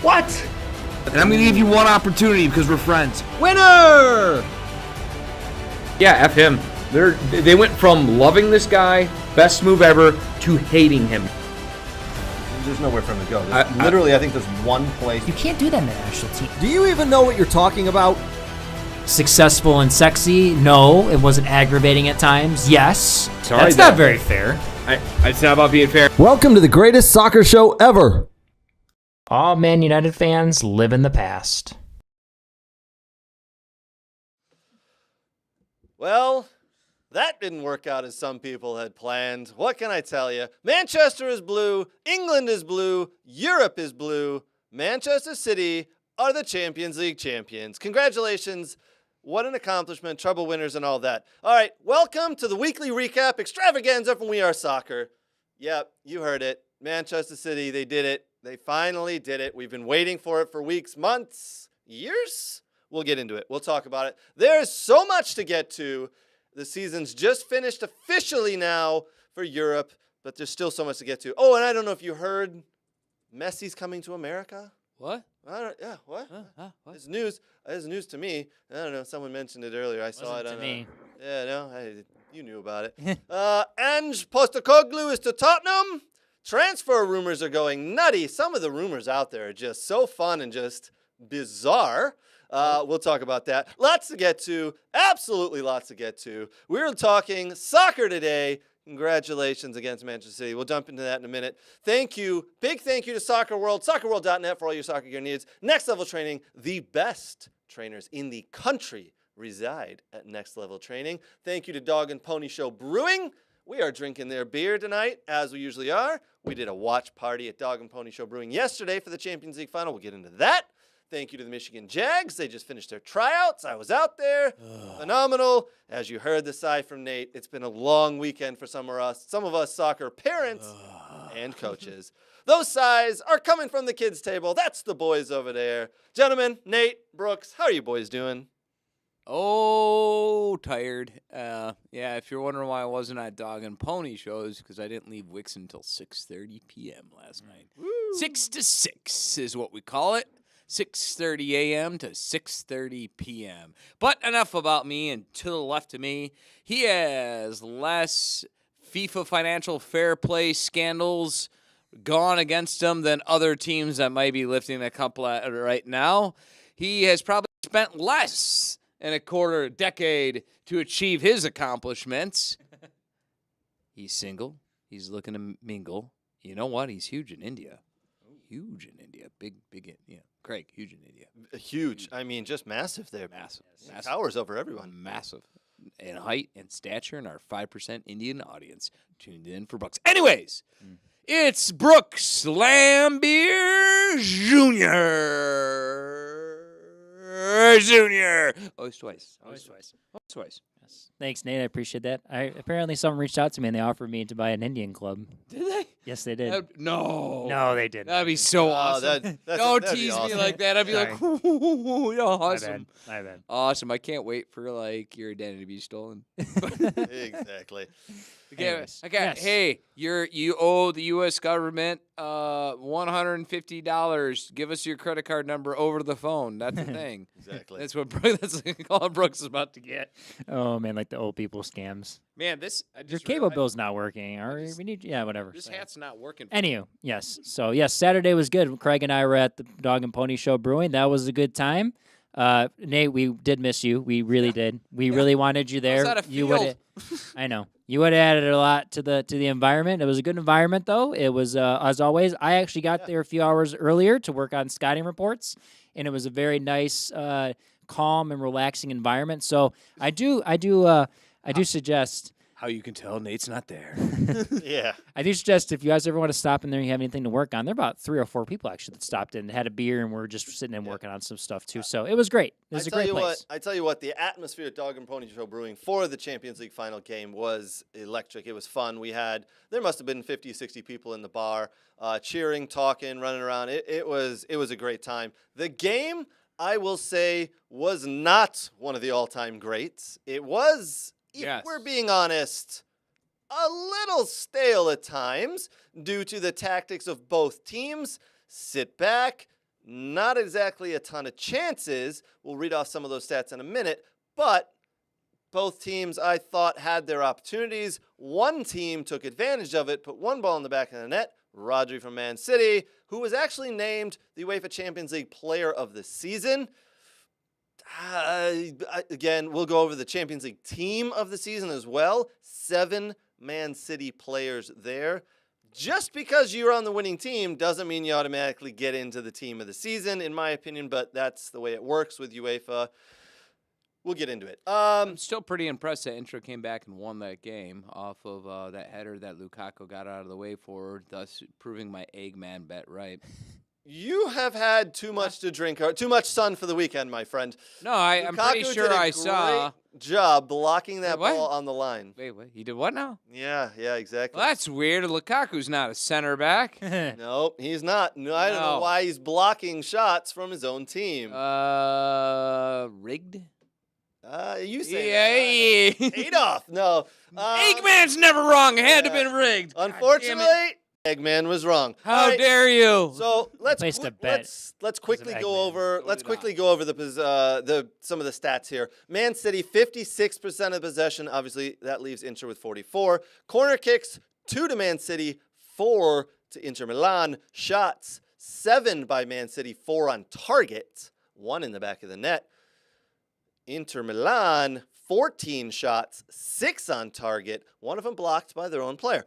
What? And I'm going to give you one opportunity because we're friends. Winner! Yeah, F him. They went from loving this guy, best move ever, to hating him. There's nowhere for him to go. I think there's one place. You can't do that in the national team. Do you even know what you're talking about? Successful and sexy? No. It wasn't aggravating at times? Yes. Sorry, That's not very fair. It's not about being fair. Welcome to the greatest soccer show ever. All Man United fans live in the past. Well, that didn't work out as some people had planned. What can I tell you? Manchester is blue, England is blue, Europe is blue. Manchester City are the Champions League champions. Congratulations. What an accomplishment, treble winners and all that. All right, welcome to the weekly recap extravaganza from We Are Soccer. Yep, you heard it. Manchester City, they did it. They finally did it. We've been waiting for it for weeks, months, years. We'll get into it. We'll talk about it. There's so much to get to. The season's just finished officially now for Europe, but there's still so much to get to. Oh, and I don't know if you heard, Messi's coming to America. What? What? What? It's news. It's news to me. I don't know. Someone mentioned it earlier. I saw it on me. Yeah, no, you knew about it. Ange Postecoglou is to Tottenham. Transfer rumors are going nutty. Some of the rumors out there are just so fun and just bizarre. We'll talk about that. Lots to get to. Absolutely lots to get to. We're talking soccer today. Congratulations against Manchester City. We'll jump into that in a minute. Thank you. Big thank you to Soccer World, soccerworld.net for all your soccer gear needs. Next Level Training, the best trainers in the country reside at Next Level Training. Thank you to Dog and Pony Show Brewing. We are drinking their beer tonight, as we usually are. We did a watch party at Dog and Pony Show Brewing yesterday for the Champions League final. We'll get into that. Thank you to the Michigan Jags. They just finished their tryouts. I was out there. Phenomenal. As you heard the sigh from Nate, it's been a long weekend for some of us soccer parents and coaches. Those sighs are coming from the kids' table. That's the boys over there. Gentlemen, Nate, Brooks, how are you boys doing? Oh, tired. Yeah, if you're wondering why I wasn't at Dog and Pony shows, because I didn't leave Wix until 6:30 p.m. last night. Woo. 6 to 6 is what we call it. 6:30 a.m. to 6:30 p.m. But enough about me, and to the left of me, he has less FIFA financial fair play scandals gone against him than other teams that might be lifting a couple at right now. He has probably spent less in a quarter decade to achieve his accomplishments. He's single. He's looking to mingle. You know what? He's huge in India. Huge in India. Big, yeah. Craig, huge in India. Huge. I mean, just massive there. Massive. Towers over everyone. Massive. In height and stature, and our 5% Indian audience tuned in for Brooks. Anyways, it's Brooks Lambier Jr. Always twice. Yes. Thanks, Nate. I appreciate that. Apparently someone reached out to me and they offered me to buy an Indian club. Did they? Yes, they did. No. No, they didn't. That'd be so awesome. Don't that'd be tease awesome. me like that. I'd be like, ooh, awesome. My bad. Awesome. I can't wait for your identity to be stolen. Exactly. Anyways, Okay. yes. Hey, you owe the U.S. government $150. Give us your credit card number over the phone. That's the thing. Exactly. That's all Brooks is about to get. Oh, man, like the old people scams. Man, Your cable bill's not working. We need, whatever. This hat's not working. Anywho, yes. So, yes, Saturday was good. Craig and I were at the Dog and Pony Show Brewing. That was a good time. Nate, we did miss you. We really did. We really wanted you there. How's that a You field? would. I know. You would have added a lot to the environment. It was a good environment, though. It was, as always, I actually got there a few hours earlier to work on scouting reports, and it was a very nice, calm and relaxing environment. So I do suggest. How you can tell Nate's not there. Yeah. I do suggest if you guys ever want to stop in there and you have anything to work on, there are about 3 or 4 people actually that stopped in, had a beer, and we're just sitting and working on some stuff too. So it was great. It was a great place. I tell you what, the atmosphere at Dog and Pony Show Brewing for the Champions League final game was electric. It was fun. There must have been 50, 60 people in the bar, cheering, talking, running around. It was a great time. The game, I will say, was not one of the all-time greats. It was, if we're being honest, a little stale at times due to the tactics of both teams. Sit back, Not exactly a ton of chances. We'll read off some of those stats in a minute, but both teams, I thought, had their opportunities. One team took advantage of it, put one ball in the back of the net. Rodri from Man City, who was actually named the UEFA Champions League Player of the Season. Again, we'll go over the Champions League Team of the Season as well. 7 Man City players there. Just because you're on the winning team doesn't mean you automatically get into the Team of the Season, in my opinion, but that's the way it works with UEFA. We'll get into it. I'm still pretty impressed that Inter came back and won that game off of that header that Lukaku got out of the way for, thus proving my Eggman bet right. You have had too much to drink, or too much sun for the weekend, my friend. No, I'm pretty Lukaku sure did a I saw. great job blocking that Wait, what? ball on the line. Wait, he did what now? Yeah, exactly. Well, that's weird. Lukaku's not a center back. Nope, he's not. No, I don't know why he's blocking shots from his own team. Rigged? You say Adolf. No. Eggman's never wrong. It had to have been rigged. Unfortunately, Eggman was wrong. How dare you? So let's Placed a bet quickly because of go Eggman. over the some of the stats here. Man City 56% of possession. Obviously, that leaves Inter with 44. Corner kicks 2 to Man City, 4 to Inter Milan. Shots 7 by Man City, 4 on target, 1 in the back of the net. Inter Milan 14 shots, 6 on target, 1 of them blocked by their own player.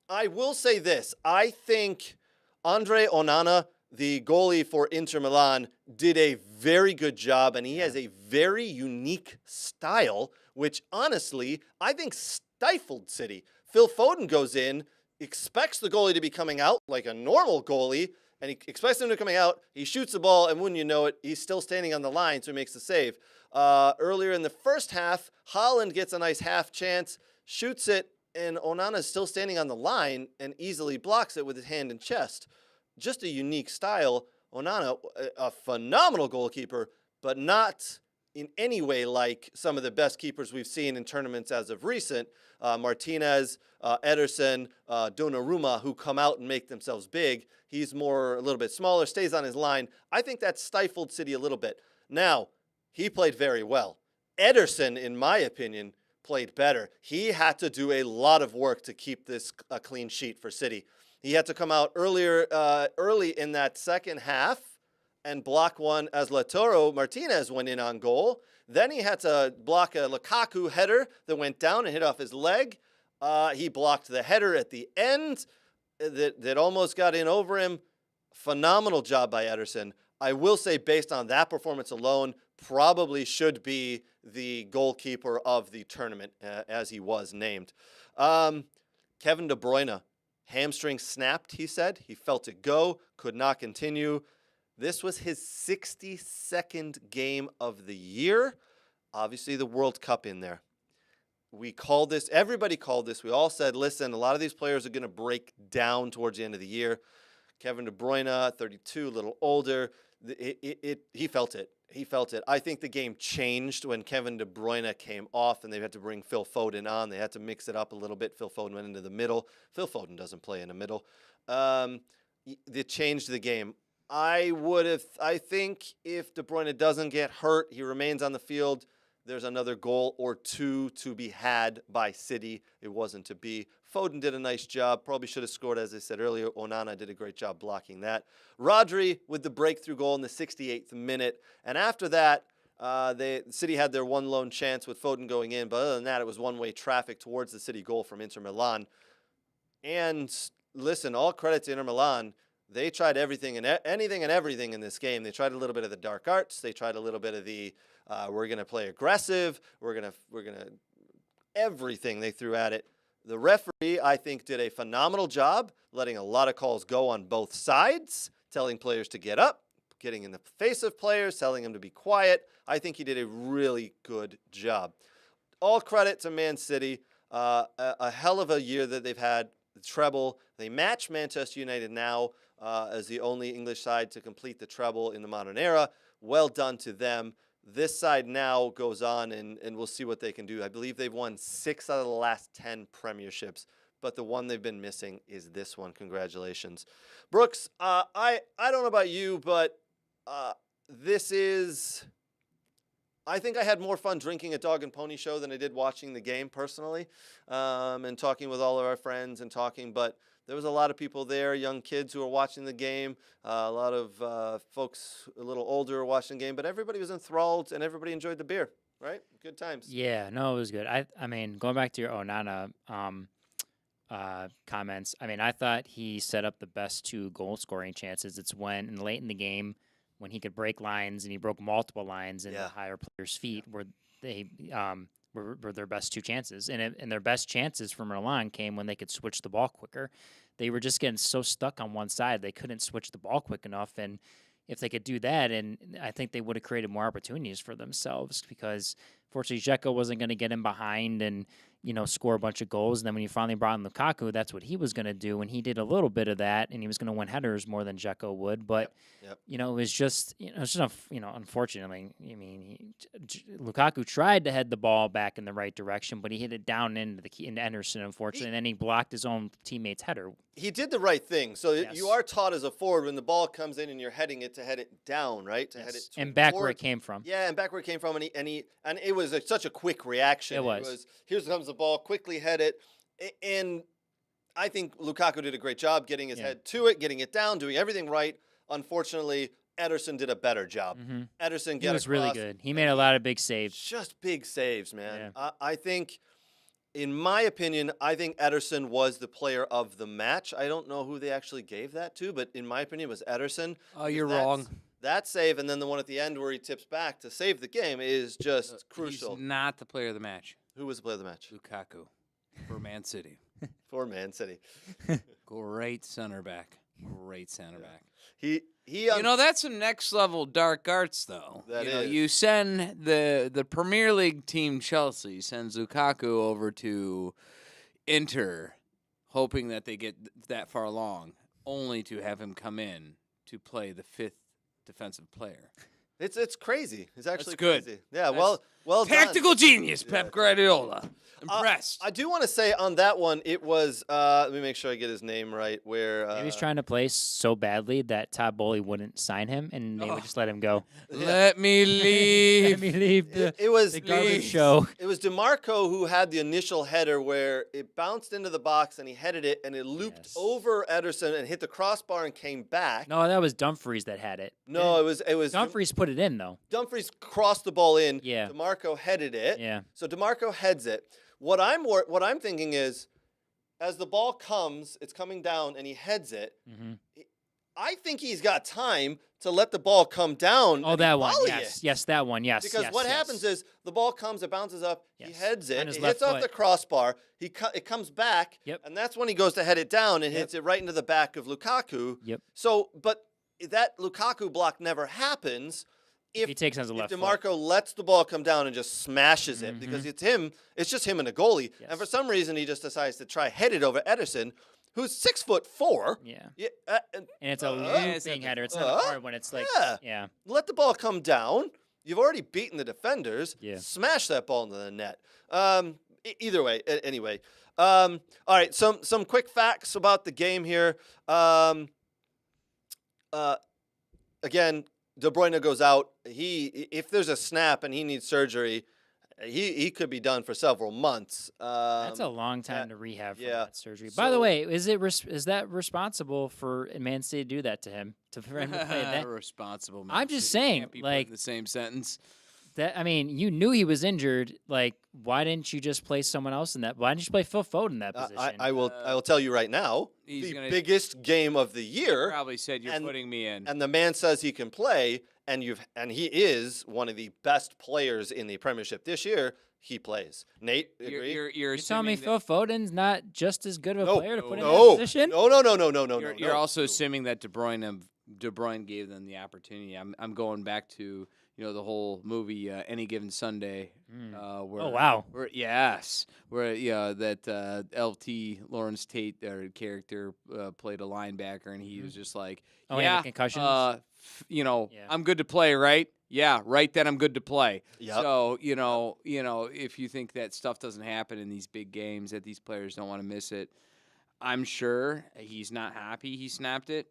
I will say this. I think Andre Onana, the goalie for Inter Milan, did a very good job, and he has a very unique style, which honestly, I think stifled City. Phil Foden goes in, expects the goalie to be coming out like a normal goalie, and he expects him to be coming out. He shoots the ball, and wouldn't you know it, he's still standing on the line, so he makes the save. Earlier in the first half, Haaland gets a nice half chance, shoots it, and Onana is still standing on the line and easily blocks it with his hand and chest. Just a unique style. Onana, a phenomenal goalkeeper, but not in any way like some of the best keepers we've seen in tournaments as of recent. Martinez, Ederson, Donnarumma, who come out and make themselves big. He's a little bit smaller, stays on his line. I think that stifled City a little bit. Now, he played very well. Ederson, in my opinion, played better. He had to do a lot of work to keep this a clean sheet for City. He had to come out early in that second half and block one as Lautaro Martinez went in on goal. Then he had to block a Lukaku header that went down and hit off his leg. He blocked the header at the end that almost got in over him. Phenomenal job by Ederson. I will say, based on that performance alone, probably should be the goalkeeper of the tournament, as he was named. Kevin De Bruyne, hamstring snapped, he said. He felt it go, could not continue. This was his 62nd game of the year. Obviously, the World Cup in there. We called this, everybody called this. We all said, listen, a lot of these players are going to break down towards the end of the year. Kevin De Bruyne, 32, a little older. He felt it. He felt it. I think the game changed when Kevin De Bruyne came off and they had to bring Phil Foden on. They had to mix it up a little bit. Phil Foden went into the middle. Phil Foden doesn't play in the middle. It changed the game. I think if De Bruyne doesn't get hurt, he remains on the field, there's another goal or two to be had by City. It wasn't to be. Foden did a nice job. Probably should have scored, as I said earlier. Onana did a great job blocking that. Rodri with the breakthrough goal in the 68th minute. And after that, City had their one lone chance with Foden going in. But other than that, it was one-way traffic towards the City goal from Inter Milan. And listen, all credit to Inter Milan. They tried everything and anything and everything in this game. They tried a little bit of the dark arts. They tried a little bit of the we're going to play aggressive. We're going to everything they threw at it. The referee, I think, did a phenomenal job letting a lot of calls go on both sides, telling players to get up, getting in the face of players, telling them to be quiet. I think he did a really good job. All credit to Man City. A hell of a year that they've had. The treble. They match Manchester United now as the only English side to complete the treble in the modern era. Well done to them. This side now goes on, and we'll see what they can do. I believe they've won 6 out of the last 10 premierships. but the one they've been missing is this one. Congratulations. Brooks, I don't know about you, but this is... I think I had more fun drinking at Dog and Pony Show than I did watching the game personally, and talking with all of our friends and talking. But there was a lot of people there, young kids who were watching the game, a lot of folks a little older were watching the game. But everybody was enthralled and everybody enjoyed the beer, right? Good times. Yeah, no, it was good. I mean, going back to your Onana comments, I mean, I thought he set up the best 2 goal scoring chances. It's when late in the game, when he could break lines, and he broke multiple lines in the higher players' feet, where they were their best 2 chances. And their best chances from Milan came when they could switch the ball quicker. They were just getting so stuck on one side, they couldn't switch the ball quick enough. And if they could do that, and I think they would have created more opportunities for themselves, because fortunately Dzeko wasn't going to get in behind and, score a bunch of goals. And then when you finally brought in Lukaku, that's what he was going to do. And he did a little bit of that, and he was going to win headers more than Dzeko would. But, it was just, unfortunately, I mean, Lukaku tried to head the ball back in the right direction, but he hit it down into Anderson, unfortunately, and then he blocked his own teammate's header. He did the right thing. So you are taught as a forward, when the ball comes in and you're heading it, to head it down, right? To head it and back forward. where it came from. Yeah, and back where it came from, and it was such a quick reaction. It was. Here comes the ball, quickly head it, and I think Lukaku did a great job getting his head to it, getting it down, doing everything right. Unfortunately, Ederson did a better job. Ederson He was really good. He made a lot of big saves. Just big saves, man. Yeah. I think, in my opinion, I think Ederson was the player of the match. I don't know who they actually gave that to, but in my opinion, it was Ederson. Oh, you're wrong. That save, and then the one at the end where he tips back to save the game, is just crucial. He's not the player of the match. Who was the player of the match? Lukaku, for Man City. For Man City. Great center back. Great center back. He that's some next level dark arts, though. That is. You send the Premier League team Chelsea sends Lukaku over to Inter, hoping that they get that far along, only to have him come in to play the 5th defensive player. It's crazy. It's actually good. Crazy. Yeah, That's well tactical done. genius, Pep Guardiola. Impressed. I do want to say on that one, it was, let me make sure I get his name right, where... he was trying to play so badly that Todd Bowley wouldn't sign him, and they would just let him go. Let me leave. Let me leave it was the garbage show. It was DeMarco who had the initial header where it bounced into the box and he headed it, and it looped over Ederson and hit the crossbar and came back. No, that was Dumfries that had it. No, it was Dumfries put it in, though. Dumfries crossed the ball in. Yeah. DeMarco headed it. Yeah. So DeMarco heads it. What I'm thinking is, as the ball comes, it's coming down, and he heads it. I think he's got time to let the ball come down. Oh, that one. Yes. Yes, that one. Yes. Because what happens is the ball comes, it bounces up, he heads it, his it left hits off foot. the crossbar, it comes back, Yep. and that's when he goes to head it down and hits it right into the back of Lukaku. Yep. So, but that Lukaku block never happens if he takes it as a left foot. DeMarco lets the ball come down and just smashes it, because it's just him and a goalie. Yes. And for some reason, he just decides to try head it over Ederson, who's 6'4". Yeah. And it's a looping header. It's not hard when it's like, yeah. Let the ball come down. You've already beaten the defenders. Yeah. Smash that ball into the net. Either way, anyway. All right, some quick facts about the game here. Again, De Bruyne goes out. If there's a snap and he needs surgery, he could be done for several months. That's a long time to rehab from that surgery. By the way, is that responsible for Man City to do that to him? For him to play that? Responsible. Man I'm just City saying, can't be put like in the same sentence. that. I mean, you knew he was injured. Like, why didn't you just play someone else in that? Why didn't you play Phil Foden in that position? I will tell you right now, the biggest game of the year. Probably said you're putting me in. And the man says he can play, and he is one of the best players in the Premiership this year. He plays. Nate, agree? You're telling me Phil Foden's not just as good of a player to put in that position? No. You're also assuming that De Bruyne gave them the opportunity. I'm going back to the whole movie Any Given Sunday. Where, oh wow! Where that LT Lawrence Tate character played a linebacker, and he was just like, concussions. I'm good to play, right? Yeah, right. Then I'm good to play. Yep. So if you think that stuff doesn't happen in these big games, that these players don't want to miss it, I'm sure he's not happy he snapped it.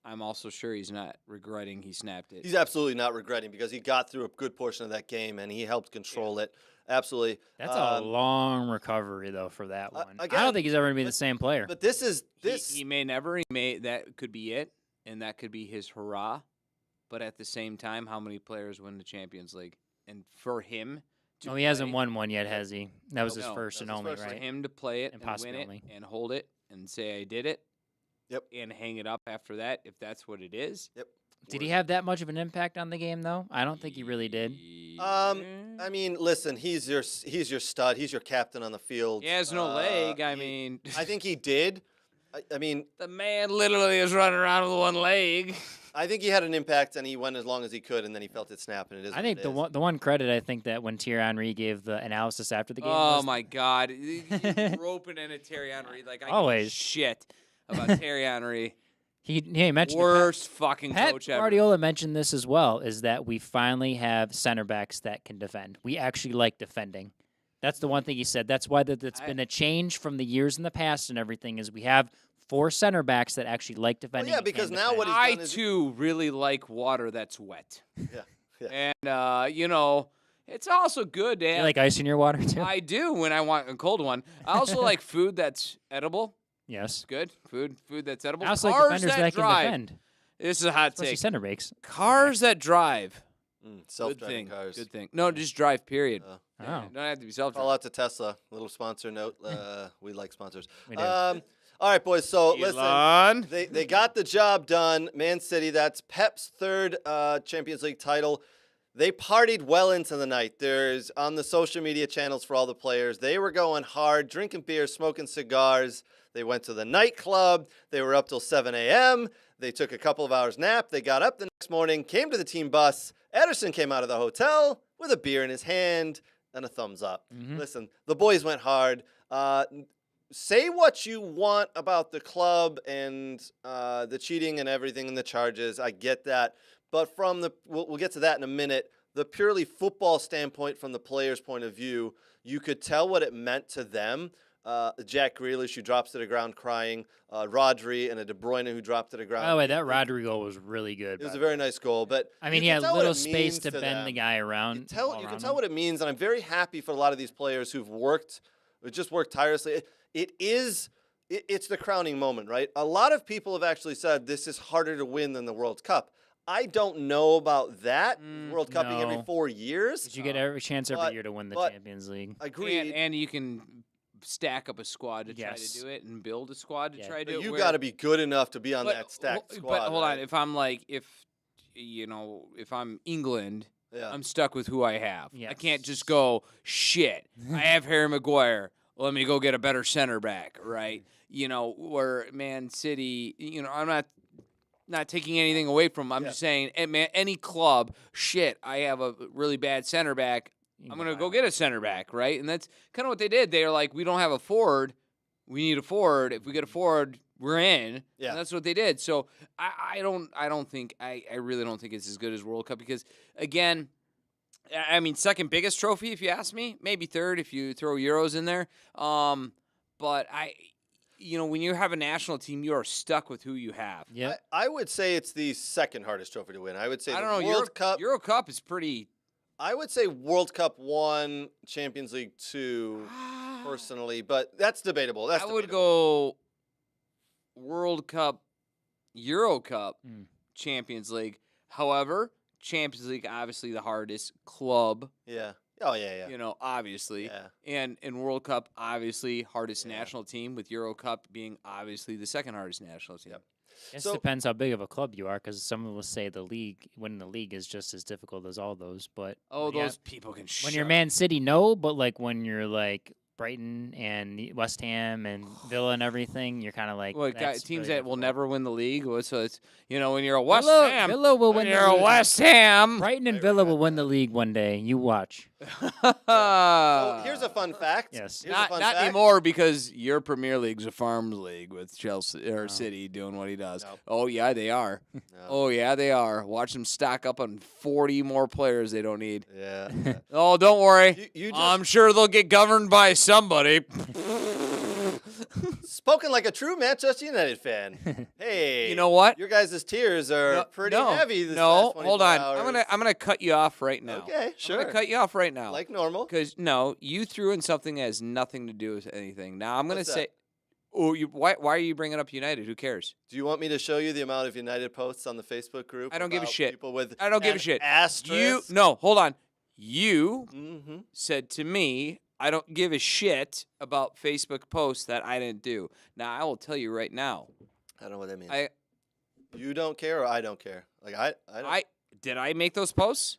I'm also sure he's not regretting he snapped it. He's absolutely not regretting because he got through a good portion of that game and he helped control it. Absolutely. That's a long recovery though for that one. again, I don't think he's ever going to be the same player. But this is this. He may never. He may that could be it, and that could be his hurrah. But at the same time, how many players win the Champions League? And for him to He hasn't won one yet, has he? That was his No, first and that was his only, first. for right? him to play it And and possibly win it only. and hold it and say I did it. Yep. And hang it up after that, if that's what it is. Yep. Did he have that much of an impact on the game, though? I don't think he really did. I mean, listen, he's your stud. He's your captain on the field. He has no leg. I mean, I think he did. I mean, the man literally is running around with one leg. I think he had an impact, and he went as long as he could, and then he felt it snap, and it is. I think what the one credit I think that when Thierry Henry gave the analysis after the game. Oh was my God! Roping in a Terry Henry like I Always. give a shit about Terry Henry. he mentioned Worst fucking Pep coach ever. Guardiola mentioned this as well, is that we finally have center backs that can defend. We actually like defending. That's the one thing he said. That's why that's been a change from the years in the past and everything is we have 4 center backs that actually like defending. yeah, and because can now defend. what he's I done is too really like water that's wet, yeah. and it's also good to You have. like ice in your water too? I do when I want a cold one. I also like food that's edible. Yes. Good food that's edible. I also like Cars defenders that can drive. defend, This is a hot especially take. center backs. Cars that drive. Good Self-driving thing. cars. Good thing. No, just drive. Period. Oh. Don't have to be Call self-driving. out to Tesla. Little sponsor note. We like sponsors. We do. All right, boys. So listen, Elon. they got the job done. Man City. That's Pep's third Champions League title. They partied well into the night. There's on the social media channels for all the players. They were going hard, drinking beer, smoking cigars. They went to the nightclub. They were up till 7 a.m. They took a couple of hours nap. They got up the next morning, came to the team bus. Ederson came out of the hotel with a beer in his hand and a thumbs up. Listen, the boys went hard. Say what you want about the club and the cheating and everything and the charges. I get that. But from we'll get to that in a minute. The purely football standpoint from the players' point of view, you could tell what it meant to them. Jack Grealish, who drops to the ground crying, Rodri, and a De Bruyne who dropped to the ground. By the way, that Rodri goal was really good. It was a very nice goal, but I mean, you he can had tell what little it space means to bend them. the guy around. You can tell what it means, and I'm very happy for a lot of these players who've just worked tirelessly. It's the crowning moment, right? A lot of people have actually said this is harder to win than the World Cup. I don't know about that. World Cup being every no. 4 years. But you get every chance every but- year to win the but- Champions League. Agreed. And you can stack up a squad to try Yes. to do it and build a squad to Yeah. try to But do it. you where- got to be good enough to be on but- that stacked squad. But hold on, right? if I'm like, if I'm England, Yeah. I'm stuck with who I have. I Yes. can't just go, shit, I have Harry Maguire. Let me go get a better center back, right? Where Man City, I'm not taking anything away from them. I'm just saying, any club, shit, I have a really bad center back. I'm going to go get a center back, right? And that's kind of what they did. They were like, we don't have a forward. We need a forward. If we get a forward, we're in. Yeah. And that's what they did. So I really don't think it's as good as World Cup because, again, I mean, second biggest trophy, if you ask me. Maybe third if you throw Euros in there. But when you have a national team, you are stuck with who you have. Yeah. I would say it's the second hardest trophy to win. I would say I the don't know. World Cup. Euro Cup is pretty. I would say World Cup 1, Champions League 2, personally, but that's debatable. I would go World Cup, Euro Cup, Champions League. However, Champions League obviously the hardest club. Yeah. Oh yeah. Obviously. Yeah. And World Cup obviously hardest national team, with Euro Cup being obviously the second hardest national team. Yep. It So- depends how big of a club you are, because some will say winning the league is just as difficult as all those. But Oh, yeah, those people can when you're Man City, no. But like when you're like Brighton and West Ham and Villa and everything, you're kind of like that's teams really that will difficult. never win the league. So it's when you're a West Villa, Ham, Villa will when win you're the a league. West Ham. Brighton and Villa will win the league one day. You watch. So here's a fun fact. Yes. Here's a Not fun fact. anymore, because your Premier League's a farms league with Chelsea or City doing what he does. No. Oh yeah, they are. No. Oh yeah, they are. Watch them stock up on 40 more players they don't need. Yeah. Oh, don't worry. You just- I'm sure they'll get governed by somebody. Spoken like a true Manchester United fan. Hey, You know what? Your guys' tears are pretty heavy this last 24 hold on. hours. I'm gonna cut you off right now. Okay, sure. I'm gonna cut you off right now. Like normal. Because you threw in something that has nothing to do with anything. Now I'm gonna What's say, that? why are you bringing up United? Who cares? Do you want me to show you the amount of United posts on the Facebook group? I don't give a about shit. People with I don't give a an shit. Asterisk? Hold on. You Mm-hmm. said to me, I don't give a shit about Facebook posts that I didn't do. Now I will tell you right now. I don't know what that means. I You don't care or I don't care? Like I don't. did I make those posts?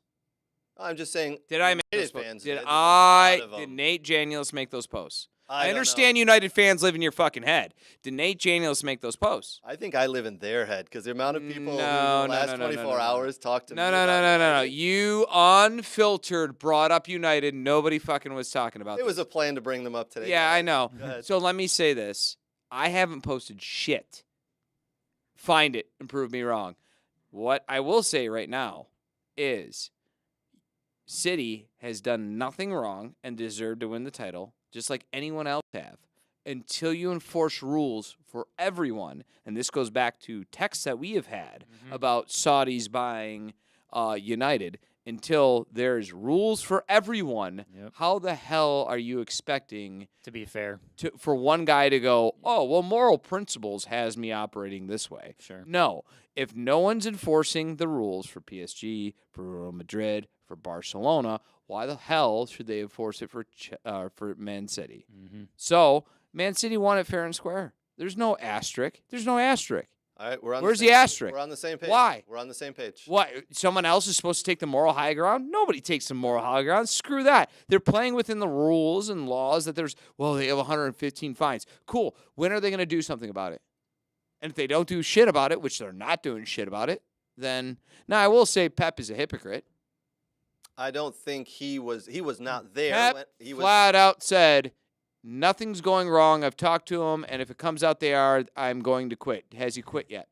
I'm just saying. Did I make United those posts? fans Did There's a lot of Did them. Nate Janius make those posts? I I don't know. understand United fans live in your fucking head. Did Nate Janius make those posts? I think I live in their head because the amount of people who in No, the no, last no, no, 24 no, no. hours talked to me. No. about United. You unfiltered brought up United. Nobody fucking was talking about It was this. a plan to bring them up today. Yeah, I know. Go ahead. So let me say this. I haven't posted shit. Find it and prove me wrong. What I will say right now is City has done nothing wrong and deserved to win the title, just like anyone else have. Until you enforce rules for everyone, and this goes back to texts that we have had about Saudis buying United, until there's rules for everyone, Yep. how the hell are you expecting To be fair, for one guy to go, oh, well, moral principles has me operating this way? sure. No. If no one's enforcing the rules for PSG, for Real Madrid, for Barcelona, why the hell should they enforce it for Man City? Mm-hmm. So Man City won it fair and square. There's no asterisk. There's no asterisk. All right, we're on. Where's the the same, asterisk? We're on the same page. Why? We're on the same page. What? Someone else is supposed to take the moral high ground? Nobody takes the moral high ground. Screw that. They're playing within the rules and laws that they have 115 fines. Cool. When are they going to do something about it? And if they don't do shit about it, which they're not doing shit about it, then now I will say Pep is a hypocrite. I don't think he was not there. Pep when he was. flat out said, nothing's going wrong. I've talked to him, and if it comes out they are, I'm going to quit. Has he quit yet?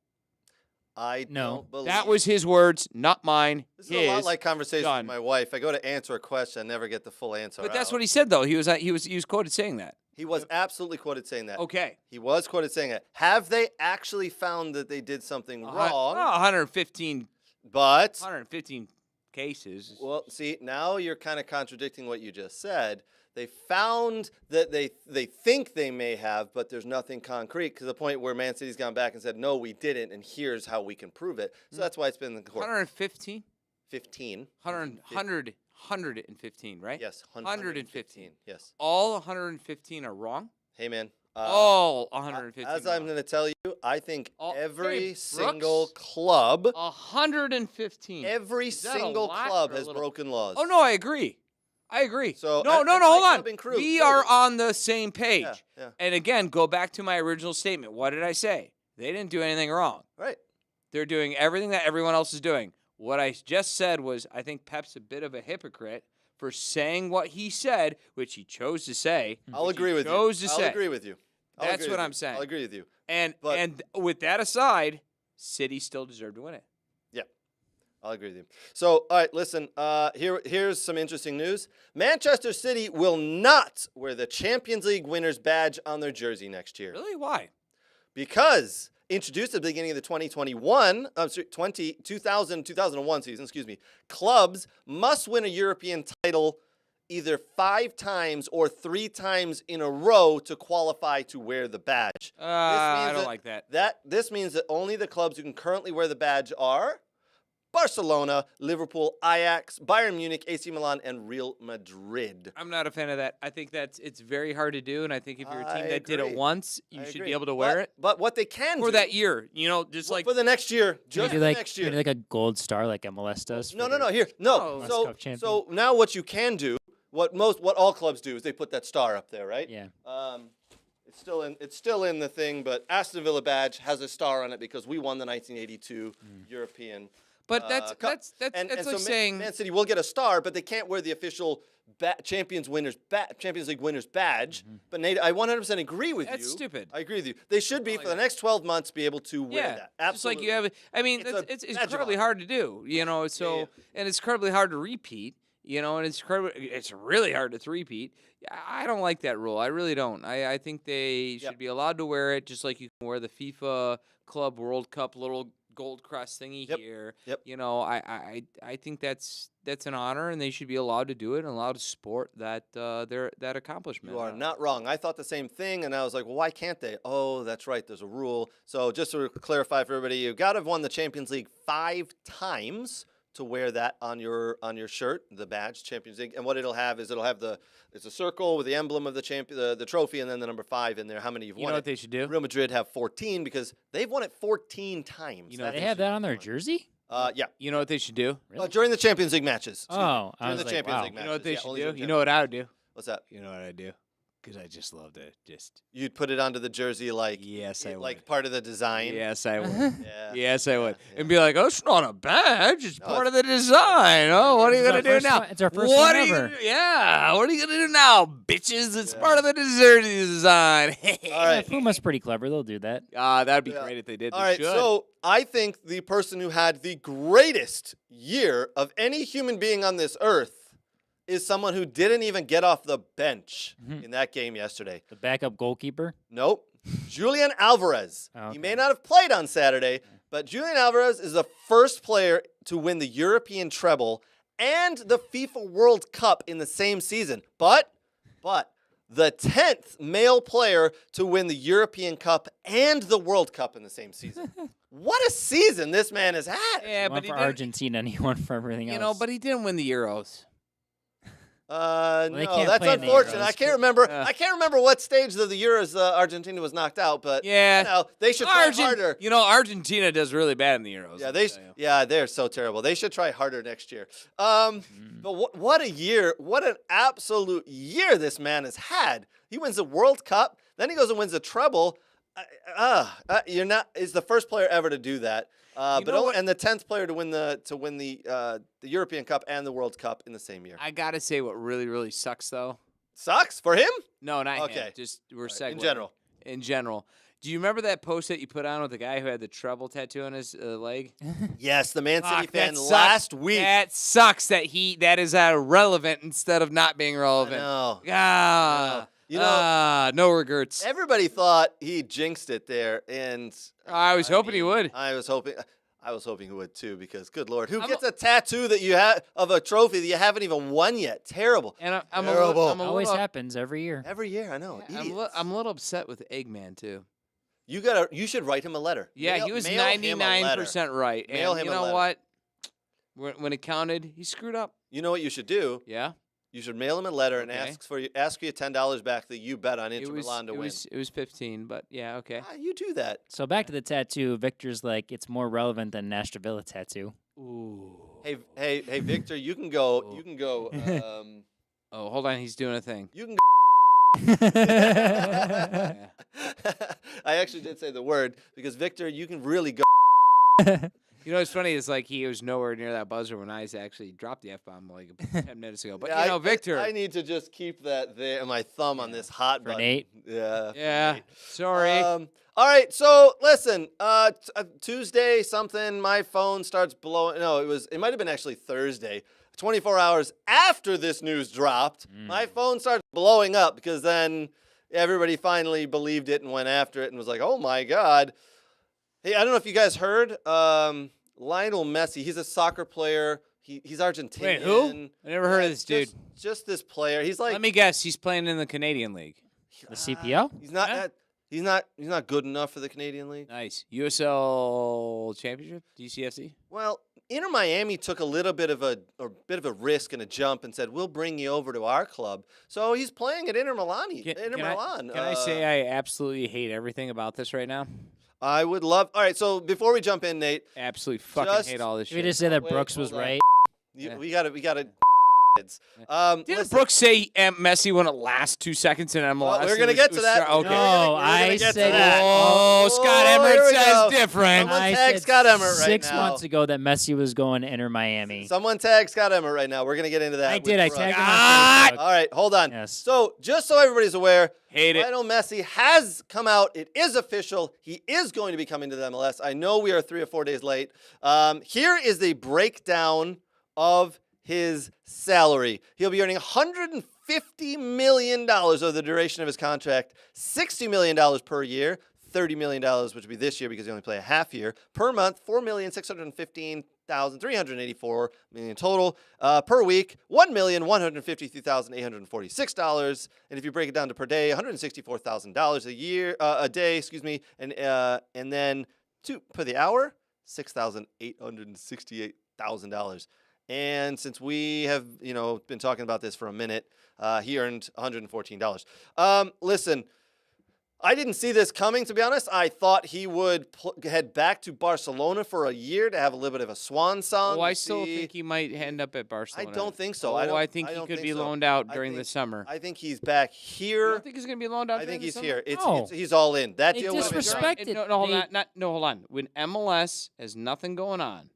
I No. don't believe That was his words, not mine. This is a lot His. like conversation Done. with my wife. I go to answer a question, I never get the full answer. But that's out. what he said, though. He was quoted saying that. He was absolutely quoted saying that. Okay. He was quoted saying that. Have they actually found that they did something wrong? 115 But 115 cases. well, see, now you're kind of contradicting what you just said. They found that they think they may have, but there's nothing concrete. To the point where Man City's gone back and said, "No, we didn't, and here's how we can prove it." So that's why it's been in the court. 115? 15. 115, right? Yes, 115. Yes. All 115 are wrong? Hey, man. All 115 As are I'm wrong. going to tell you, I think Hey, every Brooks? single club, 115. every Is that a single lot club or a has little? broken laws. Oh, no, I agree. So, no, and hold my on. club includes We it. are on the same page. Yeah, yeah. And again, go back to my original statement. What did I say? They didn't do anything wrong. Right. They're doing everything that everyone else is doing. What I just said was I think Pep's a bit of a hypocrite for saying what he said, which he chose to say. I'll agree with you. chose to I'll say. agree with you. I'll That's agree what with I'm you. saying. I'll agree with you. And But- and with that aside, City still deserved to win it. I'll agree with you. So, all right, listen. Here's some interesting news. Manchester City will not wear the Champions League winners badge on their jersey next year Really? Why? because introduced at the beginning of the 2001 season, clubs must win a European title either 5 times or 3 times in a row to qualify to wear the badge. I don't like that. This means that only the clubs who can currently wear the badge are Barcelona, Liverpool, Ajax, Bayern Munich, AC Milan, and Real Madrid. I'm not a fan of that. I think it's very hard to do, and I think if you're a team I that did it agree. once, you I should agree. be able to wear it But what they can for do that year. You know, just like for the next year, Can just you for do the like next can you year. do like a gold star like MLS does? No, for no, no. their- Here, no. Oh. So, Cup champion. so now what you can do, what all clubs do, is they put that star up there, right? Yeah. It's still in the thing, but Aston Villa badge has a star on it because we won the 1982 European. But that's Cup. that's And like so saying Man City will get a star, but they can't wear the official Champions League winners badge. But Nate, I 100% agree with you. That's stupid. I agree with you. They should be for the next 12 months be able to wear that. Absolutely. just like you have. I mean, It's it's a badge of incredibly honor. hard to do. You know, so yeah. and it's incredibly hard to repeat. And it's incredible. It's really hard to three-peat. I don't like that rule. I really don't. I think they should be allowed to wear it, just like you can wear the FIFA Club World Cup little gold crest thingy here. Yep. I think that's an honor, and they should be allowed to do it and allowed to support that that accomplishment. You are not wrong. I thought the same thing, and I was like, well, why can't they? Oh, that's right. There's a rule. So just to clarify for everybody, you've got to have won the Champions League 5 times to wear that on your shirt, the badge, Champions League. And what it'll have is it's a circle with the emblem of the trophy, and then the number 5 in there. How many you've won? You know what they should do? Real Madrid have 14 because they've won it 14 times. They have that on their jersey? Yeah. You know what they should do? Really? During the Champions League matches. I During was the like, Champions wow. League matches. You know what they Yeah, should only do? during You know what I would do? What's that? You know what I do? Because I just love to just. You'd put it onto the jersey Yes, I would. like part of the design. Yes, I would. Yeah. Yes, I would. Yeah. And be like, oh, it's not a badge. It's No, part of the design. Oh, what are you It's going to our do first now? one- it's our first what one are you ever. gonna do? Yeah. What are you going to do now, bitches? It's part of the dessert design. All Yeah, right. Puma's pretty clever. They'll do that. That'd be Yeah. great if they did. All They right, should. so I think the person who had the greatest year of any human being on this earth is someone who didn't even get off the bench in that game yesterday. The backup goalkeeper. Nope. Julian Alvarez. Oh, He okay. may not have played on Saturday, but Julian Alvarez is the first player to win the European treble and the FIFA World Cup in the same season. But the 10th male player to win the European Cup and the World Cup in the same season. What a season this man has had. yeah, One but he for didn't. Argentina and he won for everything else. But he didn't win the Euros. they No, can't that's play in the unfortunate. Euros. I can't remember. Yeah. I can't remember what stage of the Euros Argentina was knocked out, but Yeah. they should try harder. Argentina does really bad in the Euros. Yeah, they're so terrible. They should try harder next year. But what a year! What an absolute year this man has had. He wins the World Cup, then he goes and wins the treble. Is the first player ever to do that. And the 10th player to win the European Cup and the World Cup in the same year. I gotta say, what really, really sucks though. Sucks for him? No, not Okay. him. Just we're segueing. In general. In general. Do you remember that post that you put on with the guy who had the treble tattoo on his leg? Yes, the Man City Fuck, fan that sucks. last week. That sucks that that is relevant instead of not being relevant. No. No regrets. Everybody thought he jinxed it there, and I was hoping he would. I was hoping he would too, because good Lord, who gets a tattoo that you have of a trophy that you haven't even won yet? Terrible. And I'm Terrible. a Always little, happens every year. Every year, I know. Idiots. I'm a little upset with Eggman too. You should write him a letter. Yeah, he was 99% right. Mail And him you a know letter. what? When it counted, he screwed up. You know what you should do? Yeah. You should mail him a letter and Okay. ask for you $10 back that you bet on It Inter was, Milan to it win. was 15, but yeah, okay. You do that. So back to the tattoo. Victor's like, it's more relevant than Nashville Villa tattoo. Ooh. Hey, Victor, you can go. You can go. Oh, hold on, he's doing a thing. You can. Yeah. I actually did say the word because Victor, you can really go. You know what's funny is like he was nowhere near that buzzer when I actually dropped the F-bomb like 10 minutes ago. But Yeah, Victor. I need to just keep that there, my thumb on this hot For button. Nate? Yeah. for Yeah. Nate. Sorry. All right, so listen, Tuesday something, my phone starts blowing. No, it might have been actually Thursday. 24 hours after this news dropped, my phone started blowing up because then everybody finally believed it and went after it and was like, "Oh my God!" Hey, I don't know if you guys heard, Lionel Messi. He's a soccer player. He's Argentinian. Wait, who? I never heard of this dude. Just this player. He's like, Let me guess. He's playing in the Canadian League. The CPL? he's not. Yeah. He's not good enough for the Canadian League. Nice. USL Championship? DCFC? Well, Inter Miami took a bit of a risk and a jump and said, "We'll bring you over to our club." So he's playing at Inter Milan. Can I say I absolutely hate everything about this right now? I would love. All right, so before we jump in, Nate, Absolutely fucking Just- hate all this Should we shit. just say that Wait, Brooks was hold on. right? Yeah. we gotta. Kids. Didn't Listen, Brooks say Messi won it last 2 seconds in MLS? Well, we're It gonna was- get it to was that. stra- Okay. No, We're gonna I get to said that. Oh, Scott here Emmert we says go. different. Someone I tag said Scott Emmert right 6 now. months ago that Messi was going to Inter Miami. Someone tag Scott Emmert right now. We're gonna get into that. I with did. I Brooks. tagged him Ah! on Facebook. All right, hold on. Yes. So just so everybody's aware, Hate it. Lionel Messi has come out. It is official. He is going to be coming to the MLS. I know we are 3 or 4 days late. Here is the breakdown of his salary. He'll be earning $150 million over the duration of his contract, $60 million per year, $30 million, which would be this year because he only play a half year, per month, $4,615,384 million total, per week, $1,153,846. And if you break it down to per day, $164,000 a day, and then per the hour, $6,868,000. And since we have, been talking about this for a minute, he earned $114. Listen, I didn't see this coming, to be honest. I thought he would head back to Barcelona for a year to have a little bit of a swan song. Oh, I still think he might end up at Barcelona. I don't think so. I think he could be loaned out during the summer. I think he's back here. You don't think he's going to be loaned out? I think he's here. He's all in. That They deal would have been disrespected- great. No, hold on. When MLS has nothing going on,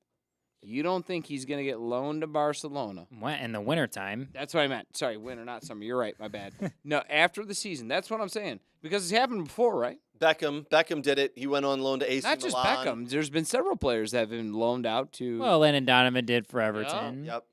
you don't think he's going to get loaned to Barcelona? In the wintertime. That's what I meant. Sorry, winter, not summer. You're right. My bad. No, after the season. That's what I'm saying. Because it's happened before, right? Beckham did it. He went on loan to AC Not just Milan. Beckham. There's been several players that have been loaned out to. Well, Landon Donovan did for Everton. Yep.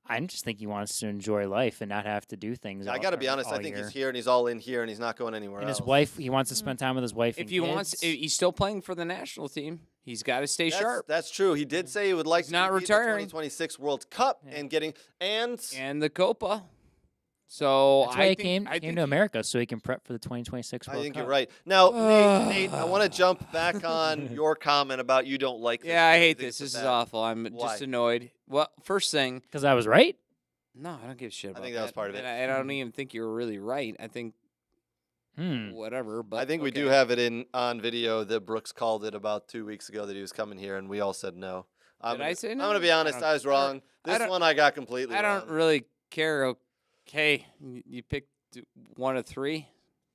I just think he wants to enjoy life and not have to do things. I got to be honest. I think he's here and he's all in here and he's not going anywhere And else. his wife, he wants to spend time with his wife. if and he wants, kids. he's still playing for the national team. He's got to stay sharp. That's true. He did say he would like to not compete in retiring. the 2026 World Cup and And the Copa. So That's why he came think to America so he can prep for the 2026 World I think Cup. you're right. Now, Nate, I want to jump back on your comment about you don't like this. Yeah, I You hate think this. it's This a is bad- awful. I'm Why? just annoyed. Well, first thing, Because I was right. no, I don't give a shit about think that was part of it. And I don't even think you were really right. I think whatever. But I think we okay. do have it on video that Brooks called it about 2 weeks ago that he was coming here, and we all said no. Did I say no? I'm going to be honest. I was wrong. I This don't- one I got completely I wrong. don't really care. Okay, you picked one of three.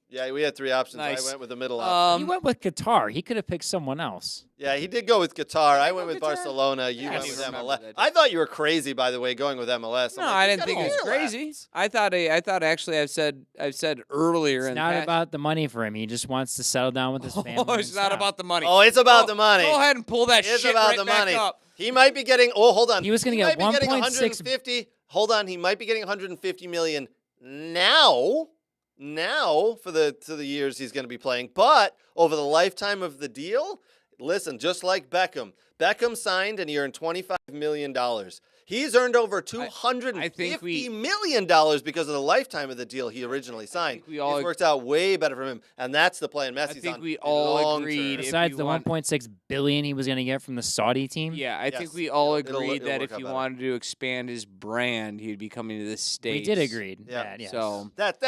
Yeah, we had three options. Nice. I went with the middle option. He went with Qatar. He could have picked someone else. Yeah, he did go with Qatar. I went with Qatar? Barcelona. You Yeah, I went don't with even remember MLS. that. I thought you were crazy, by the way, going with MLS. I'm No, like, I you didn't gotta think it was relax. crazy. I thought actually I've said earlier It's in not the past. about the money for him. He just wants to settle down with his family. Oh, it's and not stop. about the money. Oh, it's about the money. Go ahead and pull that It's shit about right the back money. up. He might be getting. Oh, hold on. He was gonna get might be getting 1.6 150. Hold on. He might be getting 150 million now. Now for the years he's going to be playing, but over the lifetime of the deal, listen, just like Beckham signed and he earned $25 million. He's earned over $250 million because of the lifetime of the deal he originally signed. we all It's worked out way better for him, and that's the plan Messi's I think on we in all long agreed term. if Besides you the want- 1.6 billion he was going to get from the Saudi team. Yeah, I think Yes. we all It'll agreed that work if out he better. wanted to expand his brand, he'd be coming to the we States. did agree. Yeah. That, yes. So, That's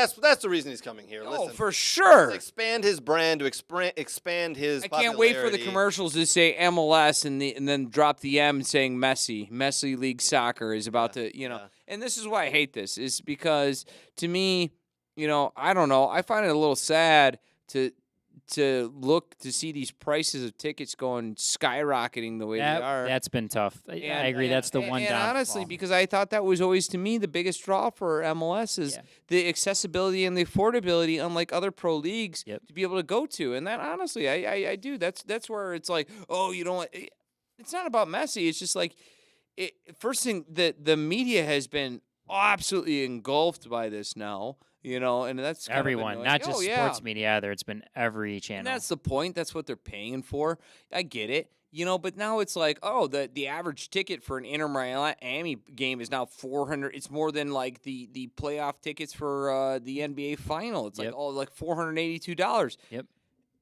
the reason he's coming here. oh, Listen, for sure. to expand his brand, to expand his. I can't wait for the popularity. commercials to say MLS and then drop the M saying Messi League Soccer is about to, yeah. And this is why I hate this, is because to me, I don't know, I find it a little sad to look to see these prices of tickets going skyrocketing the way they are. That's been tough. I agree. That's the one And downfall. honestly, because I thought that was always, to me, the biggest draw for MLS is the accessibility and the affordability, unlike other pro leagues, to be able to go to. And that, honestly, I do. That's where it's like, oh, you don't. It's not about Messi. It's just like, first thing, the media has been absolutely engulfed by this now. And that's kind of everyone, annoying. not just Oh, yeah. sports media either. It's been every channel. And that's the point. That's what they're paying for. I get it. But now it's like, oh, the average ticket for an Inter Miami game is now $400. It's more than like the playoff tickets for the NBA final. It's like like $482. Yep.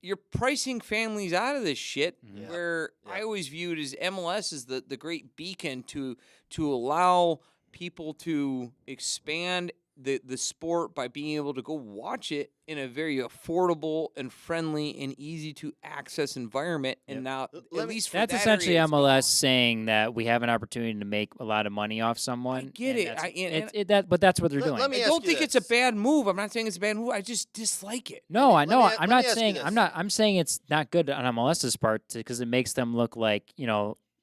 You're pricing families out of this shit. Where I always viewed as MLS as the great beacon to allow people to expand the sport by being able to go watch it in a very affordable and friendly and easy to access environment. And now, at least for that's that essentially area, it's MLS saying that we have an opportunity to make a lot of money off someone. I get and it. that's but that's what they're doing. Let me I ask don't you think this. it's a bad move. I'm not saying it's a bad move. I just dislike it. No, I know. let I'm me not ask you saying this. I'm saying it's not good on MLS's part because it makes them look like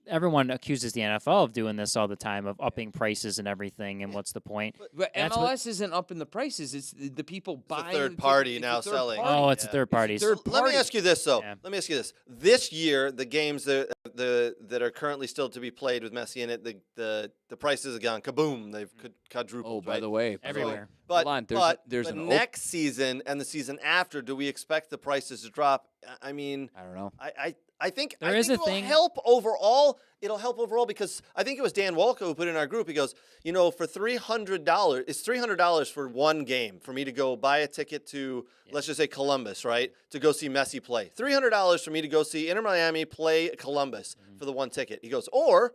everyone accuses the NFL of doing this all the time, of upping prices and everything. And what's the point? But That's MLS isn't upping the prices. It's the people buying. third the party ticket. now It's a third selling. party. Oh, it's a third party. third Let me party. ask you this, though. Yeah. Let me ask you this. This year, the games that are currently still to be played with Messi in it, the prices have gone kaboom. They've quadrupled. Oh, by right? the way, Everywhere. But, hold on, there's but an next season and the season after, do we expect the prices to drop? I mean, I don't know. I think There is a it'll thing- help overall. It'll help overall because I think it was Dan Walco who put in our group. He goes, for $300, it's $300 for one game for me to go buy a ticket to, let's just say Columbus, right? To go see Messi play. $300 for me to go see Inter Miami play Columbus for the one ticket. He goes, or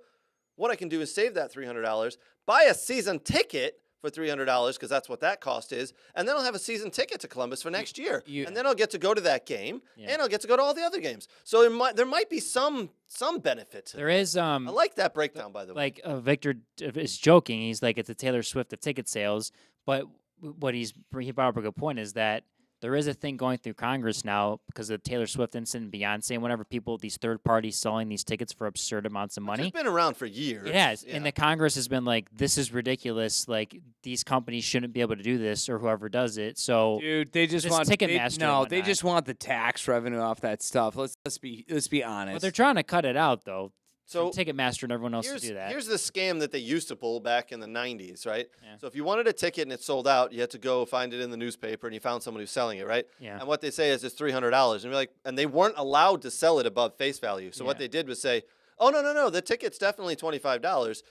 what I can do is save that $300, buy a season ticket for $300 because that's what that cost is, and then I'll have a season ticket to Columbus for next year, and then I'll get to go to that game, and I'll get to go to all the other games. So there might be some benefit to There is I like that breakdown, by the way. like Victor is joking. He's like, it's a Taylor Swift of ticket sales. But what he brought up a good point is that there is a thing going through Congress now because of the Taylor Swift incident, Beyonce, and whatever, these third parties selling these tickets for absurd amounts of money. It's been around for years. It has. Yeah. And the Congress has been like, this is ridiculous. Like, these companies shouldn't be able to do this, or whoever does it. So, Dude, they just This want Ticketmaster No, and they whatnot. just want the tax revenue off that stuff. Let's be honest. but they're trying to cut it out, though. So from Ticketmaster and everyone else to do that. Here's the scam that they used to pull back in the 90s, right? Yeah. So if you wanted a ticket and it sold out, you had to go find it in the newspaper and you found someone who's selling it, right? Yeah. And what they say is it's $300. And you're like, and they weren't allowed to sell it above face value. So what Yeah. they did was say, oh, no, the ticket's definitely $25.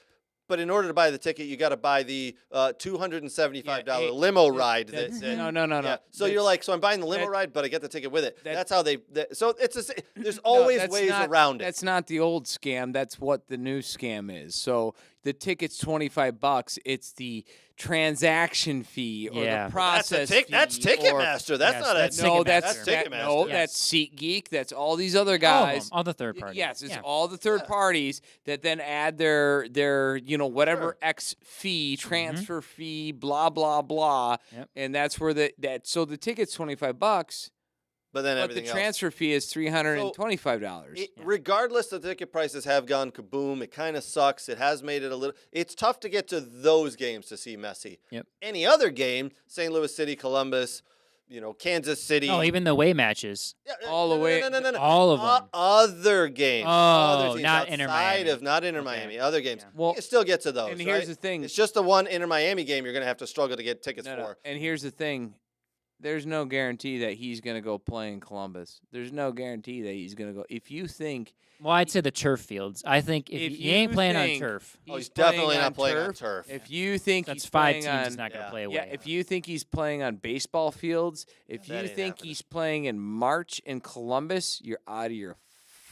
But in order to buy the ticket, you got to buy the $275 limo ride. No. Yeah. So you're like, so I'm buying the limo that- ride, but I get the ticket with it. that- That's how so there's always that's ways not- around it. That's not the old scam. That's what the new scam is. So the ticket's $25. It's the transaction fee or Yeah. the process fee. That's or- Ticketmaster. That's Yes, not that's a No, Ticketmaster. that's Ticketmaster. no, Yes. that's SeatGeek. That's all these other All of guys. them, all the third parties. Yes, it's Yeah. all the third parties that then add their whatever Sure. X fee, transfer fee, blah blah blah, Yep. and that's where so the ticket's $25, But then but the everything else. transfer fee is $325. Regardless, the ticket prices have gone kaboom. It kind of sucks. It has made it a little. It's tough to get to those games to see Messi. Yep. Any other game, St. Louis City, Columbus, Kansas City. Oh, even the away matches. Yeah, all the way- No. All of them. Other games. Oh, other teams not Inter outside Miami. of not Inter Okay. Miami. Other games. Yeah. Well, you can still get to those. and here's right? the thing. It's just the one Inter Miami game you're going to have to struggle to get tickets No. for. And here's the thing. There's no guarantee that he's going to go play in Columbus. There's no guarantee that he's going to go. If you think Well, I'd say the turf fields. I think if he ain't you playing on think turf, He's definitely not playing on turf, turf. If you think that's he's 5 playing teams on, is not going to yeah. play away. yeah, if you think he's playing on baseball fields, if That you ain't think happening. he's playing in March in Columbus, you're out of your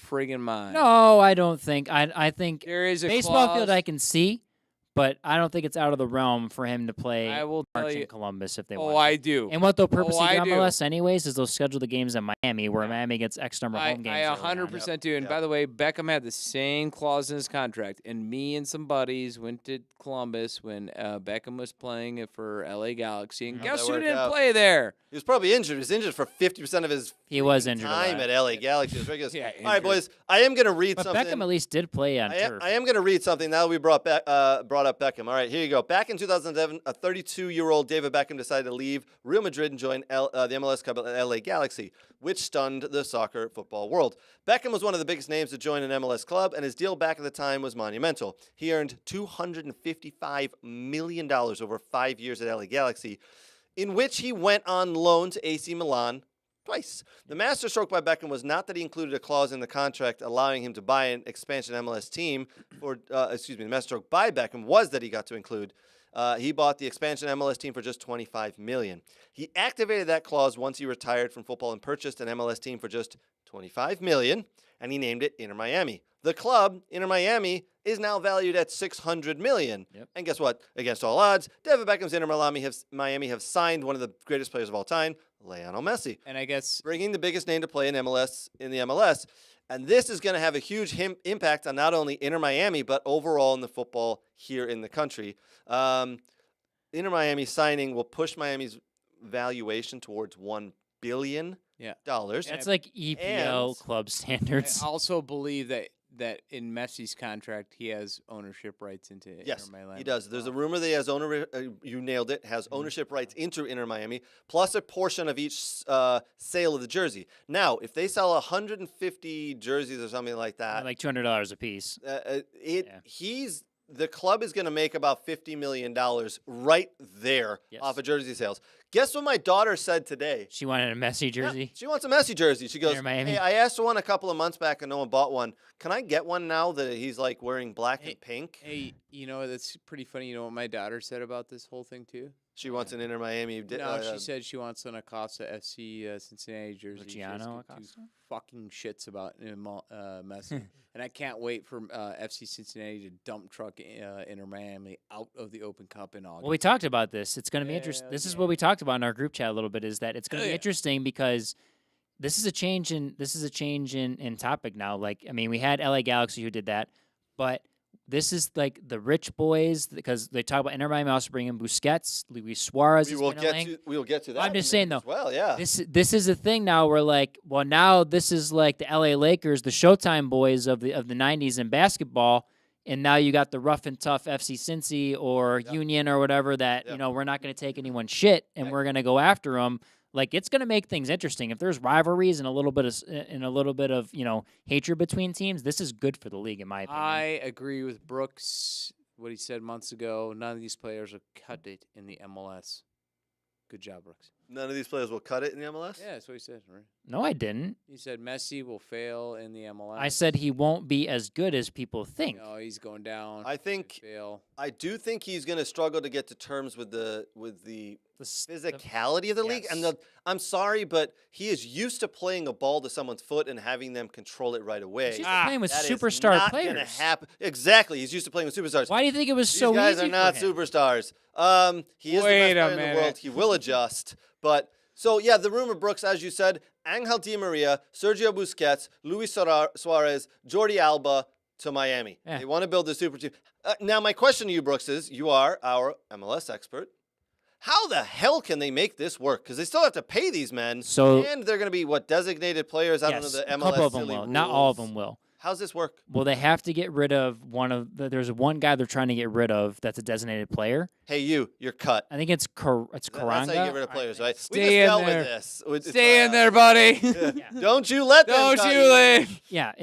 friggin' mind. No, I don't think. I think There is a baseball clause, field I can see, but I don't think it's out of the realm for him to play I will tell March you. in Columbus if they Oh, want. I to. do. And what they'll purposely I do do. MLS anyways is they'll schedule the games in Miami, where Yeah. Miami gets X number of I home games. early on. 100% do. And Yep. by the way, Beckham had the same clause in his contract. And me and some buddies went to Columbus when Beckham was playing for LA Galaxy. And Mhm. guess That who worked didn't out. play there? He was probably injured. He was injured for 50% of his He was injured a time lot. at LA Galaxy. It was ridiculous. Yeah, All right, injured. boys. I am going to read But something. Beckham at least did play on turf. I am going to read something now that we brought up Beckham. All right, here you go. Back in 2007, a 32-year-old David Beckham decided to leave Real Madrid and join the MLS club at LA Galaxy, which stunned the soccer football world. Beckham was one of the biggest names to join an MLS club, and his deal back at the time was monumental. He earned $255 million over 5 years at LA Galaxy, in which he went on loan to AC Milan twice. The masterstroke by Beckham was not that he included a clause in the contract allowing him to buy an expansion MLS team. The masterstroke by Beckham was that he got to include. He bought the expansion MLS team for just $25 million. He activated that clause once he retired from football and purchased an MLS team for just $25 million, and he named it Inter Miami. The club, Inter Miami, is now valued at $600 million. Yep. And guess what? Against all odds, David Beckham's Inter Miami have signed one of the greatest players of all time, Lionel Messi, And I guess bringing the biggest name to play in the MLS. And this is going to have a huge impact on not only Inter Miami, but overall in the football here in the country. Inter Miami signing will push Miami's valuation towards $1 billion. Yeah. That's like EPL And- club standards. I also believe that that in Messi's contract he has ownership rights into Yes, Inter Miami. he does. There's a rumor that he has you nailed it, has ownership rights into Inter Miami, plus a portion of each sale of the jersey. Now, if they sell 150 jerseys or something like that, like $200 a piece. the club is going to make about $50 million right there off of jersey sales. Guess what my daughter said today? She wanted a Messi jersey. Yeah, she wants a Messi jersey. She goes, Miami. hey, I asked for one a couple of months back and no one bought one. Can I get one now that he's like wearing black and pink? Hey, you know, that's pretty funny. You know what my daughter said about this whole thing, too? She wants an Inter Miami. No, she said she wants an Acosta FC Cincinnati jersey. Luciano Acosta? Acosta? Fucking shits about Messi. And I can't wait for FC Cincinnati to dump truck Inter Miami out of the Open Cup in August. Well, we talked about this. It's going to be interesting. This is what we talked about in our group chat a little bit. Is that it's going to be interesting because this is a change in topic now. Like, I mean, we had LA Galaxy who did that, but this is like the rich boys because they talk about Inter Miami also bringing in Busquets, Luis Suarez. We will get to that. I'm just saying though. Well, yeah. This is a thing now where like, well, now this is like the LA Lakers, the Showtime boys of the 90s in basketball, and now you got the rough and tough FC Cincy or Union or whatever that you know we're not going to take anyone's shit and we're going to go after them. Like it's going to make things interesting. If there's rivalries and a little bit of hatred between teams, this is good for the league, in my opinion. I agree with Brooks. What he said months ago. None of these players will cut it in the MLS. Good job, Brooks. None of these players will cut it in the MLS? Yeah, that's what he said. Right? No, I didn't. He said Messi will fail in the MLS. I said he won't be as good as people think. No, he's going down. I do think he's going to struggle to get to terms with the physicality of the league. And I'm sorry, but he is used to playing a ball to someoe's foot and having them control it right away. He's used to playing with that superstar is not players. Gonna happen. Exactly. He's used to playing with superstars. Why do you think it was so easy? These guys are not for him? superstars. He is the best player in the world. He will adjust. But so, yeah, the rumor, Brooks, as you said, Angel Di Maria, Sergio Busquets, Luis Suarez, Jordi Alba to Miami. Yeah. They want to build a super team. Now, my question to you, Brooks, is you are our MLS expert. How the hell can they make this work? Because they still have to pay these men. And they're going to be, designated players? I don't know the MLS. A couple of them will. Rules. Not all of them will. How's this work? Well, they have to get rid of there's one guy they're trying to get rid of that's a designated player. Hey, you're cut. I think it's Karanga. That's how you get rid of players, right? Stay in there. With this. Stay in there, buddy. Don't you let them Don't cut you leave. Yeah,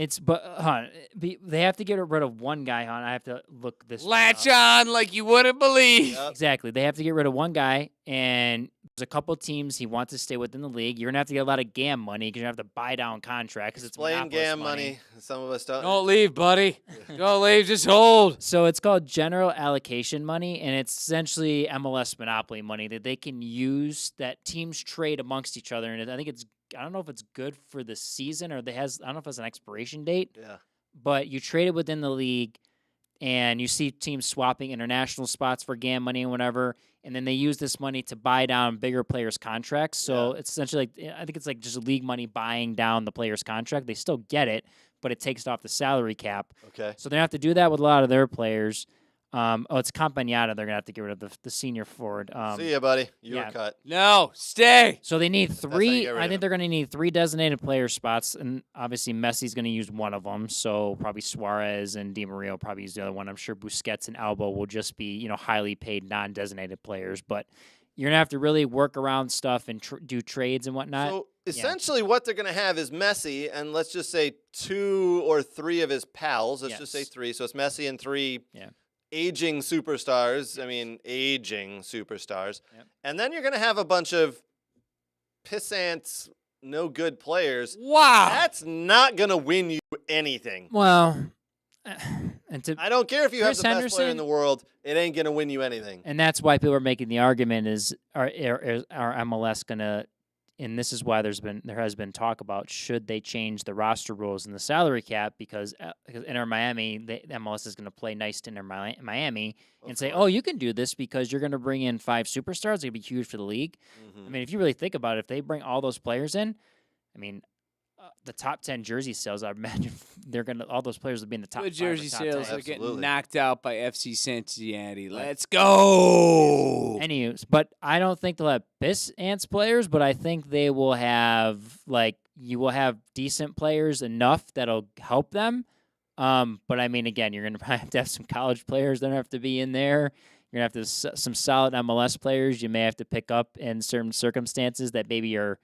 they have to get rid of one guy, hon. I have to look this Latch up. on like you wouldn't believe. Yep. Exactly. They have to get rid of one guy, and there's a couple teams he wants to stay within the league. You're going to have to get a lot of GAM money because you're going to have to buy down contracts because it's Playing monopolist GAM money. Some of us don't. Don't leave, buddy. Don't leave. Just hold. So it's called general allocation money, and it's essentially MLS monopoly money that they can use that teams trade amongst each other. And I think I don't know if it's good for the season or I don't know if it's an expiration date. Yeah. But you trade it within the league, and you see teams swapping international spots for GAM money and whatever, and then they use this money to buy down bigger players' contracts. So it's essentially I think it's like just league money buying down the player's contract. They still get it, but it takes it off the salary cap. Okay. So they have to do that with a lot of their players. It's Campagnata. They're going to have to get rid of the senior forward. See ya, buddy. You're cut. No, stay. So they need how you three. get rid I of think they're going to need 3 designated player spots, and obviously Messi's going to use one of them. So probably Suarez and Di Maria will probably use the other one. I'm sure Busquets and Alba will just be highly paid non-designated players. But you're going to have to really work around stuff and do trades and whatnot. So essentially, what they're going to have is Messi, and let's just say 2 or 3 of his pals. Let's just say 3. So it's Messi and 3. Yeah. Aging superstars. I mean, aging superstars. Yep. And then you're going to have a bunch of pissants, no good players. Wow. That's not going to win you anything. Well, I don't care if you have the best player in the world. It ain't going to win you anything. And that's why people are making the argument is are MLS going to, and this is why there has been talk about should they change the roster rules and the salary cap because Inter Miami, the MLS is going to play nice to Inter Miami and say, oh, you can do this because you're going to bring in 5 superstars. It's going to be huge for the league. Mm-hmm. I mean, if you really think about it, if they bring all those players in, I mean, the top 10 jersey sales, I imagine all those players will be in the top 5 Good jersey top sales 10. are getting knocked out by FC Cincinnati. Let's go. Anyways, but I don't think they'll have ants players, but I think they will have you will have decent players enough that'll help them. But I mean, again, you're going to probably have to have some college players that have to be in there. You're going to have to some solid MLS players you may have to pick up in certain circumstances that maybe are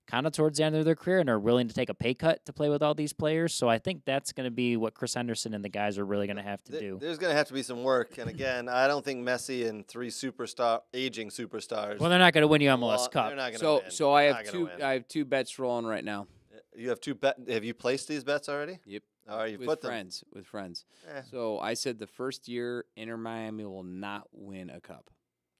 kind of towards the end of their career and are willing to take a pay cut to play with all these players. So I think that's going to be what Chris Henderson and the guys are really going to have to do. There's going to have to be some work. And again, I don't think Messi and 3 aging superstars. Well, they're not going to win you MLS Cup. They're not going to win. So I They're have not gonna two. win. I have 2 bets rolling right now. You have 2 Have you placed these bets already? Yep. All right, you with put them. friends. With friends. Eh. So I said the first year Inter Miami will not win a cup.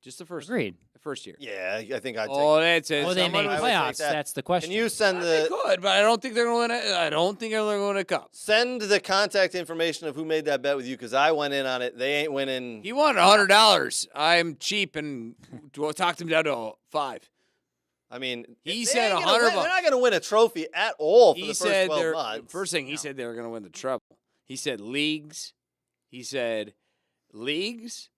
Just the first. Agreed. The first year. Yeah, I think I'd take. Oh, that's it. Oh, they Someone make would take playoffs. that. That's the question. Can you send They the could, but I don't think they're going to win. I don't think they're going to win a cup. send the contact information of who made that bet with you? Because I went in on it. They ain't winning. He wanted $100. I'm cheap and talked him down to 5. I mean, He they said ain't gonna $100 win. They're not going to win a trophy at all for He the first said 12 months. first thing he said they were going to win the treble. He said leagues. He said leagues,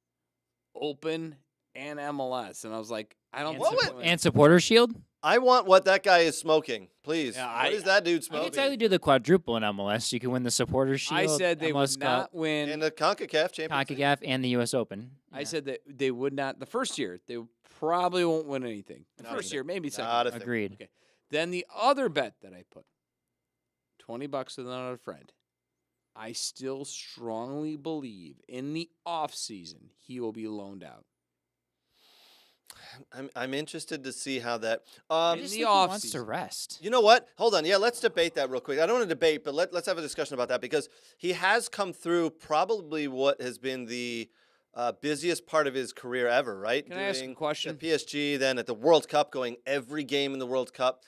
open, and MLS. And I was like, I don't. and, think What they're would- gonna win. and supporter shield. I want what that guy is smoking, please. Yeah, what is that dude You smoking? can totally do the quadruple in MLS. You can win the supporter shield. I said they MLS would not Cup, win. And the CONCACAF Champions League. CONCACAF, and the U.S. Open. I said that they would not. The first year, they probably won't win anything. The Not a first thing. year, maybe second. Not a thing. Agreed. Okay. Then the other bet that I put, $20 with another friend. I still strongly believe in the off season he will be loaned out. I'm interested to see how that. I In just the think he wants offseason. to rest. You know what? Hold on. Yeah, let's debate that real quick. I don't want to debate, but let's have a discussion about that because he has come through probably what has been the busiest part of his career ever, right? Can I ask a Doing question? At PSG, then at the World Cup, going every game in the World Cup,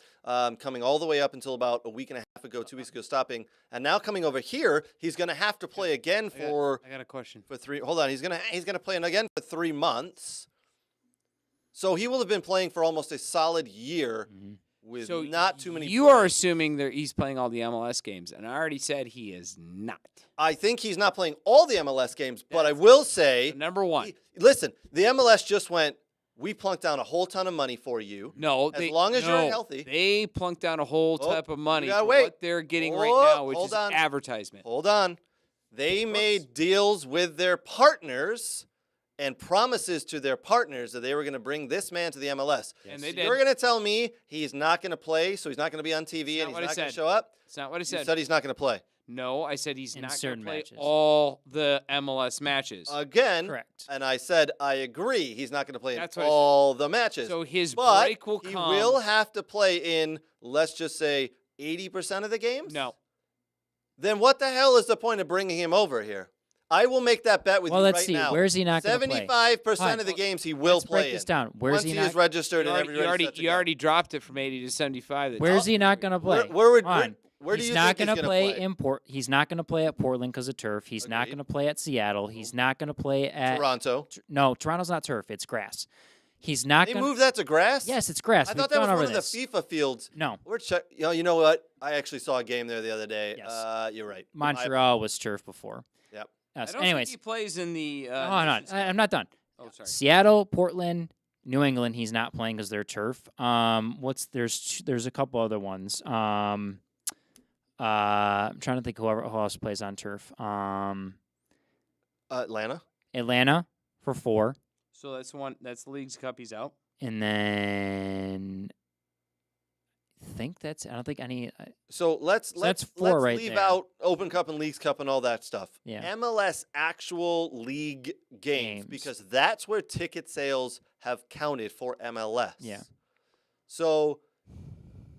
coming all the way up until about a week and a half ago, 2 weeks ago, stopping, and now coming over here, he's going to have to play again for I got a question. 3. Hold on, he's gonna play again for 3 months. So he will have been playing for almost a solid year with So not too many. You are assuming that he's playing all the MLS games, and I already said he is not. I think he's not playing all the MLS games, but I will say, Number one. listen, the MLS just went. We plunked down a whole ton of money for you. No, as long as you're healthy. They plunked down a whole Oh, type of money you gotta for wait. what they're getting right Oh, now, which hold is on. advertisement. Hold on, they made deals with their partners and promises to their partners that they were going to bring this man to the MLS. And they So did. You're going to tell me he's not going to play, so he's not going to be on TV That's and not what he's I not going to said. show up? That's not what I You said. said he's not going to play. No, I said he's In not going to certain play matches. all the MLS matches. Again, Correct. and I said I agree. He's not going to play in That's what I said. all the matches. So his but break will he come. will have to play in, let's just say, 80% of the games? No. Then what the hell is the point of bringing him over here? I will make that bet with Well, you let's right see. now. Where is he not going to play? 75% of the games he will Let's play break this in. down. Where's Once he he not? is registered and everybody's set to You go. already dropped it from 80 to 75. Where's he not going to play? Where Come on. do He's you not think he's gonna gonna play play? in He's not going to play at Portland because of turf. He's not Agreed. going to play at Seattle. He's not going to play at Toronto. No, Toronto's not turf. It's grass. He's not They going. moved that to grass? Yes, it's grass. I We've thought that was gone one over of this. the FIFA fields. No, We're you know what? I actually saw a game there the other day. Yes. You're right. Montreal was turf before. Yep. I Yes. don't Anyways, think he plays in the. hold on. Nations Cup. I'm not done. Oh, sorry. Seattle, Portland, New England. He's not playing because they're turf. There's a couple other ones. I'm trying to think who else plays on turf. Atlanta. Atlanta for 4, So that's one. That's the League's Cup. He's out. and then I think that's. I don't think any. So let's that's 4 right leave there. out Open Cup and Leagues Cup and all that stuff. Yeah. MLS actual league games because that's where ticket sales have counted for MLS. Yeah. So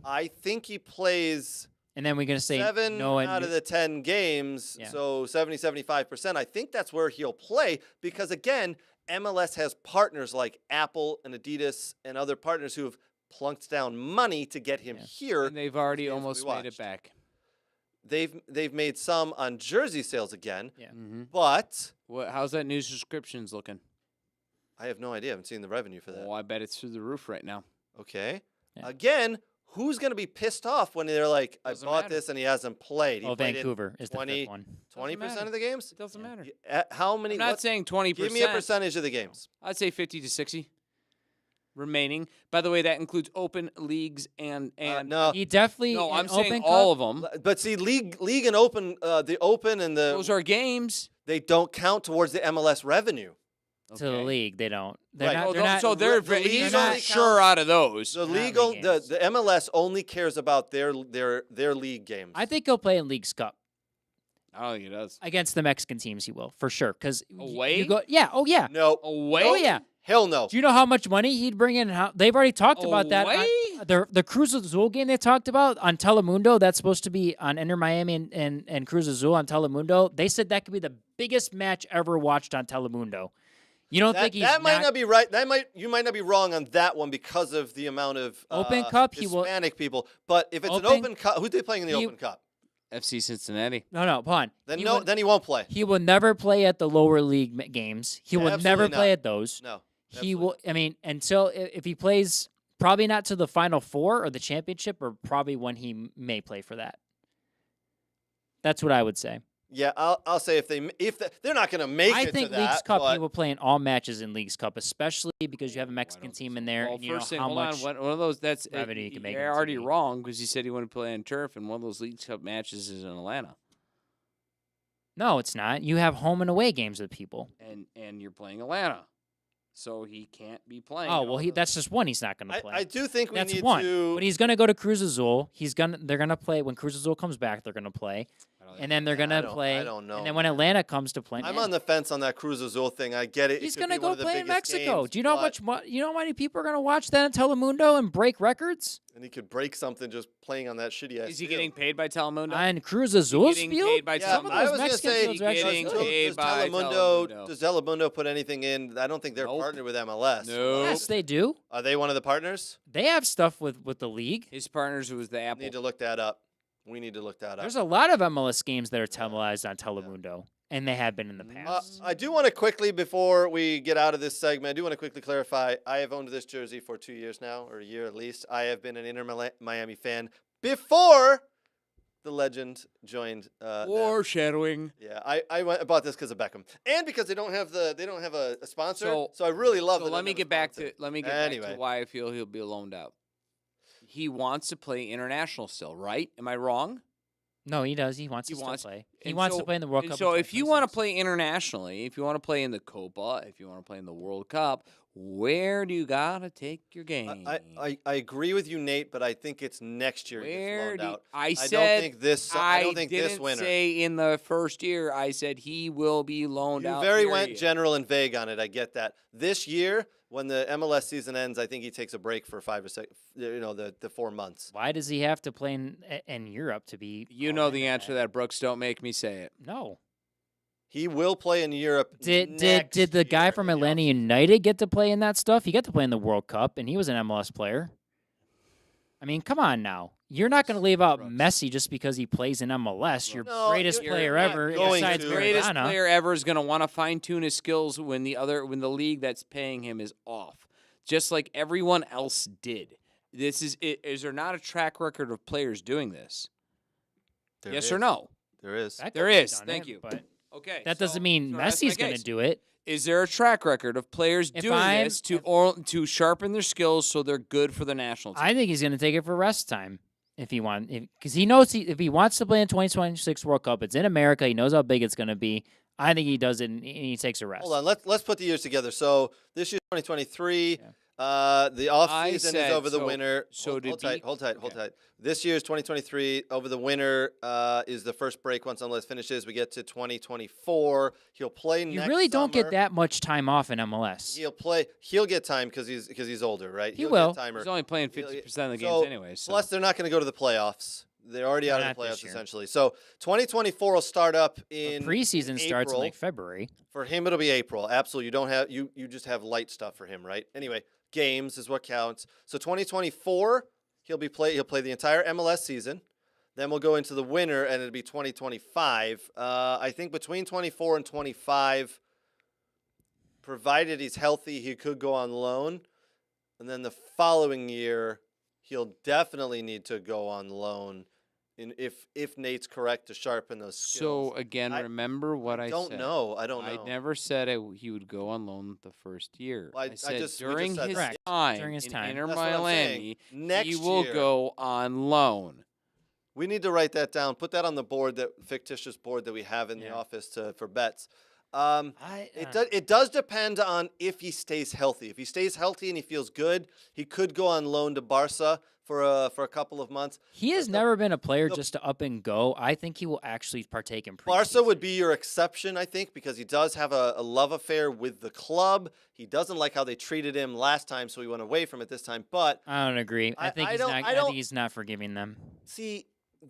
I think he plays And then we're gonna say 7 no one. out of the 10 games, Yeah. so 75%. I think that's where he'll play because, again, MLS has partners like Apple and Adidas and other partners who have plunked down money to get him here. And they've already games we almost made it watched. back. They've made some on jersey sales again, Yeah. Mm-hmm. but How's that new subscriptions looking? I have no idea. I haven't seen the revenue for that. Oh, I bet it's through the roof right now. Okay. Yeah. Again, who's going to be pissed off when they're like, I Doesn't bought matter. this and he hasn't played? He Oh, played in Vancouver is the 20 fifth one. 20% matter. of the games? It doesn't matter. How many? I'm not what- saying 20%. Give me a percentage of the games. I'd say 50 to 60. remaining. By the way, that includes open leagues and no. He definitely. no, I'm in saying Open all Cup, of them. But see, league and open, the open and Those are games. they don't count towards the MLS revenue. to the Okay. league. They don't. They're Right. not. Oh, They're not. so they're the he's league not only sure counts- out of those. The Not legal, league the, games. the MLS only cares about their league games. I think he'll play in League's Cup I don't think he does. against the Mexican teams. He will for sure. Because Away? you go. Yeah. Oh yeah. no. Away? Oh yeah. Hell no. Do you know how much money he'd bring in? How they've already talked about that. Away? The Cruz Azul game they talked about on Telemundo. That's supposed to be on Inter Miami and Cruz Azul on Telemundo. They said that could be the biggest match ever watched on Telemundo. You don't think he's that might not be right. You might not be wrong on that one because of the amount of Open Cup, he will- Hispanic people. But if it's an Open- Open Cup, who's they playing in the he- Open Cup? FC Cincinnati. No, Pawn. Then he no, will, then he won't play. he will never play at the lower league games. He will Absolutely never not. play at those. No. He absolutely will. I mean, until if he plays, probably not to the Final Four or the championship, or probably when he may play for that. That's what I would say. Yeah, I'll say if they're not going to make I it think to that. League's Cup but he will play in all matches in League's Cup, especially because you have a Mexican team in there, Well, and you know first thing, how hold much. on. One of those, that's revenue you can make You're on already TV. wrong because he said he wanted to play on turf, and one of those League Cup matches is in Atlanta, No, it's not. You have home and away games with people. and you're playing Atlanta, so he can't be playing. Oh in well, all those. that's just one he's not going to play. I do think we That's need one. to. But he's going to go to Cruz Azul. They're going to play when Cruz Azul comes back. They're going to play, and then they're going I to don't- play. I don't know, And then when Atlanta comes to play, I'm on the fence on that Cruz Azul thing. I get it. he's going going to to go play in Mexico. Games, Do you know but- you know how many people are going to watch that on Telemundo and break records? And he could break something just playing on that shitty ass. Is he field. getting paid by Telemundo? On Cruz Azul's getting field? paid by Yeah, Some of I those was gonna Mexican say fields are actually getting good. paid Does by Telemundo, Telemundo. does Telemundo put anything in? I don't think they're Nope. partnered with MLS. Nope. Yes, they do. Are they one of the partners? They have stuff with the league. His partners was the Apple. Need to look that up. We need to look that up. There's a lot of MLS games that are televised on Telemundo, and they have been in the past. I do want to quickly, before we get out of this segment, I do want to quickly clarify. I have owned this jersey for 2 years now, or a year at least. I have been an Inter Miami fan before the legend joined. Them. Foreshadowing. Yeah, I bought this because of Beckham, and because they don't have a sponsor. So- So I really love So it. let me get back to Anyway. why I feel he'll be loaned out. He wants to play international still, right? Am I wrong? No, he does. He wants He to wants- still play. He and wants so- to play in the World and Cup. So in if you want to 2026. play internationally, if you want to play in the Copa, if you want to play in the World Cup, where do you gotta take your game? I agree with you, Nate, but I think it's next year. he gets Where loaned do you, out. I don't said think this. I don't think didn't this winter. say in the first year. I said he will be loaned You out. very went period. general and vague on it. I get that. This year, when the MLS season ends, I think he takes a break for 5 or 6. The 4 months. Why does he have to play in Europe to be? You know the answer to that, Brooks. Don't make me say it. No. He will play in Europe. Did next the guy year from in the Atlanta offseason. United get to play in that stuff? He got to play in the World Cup, and he was an MLS player. I mean, come on now. You're not going to leave out Brooks. Messi just because he plays in MLS. Your No, greatest you're player not ever, going besides to. Greatest Maradona. player ever is going to want to fine tune his skills when the league that's paying him is off, just like everyone else did. Is there not a track record of players doing this? There yes is. or no? There is. That There guy's is. done Thank it, you. But Okay. that doesn't mean so that's my Messi's going to case. do it. Is there a track record of players If doing I'm- this to sharpen their skills so they're good for the national team? I think he's going to take it for rest time if he wants, because he knows if he wants to play in 2026 World Cup, it's in America. He knows how big it's going to be. I think he does it, and he takes a rest. Hold on. Let's put the years together. So this year, 2023. Yeah. The off I season is said- over the so- winter. so hold, to hold tight, be- hold tight, hold okay. tight. This year's 2023 over the winter is the first break. Once MLS finishes, we get to 2024. He'll play you next really don't summer. get that much time off in MLS. He'll play. He'll get time because he's older, right? He He'll will. Get timer. He's only playing He'll- 50% of the so, games anyway. So. Plus, they're not going to go to the playoffs. They're already No, out of not the this playoffs year. essentially. So 2024 will start up But in preseason starts in April. like February. For him, it'll be April. Absolutely. You don't have you just have light stuff for him, right? Anyway, games is what counts. So 2024, he'll play the entire MLS season. Then we'll go into the winter, and it'll be 2025. I think between 24 and 25, provided he's healthy, he could go on loan. And then the following year, he'll definitely need to go on loan. if Nate's correct to sharpen those skills. So again, remember what I don't said. know. I don't know. I never said he would go on loan the first year. Well, I said we just during said his that. time During his in time. Inter That's what I'm saying. Miami, Next he will year. go on loan. We need to write that down. Put that on the board, that fictitious board that we have in the office for bets. It does depend on if he stays healthy. If he stays healthy and he feels good, he could go on loan to Barca for a couple of months. He has never been a player just to up and go. I think he will actually partake in preseason. Barca would be your exception, I think, because he does have a love affair with the club. He doesn't like how they treated him last time, so he went away from it this time. But I don't agree. I think he's not forgiving them. see,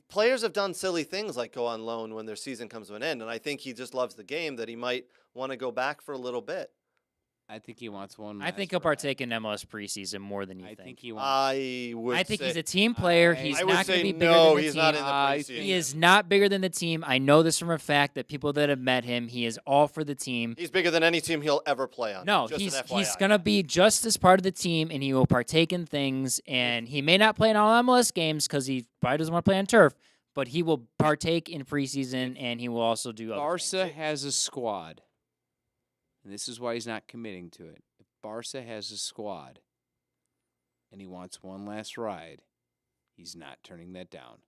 players have done silly things like go on loan when their season comes to an end, and I think he just loves the game that he might want to go back for a little bit. I think he wants one. I think he'll partake in MLS preseason more than you think. I think he wants. I think he's a team player. He's not going to be bigger than the he's team. not in the preseason. He is not bigger than the team. I know this from a fact that people that have met him, he is all for the team. He's bigger than any team he'll ever play on. No, just he's going to be just as part of the team, and he will partake in things. And he may not play in all MLS games because he probably doesn't want to play on turf, but he will partake in preseason, and he will also do other Barca things. has a squad, and this is why he's not committing to it. If Barca has a squad, and he wants one last ride, he's not turning that down.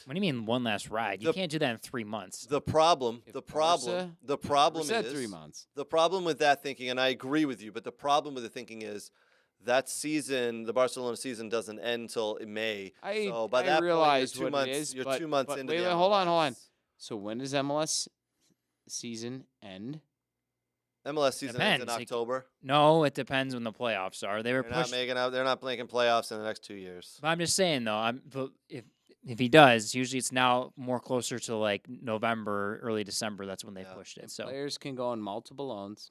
What do you mean one last ride? You can't do that in 3 months. The problem If is 3 months. The problem with that thinking, and I agree with you, but the problem with the thinking is that season, the Barcelona season, doesn't end until May. So by that realize point, you're 2 what months. it is, You're 2 months into wait, the hold on. MLS. So when does MLS season end? MLS season ends in Depends. October. No, it depends when the playoffs are. They were They're not pushed. making out. They're not making playoffs in the next 2 years. But I'm just saying though, but if he does, usually it's now more closer to like November, early December. That's when they pushed it. And So players can go on multiple loans.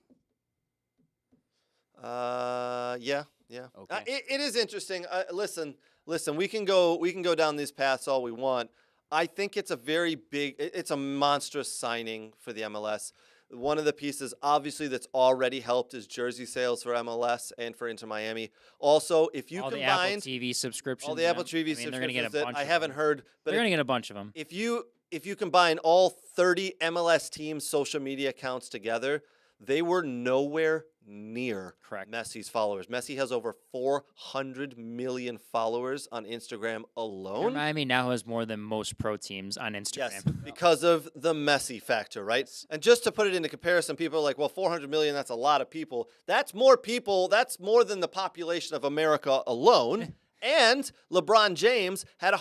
Yeah. Okay. It is interesting. Listen. We can go down these paths all we want. I think it's a very big. It's a monstrous signing for the MLS. One of the pieces, obviously, that's already helped is jersey sales for MLS and for Inter Miami. Also, if you all the combine Apple TV subscriptions, all the Apple TV they're going to get a subscriptions bunch. that I of haven't them. heard, but They're going to get a bunch of them. if you combine all 30 MLS teams' social media accounts together, they were nowhere near Correct. Messi's followers. Messi has over 400 million followers on Instagram alone. Miami now has more than most pro teams on Instagram. Yes, because of the Messi factor, right? And just to put it into comparison, people are like, well, 400 million, that's a lot of people. That's more people. That's more than the population of America alone. And LeBron James has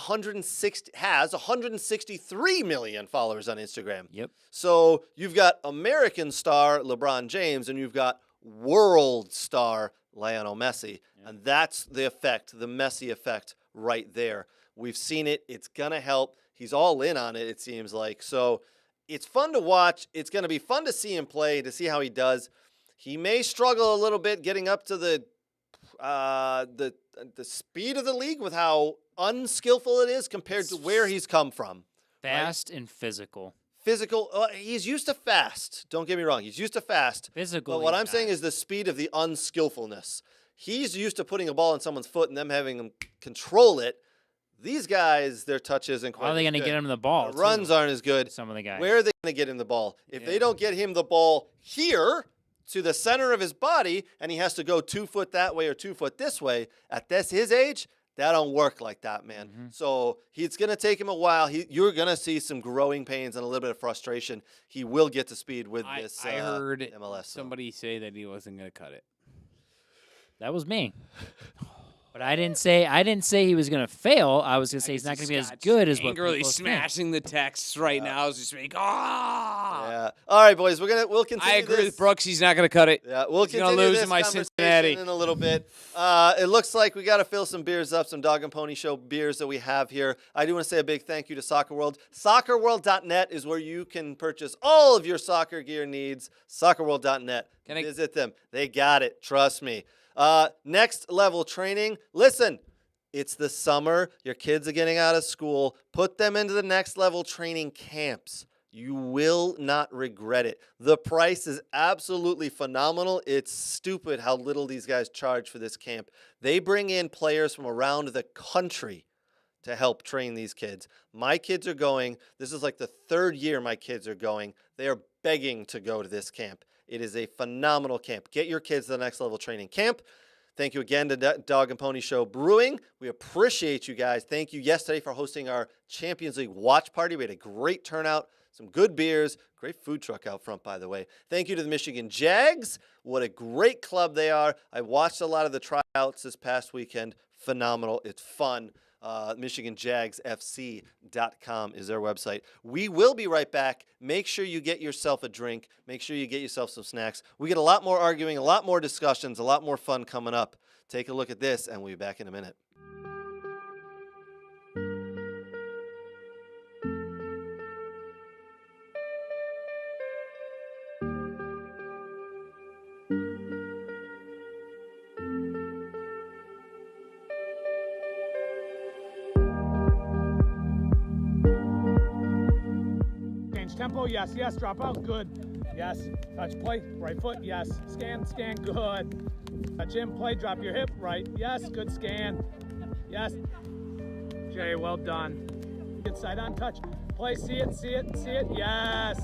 163 million followers on Instagram. Yep. So you've got American star LeBron James and you've got world star Lionel Messi. Yeah. And that's the effect, the Messi effect right there. We've seen it. It's going to help. He's all in on it, it seems like. So it's fun to watch. It's going to be fun to see him play, to see how he does. He may struggle a little bit getting up to the speed of the league with how unskillful it is compared to where he's come from. Fast and physical. Physical. He's used to fast. Don't get me wrong. He's used to fast. Physical. But what I'm saying is the speed of the unskillfulness. He's used to putting a ball in someone's foot and them having him control it. These guys, their touch isn't quite. How are they going to get him the ball? The runs aren't as good. Some of the guys. Where are they going to get him the ball? If they don't get him the ball here to the center of his body and he has to go 2 foot that way or 2 foot this way, at his age, that don't work like that, man. Mm-hmm. So it's going to take him a while. You're going to see some growing pains and a little bit of frustration. He will get to speed with this I heard MLS. Somebody say that he wasn't going to cut it. That was me. But I didn't say he was going to fail. I was going to say he's not going to be as good as what angrily people smashing the texts right now. Is just like, Yeah. All right, boys. We'll continue. I agree with Brooks. He's not going to cut it. Yeah, we'll He's continue gonna lose this in my conversation Cincinnati in a little bit. It looks like we got to fill some beers up, some Dog and Pony Show beers that we have here. I do want to say a big thank you to Soccer World. SoccerWorld.net is where you can purchase all of your soccer gear needs. SoccerWorld.net. Visit them. They got it. Trust me. Next level training. Listen, it's the summer. Your kids are getting out of school. Put them into the next level training camps. You will not regret it. The price is absolutely phenomenal. It's stupid how little these guys charge for this camp. They bring in players from around the country to help train these kids. My kids are going. This is like the third year my kids are going. They are begging to go to this camp. It is a phenomenal camp. Get your kids to the next level training camp. Thank you again to Dog and Pony Show Brewing. We appreciate you guys. Thank you yesterday for hosting our Champions League watch party. We had a great turnout, some good beers, great food truck out front, by the way. Thank you to the Michigan Jags. What a great club they are. I watched a lot of the tryouts this past weekend. Phenomenal. It's fun. MichiganJagsFC.com is their website. We will be right back. Make sure you get yourself a drink. Make sure you get yourself some snacks. We get a lot more arguing, a lot more discussions, a lot more fun coming up. Take a look at this, and we'll be back in a minute. Tempo, yes, drop out, good. Yes, touch play, right foot, yes. Scan, good. Touch in, play, drop your hip, right, yes, good scan. Yes. Jay, well done. Good side on touch. Play, see it, yes.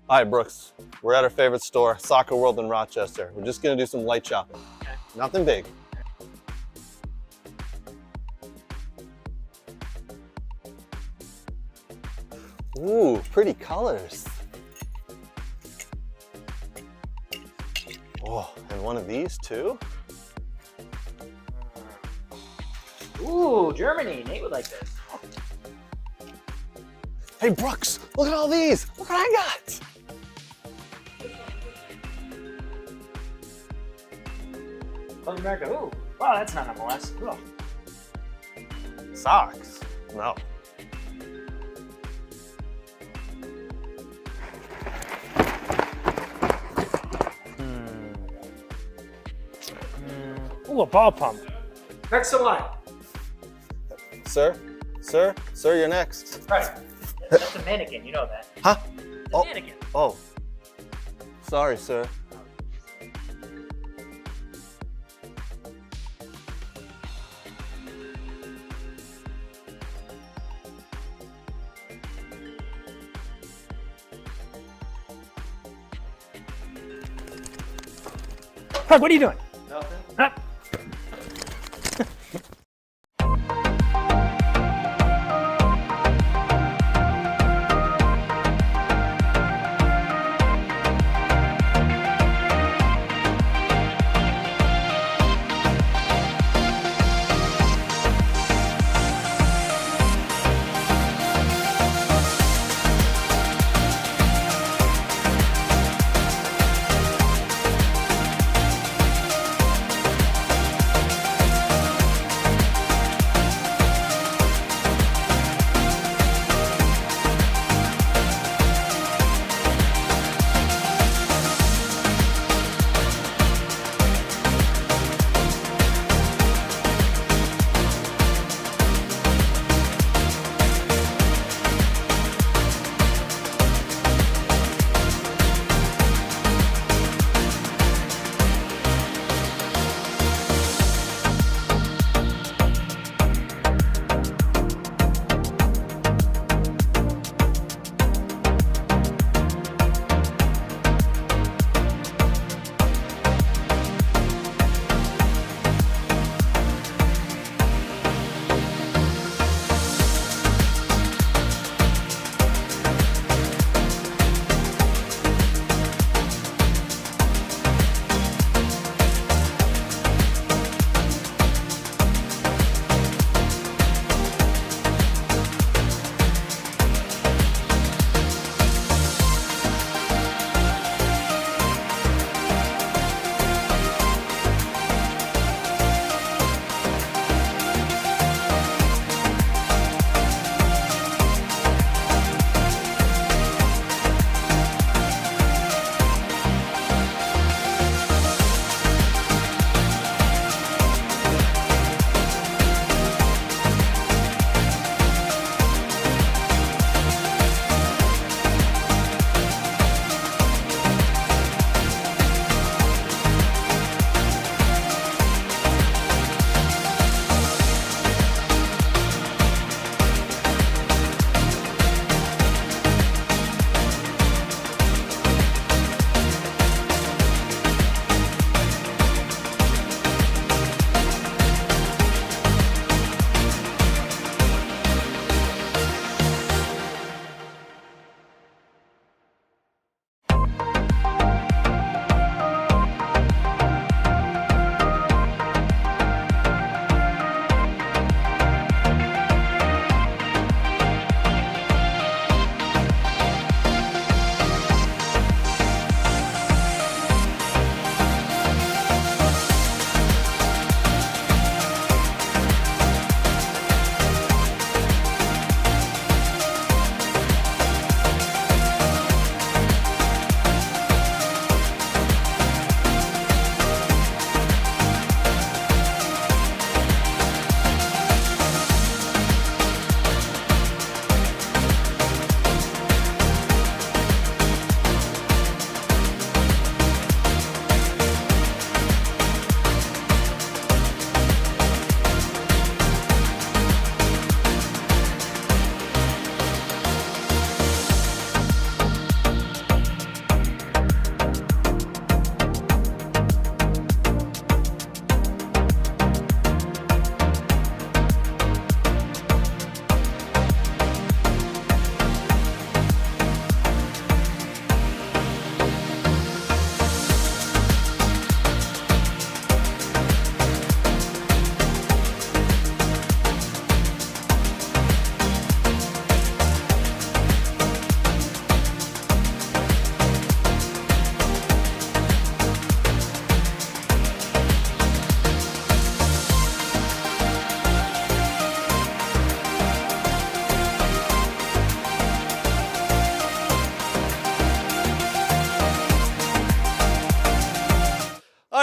Hi, Brooks. We're at our favorite store, Soccer World in Rochester. We're just gonna do some light shopping. Okay. Nothing big. Ooh, pretty colors. Oh, and one of these too? Ooh, Germany. Nate would like this. Hey, Brooks, look at all these. Look what I got. South America. Ooh, wow, that's not MLS. Cool. Socks? No. Ooh, a ball pump. Next in line. Sir, you're next. Right. That's a mannequin, you know that. Huh? It's a mannequin. Oh. Sorry, sir. Craig, what are you doing? Nothing. Huh?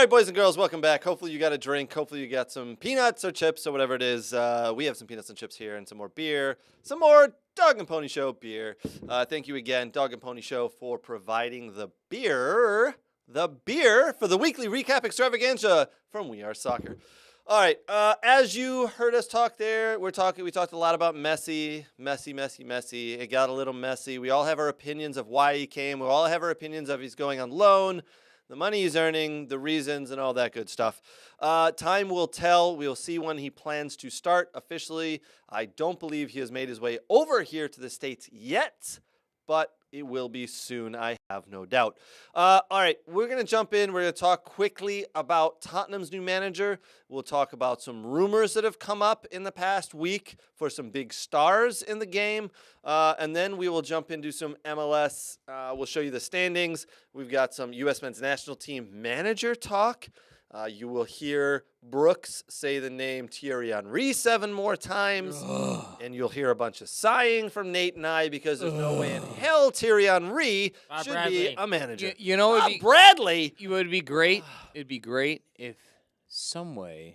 right, boys and girls, welcome back. Hopefully you got a drink. Hopefully you got some peanuts or chips or whatever it is. We have some peanuts and chips here and some more beer. Some more Dog and Pony Show beer. Thank you again, Dog and Pony Show, for providing the beer for the weekly recap extravaganza from We Are Soccer. All right, as you heard us talk there, we talked a lot about Messi. It got a little messy. We all have our opinions of why he came. We all have our opinions of he's going on loan, the money he's earning, the reasons, and all that good stuff. Time will tell. We'll see when he plans to start officially. I don't believe he has made his way over here to the States yet, but it will be soon, I have no doubt. All right, we're going to jump in. We're going to talk quickly about Tottenham's new manager. We'll talk about some rumors that have come up in the past week for some big stars in the game. And then we will jump into some MLS. We'll show you the standings. We've got some U.S. men's national team manager talk. You will hear Brooks say the name Thierry Henry 7 more times, and you'll hear a bunch of sighing from Nate and I because there's no way in hell Thierry Henry should be a manager. You know, Bradley! It would be great. It'd be great if somehow,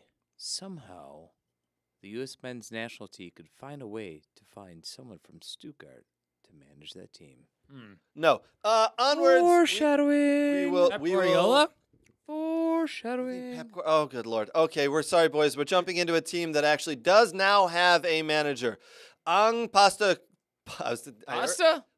the U.S. men's national team could find a way to find someone from Stuttgart to manage that team. No. Onwards. Foreshadowing. We will. Foreshadowing. Oh, good Lord. Okay, we're sorry, boys. We're jumping into a team that actually does now have a manager. Ange Postecoglou.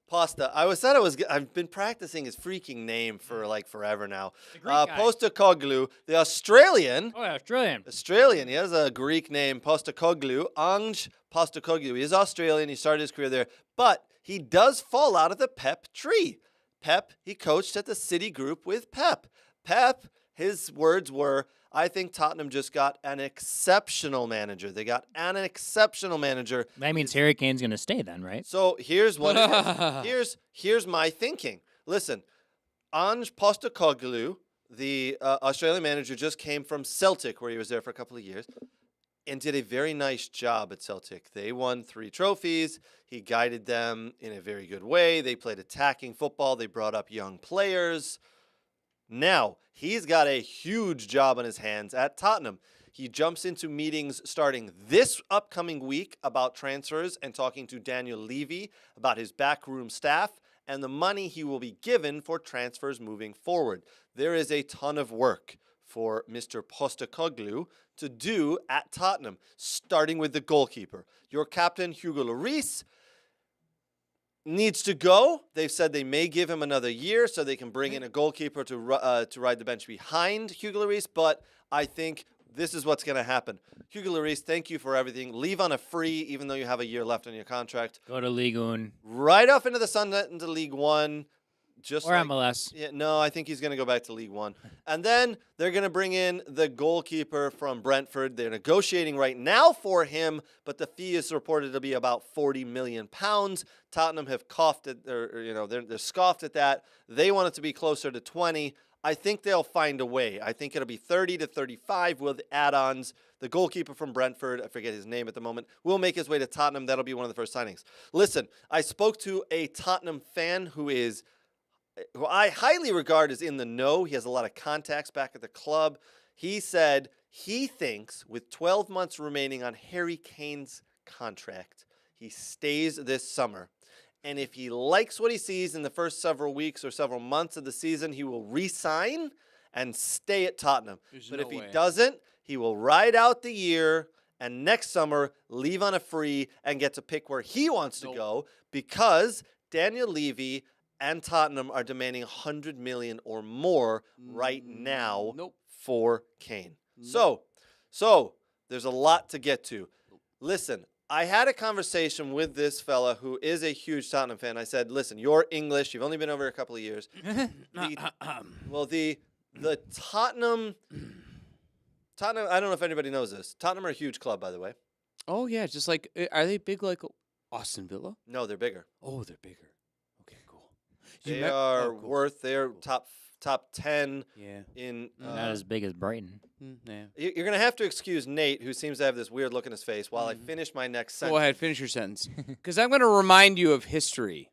Pasta. I've been practicing his freaking name for like forever now. Postecoglou, the Australian. Oh, yeah, Australian. Australian. He has a Greek name, Postecoglou. Ange Postecoglou. He is Australian. He started his career there, but he does fall out of the Pep tree. Pep. He coached at the City Group with Pep. Pep. His words were, I think Tottenham just got an exceptional manager. They got an exceptional manager. That means Harry Kane's going to stay then, right? So here's what it is. Here's my thinking. Listen, Ange Postecoglou, the Australian manager, just came from Celtic, where he was there for a couple of years, and did a very nice job at Celtic. They won 3 trophies. He guided them in a very good way. They played attacking football. They brought up young players. Now, he's got a huge job on his hands at Tottenham. He jumps into meetings starting this upcoming week about transfers and talking to Daniel Levy about his backroom staff and the money he will be given for transfers moving forward. There is a ton of work for Mr. Postecoglou to do at Tottenham, starting with the goalkeeper. Your captain, Hugo Lloris, needs to go. They've said they may give him another year so they can bring in a goalkeeper to ride the bench behind Hugo Lloris, but I think this is what's going to happen. Hugo Lloris, thank you for everything. Leave on a free, even though you have a year left on your contract. Go to Ligue 1. Right off into the sunset into League One. Or MLS. Yeah, no, I think he's going to go back to League One. And then they're going to bring in the goalkeeper from Brentford. They're negotiating right now for him, but the fee is reported to be about £40 million. Tottenham have coughed at, they're scoffed at that. They want it to be closer to 20. I think they'll find a way. I think it'll be 30 to 35 with add-ons. The goalkeeper from Brentford, I forget his name at the moment, will make his way to Tottenham. That'll be one of the first signings. Listen, I spoke to a Tottenham fan who I highly regard as in the know. He has a lot of contacts back at the club. He said he thinks with 12 months remaining on Harry Kane's contract, he stays this summer. And if he likes what he sees in the first several weeks or several months of the season, he will re-sign and stay at Tottenham. But if he doesn't, he will ride out the year and next summer leave on a free and get to pick where he wants to go because Daniel Levy and Tottenham are demanding $100 million or more right now for Kane. So there's a lot to get to. Listen, I had a conversation with this fella who is a huge Tottenham fan. I said, listen, you're English. You've only been over a couple of years. The Tottenham, I don't know if anybody knows this. Tottenham are a huge club, by the way. Oh, yeah. Just like, are they big like Aston Villa? No, they're bigger. Oh, they're bigger. Okay, cool. They are worth, they're top 10 in... Not as big as Brighton. Yeah. You're going to have to excuse Nate, who seems to have this weird look in his face, while I finish my next sentence. Go ahead, finish your sentence. Because I'm going to remind you of history.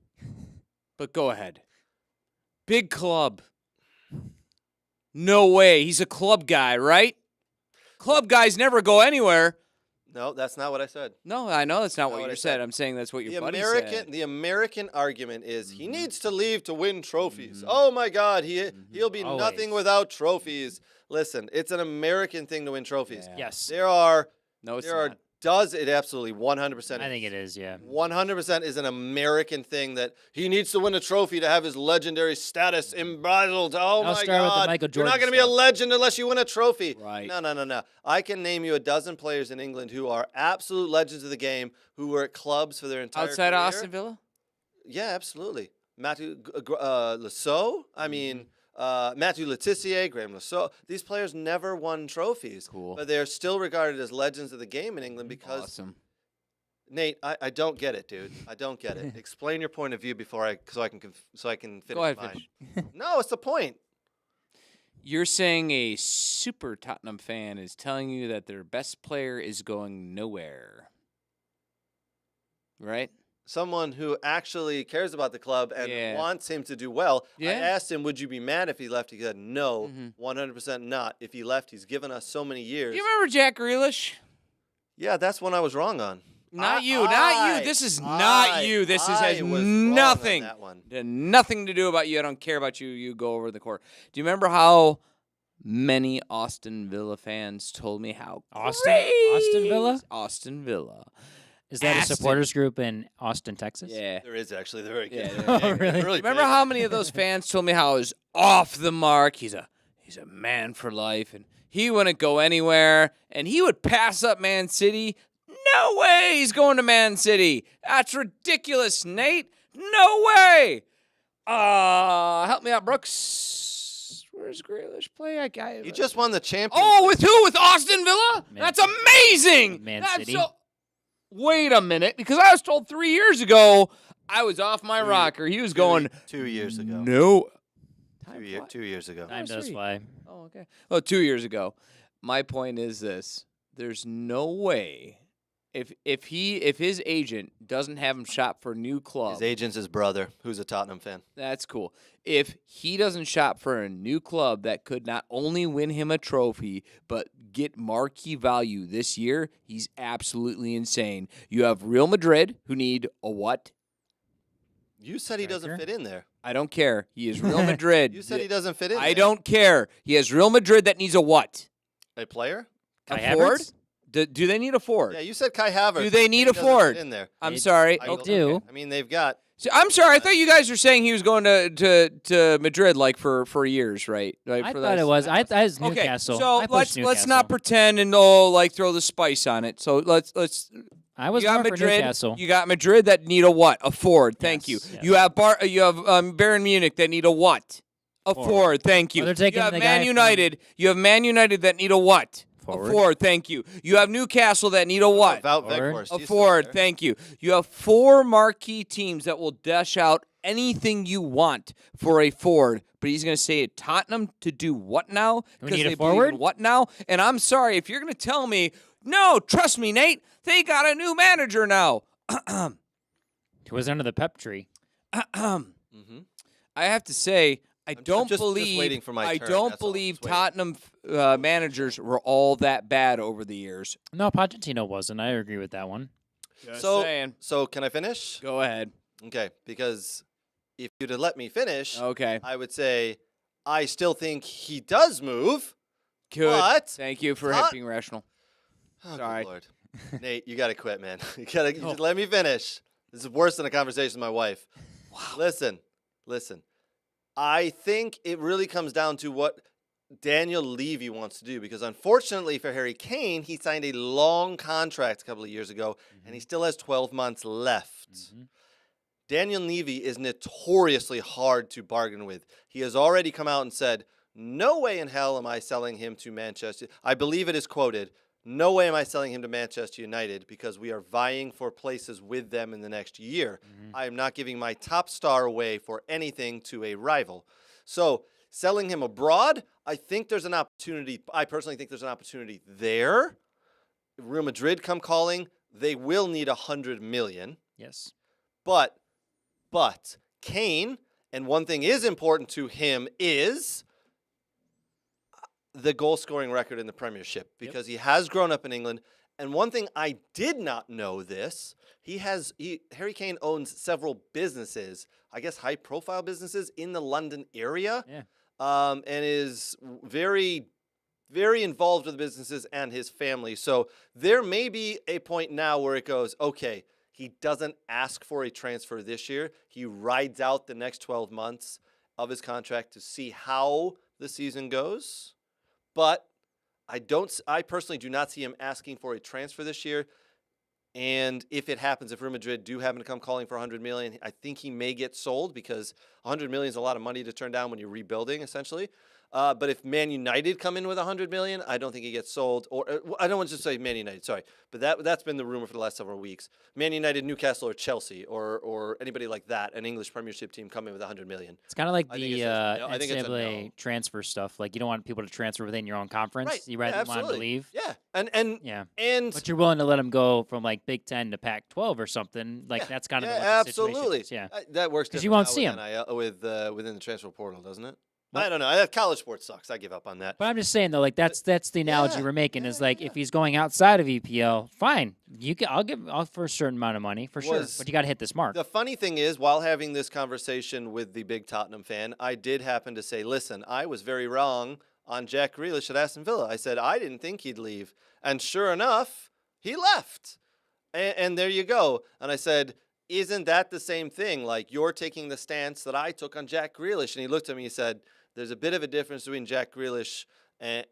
But go ahead. Big club. No way. He's a club guy, right? Club guys never go anywhere. No, that's not what I said. No, I know that's not what what you I said. said. I'm saying that's what your The buddy American, said. the American argument is he needs to leave to win trophies. Mm-hmm. Oh my God, he'll be Always. nothing without trophies. Listen, it's an American thing to win trophies. Yeah. Yes. There are No, it's there are not. it absolutely 100%. I think it is, yeah. 100% is an American thing that he needs to win a trophy to have his legendary status embattled. Oh I'll my start with the God. Michael You're not Jordan going to be a stuff. legend unless you win a trophy. Right. No. I can name you a dozen players in England who are absolute legends of the game who were at clubs for their entire Outside career. of Aston Villa? Yeah, absolutely. Matthew Lasso. I mean, Matthew Letitia, Graham Lasso. These players never won trophies. Cool. But they're still regarded as legends of the game in England because Awesome. Nate, I don't get it, dude. I don't get it. Explain your point of view before so I can finish Go ahead, mine. finish. No, it's the point. You're saying a super Tottenham fan is telling you that their best player is going nowhere. Right? Someone who actually cares about the club and Yeah. wants him to do well. Yeah. I asked him, would you be mad if he left? He said, no, Mhm. 100% not. If he left, he's given us so many years. You remember Jack Grealish? Yeah, that's one I was wrong on. Not you. This is not you. This has I was wrong on nothing. that one. Nothing to do about you. I don't care about you. You go over the court. Do you remember how many Aston Villa fans told me how Austin Villa? Aston Villa. Is that Aston. a supporters group in Austin, Texas? Yeah. There is actually. They're very good. Yeah, Oh, really? Remember how many of those fans told me how I was off the mark? He's a man for life, and he wouldn't go anywhere, and he would pass up Man City. No way he's going to Man City. That's ridiculous, Nate. No way. Help me out, Brooks. Where's Grealish play? He just won the Champions Oh, League. with who? With Aston Villa? Man That's City. amazing. Man That's City. so. Wait a minute, because I was told 3 years ago I was off my rocker. He was going 2 years ago. no. 2 years ago. Time does sweet. fly. Oh, okay. Well, 2 years ago. My point is this: there's no way if his agent doesn't have him shop for a new club. His agent's his brother, who's a Tottenham fan. That's cool. If he doesn't shop for a new club that could not only win him a trophy, but get marquee value this year, he's absolutely insane. You have Real Madrid, who need a what? You said he doesn't Striker? fit in there. I don't care. He is Real Madrid. You said he doesn't fit in I there. don't care. He has Real Madrid that needs a what? A player? Kai A forward? Havertz? Do they need a forward? Yeah, you said Kai Havertz. Do they You need said a he doesn't fit forward? in there? I'm They- sorry. I They Okay. do. I mean, they've got. So, I'm sorry. I thought you guys were saying he was going to Madrid like for years, right? Like, I for thought the- it was. I thought it was Okay, Newcastle. so I pushed let's Newcastle. not pretend and like throw the spice on it. So let's. I was You got more for Madrid. Newcastle. You got Madrid that need a what? A forward. Thank Yes, you. yes. You have Bayern Munich that need a what? A forward. Thank you. Well, they're taking you have the Man guy United. You have Man United that need a what? Forward. A forward. Thank you. You have Newcastle that need a what? Wout Forward. Weghorst. A He's still forward. there. Thank you. You have 4 marquee teams that will dash out anything you want for a forward. But he's going to say Tottenham to do what now? We need a they believe forward? in what now? And I'm sorry if you're going to tell me, no, trust me, Nate, they got a new manager now. Who was under the pep tree? Mm-hmm. I have to say, I I'm don't just believe waiting for my I turn, don't that's all. believe Just waiting. Tottenham managers were all that bad over the years. No, Pochettino wasn't. I agree with that one. So, saying. so can I finish? Go ahead. Okay, because if you'd have let me finish, Okay. I would say I still think he does move. Good. But Thank you for Tot- being rational. Oh, good Sorry. Lord. Nate, you got to quit, man. You just let me finish. This is worse than a conversation with my wife. Wow. Listen. I think it really comes down to what Daniel Levy wants to do because unfortunately for Harry Kane, he signed a long contract a couple of years ago and he still has 12 months left. Daniel Levy is notoriously hard to bargain with. He has already come out and said, no way in hell am I selling him to Manchester. I believe it is quoted, no way am I selling him to Manchester United because we are vying for places with them in the next year. I am not giving my top star away for anything to a rival. So selling him abroad, I think there's an opportunity. I personally think there's an opportunity there. If Real Madrid come calling, they will need 100 million. Yes. But Kane, and one thing is important to him is the goal scoring record in the Premiership because he has grown up in England. And one thing I did not know this, Harry Kane owns several businesses, I guess high profile businesses in the London area. Yeah. And is very, very involved with the businesses and his family. So there may be a point now where it goes, okay, he doesn't ask for a transfer this year. He rides out the next 12 months of his contract to see how the season goes. But I personally do not see him asking for a transfer this year. And if it happens, if Real Madrid do happen to come calling for $100 million, I think he may get sold because $100 million is a lot of money to turn down when you're rebuilding, essentially. But if Man United come in with $100 million, I don't think he gets sold. Or I don't want to say Man United, sorry, but that's been the rumor for the last several weeks. Man United, Newcastle, or Chelsea, or anybody like that, an English Premiership team come in with $100 million. It's kind of like I think the it's a NCAA transfer stuff. Like you don't want people to transfer within your own conference. Right. You rather want them to leave. Yeah, and But you're willing to let them go from like Big Ten to Pac-12 or something. Like that's kind of what the situation absolutely. is. Yeah, that works because you won't see them them. within the transfer portal, doesn't it? I don't know. College sports sucks. I give up on that. But I'm just saying though, like that's the analogy we're making is like if he's going outside of EPL, fine. I'll for a certain amount of money for sure. But you got to hit this mark. The funny thing is, while having this conversation with the big Tottenham fan, I did happen to say, listen, I was very wrong on Jack Grealish at Aston Villa. I said I didn't think he'd leave. And sure enough, he left. And there you go. And I said, isn't that the same thing? Like you're taking the stance that I took on Jack Grealish. And he looked at me and said, there's a bit of a difference between Jack Grealish and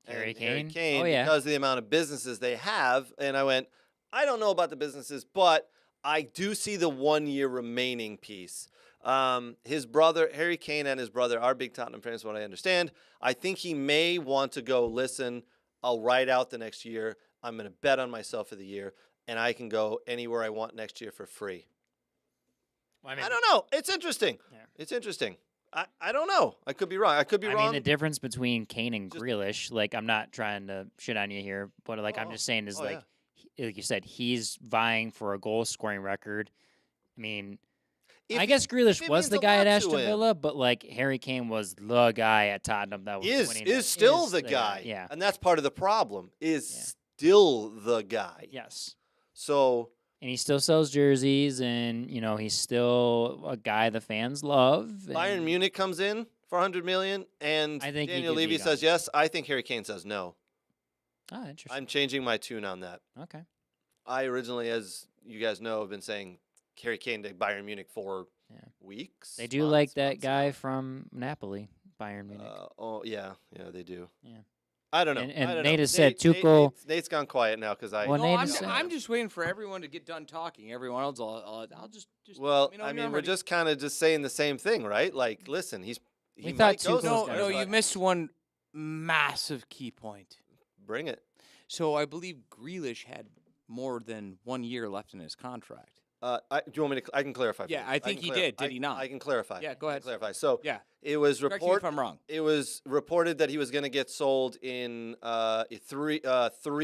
Harry Kane yeah. because of the amount of businesses they have. And I went, I don't know about the businesses, but I do see the 1 year remaining piece. His brother, Harry Kane, and his brother are big Tottenham fans, from what I understand. I think he may want to go, listen, I'll ride out the next year. I'm going to bet on myself for the year, and I can go anywhere I want next year for free. Well, I don't know. It's interesting. Yeah. It's interesting. I don't know. I could be wrong. I could be wrong. I mean, the difference between Kane and Grealish, like, I'm not trying to shit on you here, but, like, I'm just saying is, like you said, he's vying for a goal-scoring record. I mean, I guess Grealish was the guy at Aston Villa, but, like, Harry Kane was the guy at Tottenham that was winning. Is still the guy. Yeah. And that's part of the problem, still the guy. Yes. So... And he still sells jerseys, and, you know, he's still a guy the fans love. Bayern Munich comes in for $100 million, and I think Daniel Levy says yes. I think Harry Kane says no. Oh, interesting. I'm changing my tune on that. Okay. I originally, as you guys know, have been saying Harry Kane to Bayern Munich for weeks. They do like that guy from Napoli, Bayern Munich. Yeah, they do. Yeah. I don't know. And Nate has said Tuchel. Nate's gone quiet now because I'm just waiting for everyone to get done talking. Everyone else, I'll just. Well, you know, I mean, we're just kind of just saying the same thing, right? Like, listen, he thought might go. No, you missed one massive key point. Bring it. So I believe Grealish had more than 1 year left in his contract. Do you want me to? I can clarify. Yeah, I think he did. Did he not? I can clarify. Yeah, go ahead. Clarify. So yeah, it was correct me if I'm wrong. It was reported that he was going to get sold in 3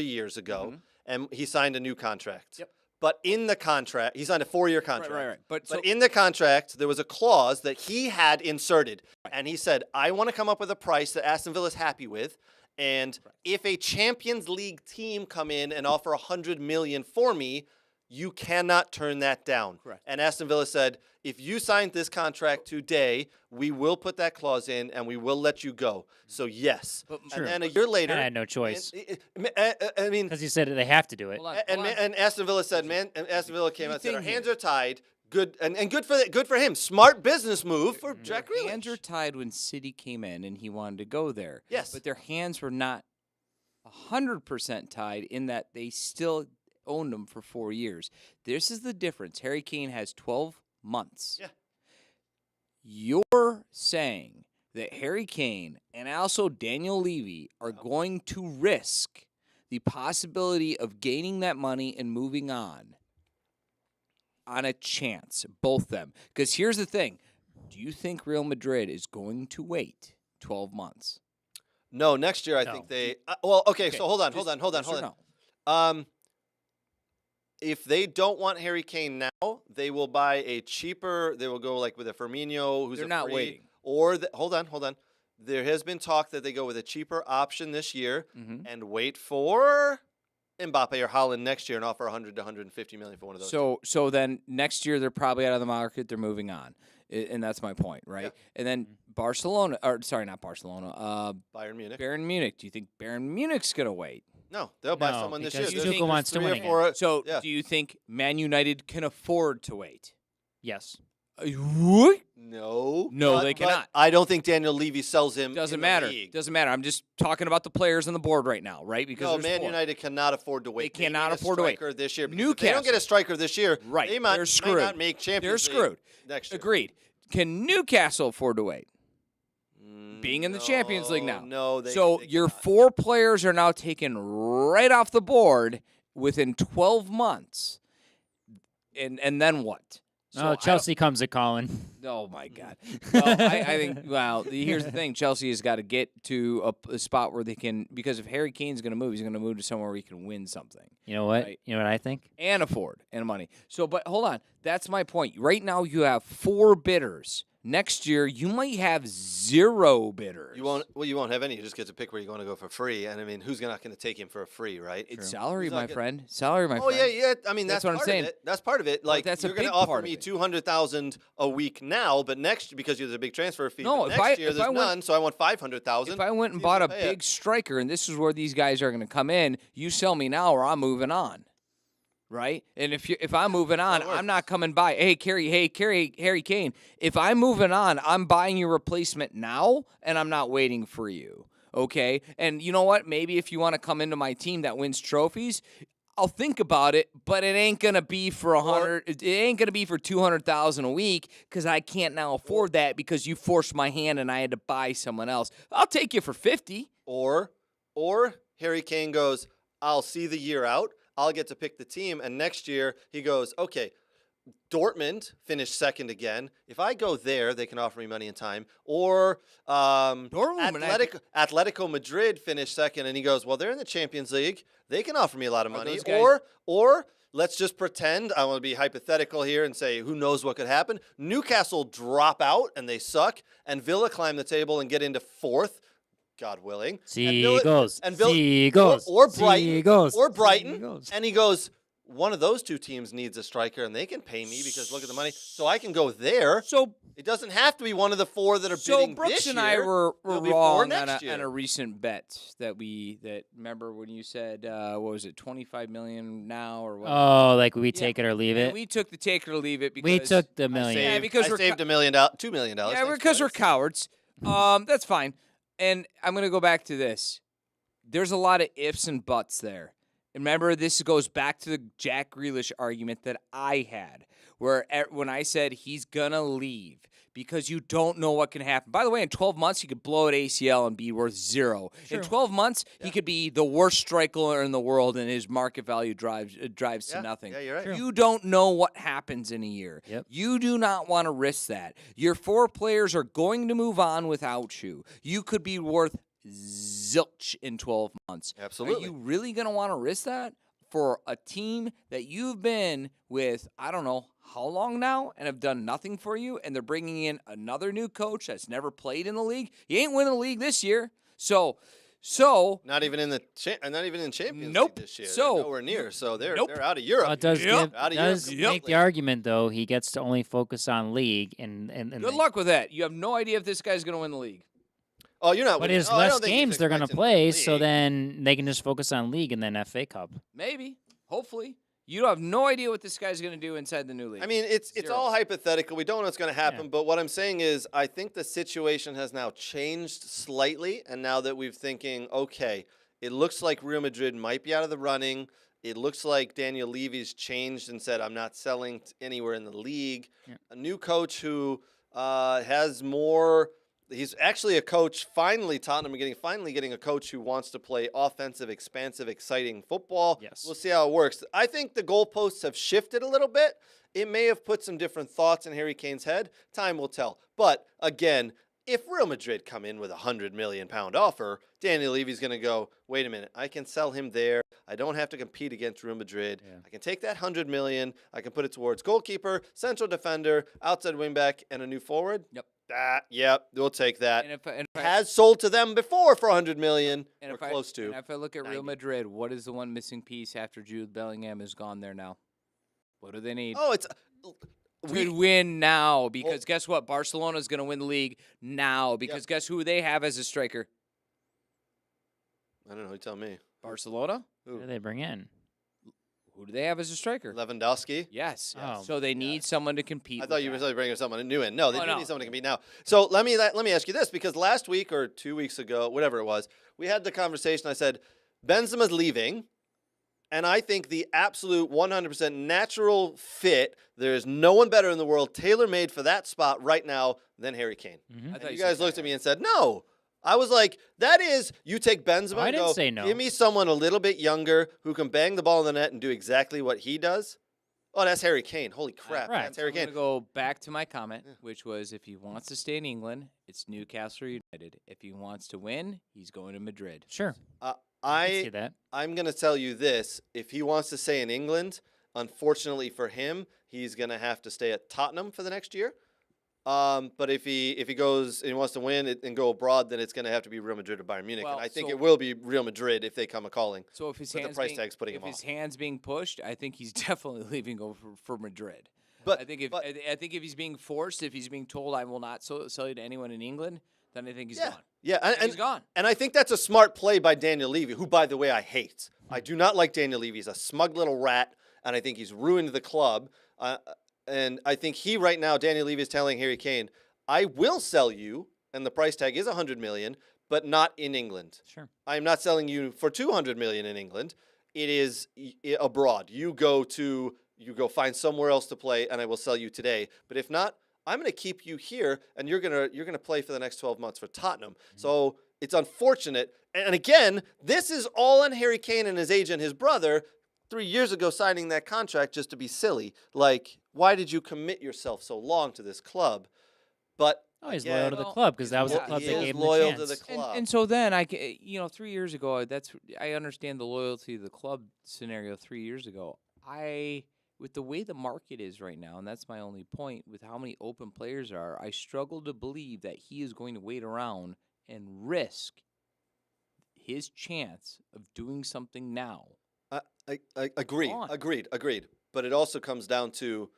years ago, and he signed a new contract. Yep. But in the contract, he signed a 4-year contract. Right. But in the contract, there was a clause that he had inserted, and he said, "I want to come up with a price that Aston Villa is happy with, and if a Champions League team come in and offer $100 million for me, you cannot turn that down." Correct. And Aston Villa said, if you signed this contract today, we will put that clause in and we will let you go. So, yes. And then a year later. I had no choice. I mean. Because he said they have to do it. And Aston Villa said, Aston Villa came out and said, our hands are tied. Good. And good for him. Smart business move for Jack Grealish. Hands are tied when City came in and he wanted to go there. Yes. But their hands were not 100% tied in that they still owned him for 4 years. This is the difference. Harry Kane has 12 months. Yeah. You're saying that Harry Kane and also Daniel Levy are going to risk the possibility of gaining that money and moving on a chance, both them. Because here's the thing. Do you think Real Madrid is going to wait 12 months? No, next year I think they okay, so hold on. If they don't want Harry Kane now, they will buy a cheaper. They will go like with a Firmino, who's They're not free, waiting. Or hold on. There has been talk that they go with a cheaper option this year Mhm. and wait for Mbappe or Haaland next year and offer 100 to 150 million for one of those. So then next year they're probably out of the market. They're moving on, and that's my point, right? Yeah. And then Barcelona, or sorry, not Barcelona. Bayern Munich. Bayern Munich. Do you think Bayern Munich's gonna wait? No, they'll buy No, someone this year. because There's Tuchel wants to three win or again. four- So yeah. do you think Man United can afford to wait? Yes. What? No. No, they but cannot. I don't think Daniel Levy sells him. Doesn't in the matter. league. Doesn't matter. I'm just talking about the players on the board right now, right? Because No, there's Man four. United cannot afford to wait. They cannot need a afford to wait. striker this year. Because if they don't Newcastle. get a striker this year, Right. they might They're screwed. not make Champions They're League screwed. next year. Agreed. Can Newcastle afford to wait? Being in the Champions League now. No, So they your cannot. 4 players are now taken right off the board within 12 months. And then what? So I Chelsea comes a calling. Oh my God! Well, I think. Well, here's the thing: Chelsea has got to get to a spot where they can, because if Harry Kane's going to move, he's going to move to somewhere where he can win something. You know what? Right. You know what I think? And afford and money. So, but hold on, that's my point. Right now, you have 4 bidders. Next year, you might have 0 bidders. You won't have any. You just get to pick where you're going to go for free. And I mean, who's not going to take him for a free, right? It's salary, Who's not my gonna- friend. Salary, my Oh friend. yeah. I mean, That's that's what I'm part saying. of it. That's part of it. Like that's a you're going big to offer part of me it. 200,000 a week now, but next because there's a big transfer fee. No, but if next I- year if there's I went- none, so I want 500,000. If I went and You bought a pay it. big striker, and this is where these guys are going to come in, you sell me now, or I'm moving on. Right? And if I'm moving on, That works. I'm not coming by. Hey, Harry Kane. If I'm moving on, I'm buying your replacement now, and I'm not waiting for you. Okay? And you know what? Maybe if you want to come into my team that wins trophies, I'll think about it, but it ain't gonna be for 100. It ain't gonna be for 200,000 a week because I can't now afford that because you forced my hand and I had to buy someone else. I'll take you for 50. Or Harry Kane goes, I'll see the year out. I'll get to pick the team. And next year he goes, okay, Dortmund finished second again. If I go there, they can offer me money and time. Or Atletico Madrid finished second, and he goes, well, they're in the Champions League. They can offer me a lot of money. those guys- Or let's just pretend, I want to be hypothetical here and say, who knows what could happen. Newcastle drop out, and they suck, and Villa climb the table and get into 4th. God willing. Seagulls. And Villa, Seagulls. or Brighton. Seagulls. Or Brighton. Seagulls. And he goes, one of those two teams needs a striker, and they can pay me because look at the money. So I can go there. So It doesn't have to be one of the 4 that are So bidding Brooks this and year. I were It'll be 4 wrong on next a, year. on a recent bet that remember when you said what was it, 25 million now or what? Oh, like we take it or leave And it. we took the take it or leave it because We took the I million. Yeah, saved, because I we're saved co- $2 million. yeah, because we're cowards. That's fine. And I'm gonna go back to this. There's a lot of ifs and buts there. And remember, this goes back to the Jack Grealish argument that I had, where when I said he's gonna leave because you don't know what can happen. By the way, in 12 months, he could blow at ACL and be worth 0. In 12 months, he could be the worst striker in the world, and his market value drives to nothing. Yeah, you're right. True. You don't know what happens in a year. Yep. You do not want to risk that. Your 4 players are going to move on without you. You could be worth zilch in 12 months. Absolutely. Are you really going to want to risk that for a team that you've been with, I don't know, how long now, and have done nothing for you, and they're bringing in another new coach that's never played in the league? You ain't winning the league this year. So Not even in Champions Nope. League this year. So- They're nowhere near. So they're Nope. out of Europe. It does, Yep. give, Out of does Europe make the argument, though, he gets to only focus on league. And good luck with that. You have no idea if this guy's going to win the league. Oh, you're not. But winning. there's I less don't think he's games they're going to expecting play, the so league. then they can just focus on league and then FA Cup. Maybe. Hopefully. You have no idea what this guy's going to do inside the new league. I mean, it's Zero. all hypothetical. We don't know what's going to happen. Yeah. But what I'm saying is, I think the situation has now changed slightly. And now that we're thinking, okay, it looks like Real Madrid might be out of the running. It looks like Daniel Levy's changed and said, I'm not selling anywhere in the league. Yeah. A new coach who has more. He's actually a coach. Tottenham are finally getting a coach who wants to play offensive, expansive, exciting football. Yes. We'll see how it works. I think the goalposts have shifted a little bit. It may have put some different thoughts in Harry Kane's head. Time will tell. But again, if Real Madrid come in with a £100 million offer, Daniel Levy's going to go, wait a minute, I can sell him there. I don't have to compete against Real Madrid. Yeah. I can take that $100 million. I can put it towards goalkeeper, central defender, outside wingback, and a new forward. Yep. Yep, we'll take that. And if I, Has sold to them before for 100 million, and or if I, close to. and if I look at 90. Real Madrid, what is the one missing piece after Jude Bellingham is gone there now? What do they need? Oh, it's To win now, because guess what? Barcelona is going to win the league now, because guess who they have as a striker? I don't know. You tell me. Barcelona? Who do they bring in? Who do they have as a striker? Lewandowski. Yes. Oh. So they need someone to compete. I thought you were bringing someone new in. No, they Oh, do no. need someone to compete now. So let me ask you this, because last week or 2 weeks ago, whatever it was, we had the conversation. I said Benzema's leaving, and I think the absolute 100% natural fit. There is no one better in the world, tailor-made for that spot right now than Harry Kane. Mhm. And you guys looked at me and said no. I was like, that is, you take Benzema I and didn't go, say no. give me someone a little bit younger who can bang the ball in the net and do exactly what he does. Oh, that's Harry Kane. Holy crap. Right. That's Harry I'm going Kane. to go back to my comment, which was if he wants to stay in England, it's Newcastle United. If he wants to win, he's going to Madrid. Sure. I can see that. I'm going to tell you this. If he wants to stay in England, unfortunately for him, he's going to have to stay at Tottenham for the next year. But if he goes and he wants to win and go abroad, then it's going to have to be Real Madrid or Bayern Munich. Well, and I think so- it will be Real Madrid if they come a-calling. So if his But the hands price being, tag's putting if him his off. hands being pushed, I think he's definitely leaving over for Madrid. But I think if he's being forced, if he's being told I will not sell you to anyone in England, then I think he's gone. Yeah, And he's gone. And I think that's a smart play by Daniel Levy, who, by the way, I hate. I do not like Daniel Levy. He's a smug little rat, and I think he's ruined the club. And I think right now, Daniel Levy is telling Harry Kane, I will sell you, and the price tag is 100 million, but not in England. Sure. I'm not selling you for 200 million in England. It is abroad. You go find somewhere else to play, and I will sell you today. But if not, I'm going to keep you here, and you're gonna play for the next 12 months for Tottenham. Mm-hmm. So it's unfortunate. And again, this is all on Harry Kane and his agent, his brother, 3 years ago signing that contract just to be silly. Like, why did you commit yourself so long to this club? But he's again, loyal to the club because that was the club he that is gave him loyal the to chance. the club. And so then 3 years ago, I understand the loyalty to the club scenario 3 years ago. With the way the market is right now, and that's my only point, with how many open players are, I struggle to believe that he is going to wait around and risk his chance of doing something now. I agreed, on. agreed. But it also comes down to,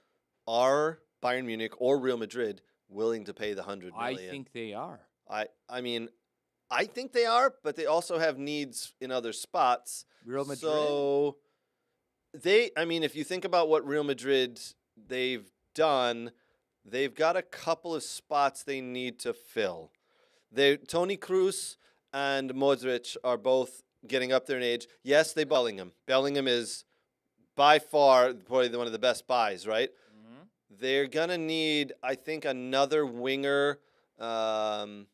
are Bayern Munich or Real Madrid willing to pay the 100 million? I think they are. I mean, I think they are, but they also have needs in other spots. Real Madrid? So if you think about what Real Madrid they've done, they've got a couple of spots they need to fill. Toni Kroos and Modric are both getting up there in age. Yes, they Bellingham. Bellingham is by far probably one of the best buys, right? Mm-hmm. They're gonna need, I think, another winger. I'm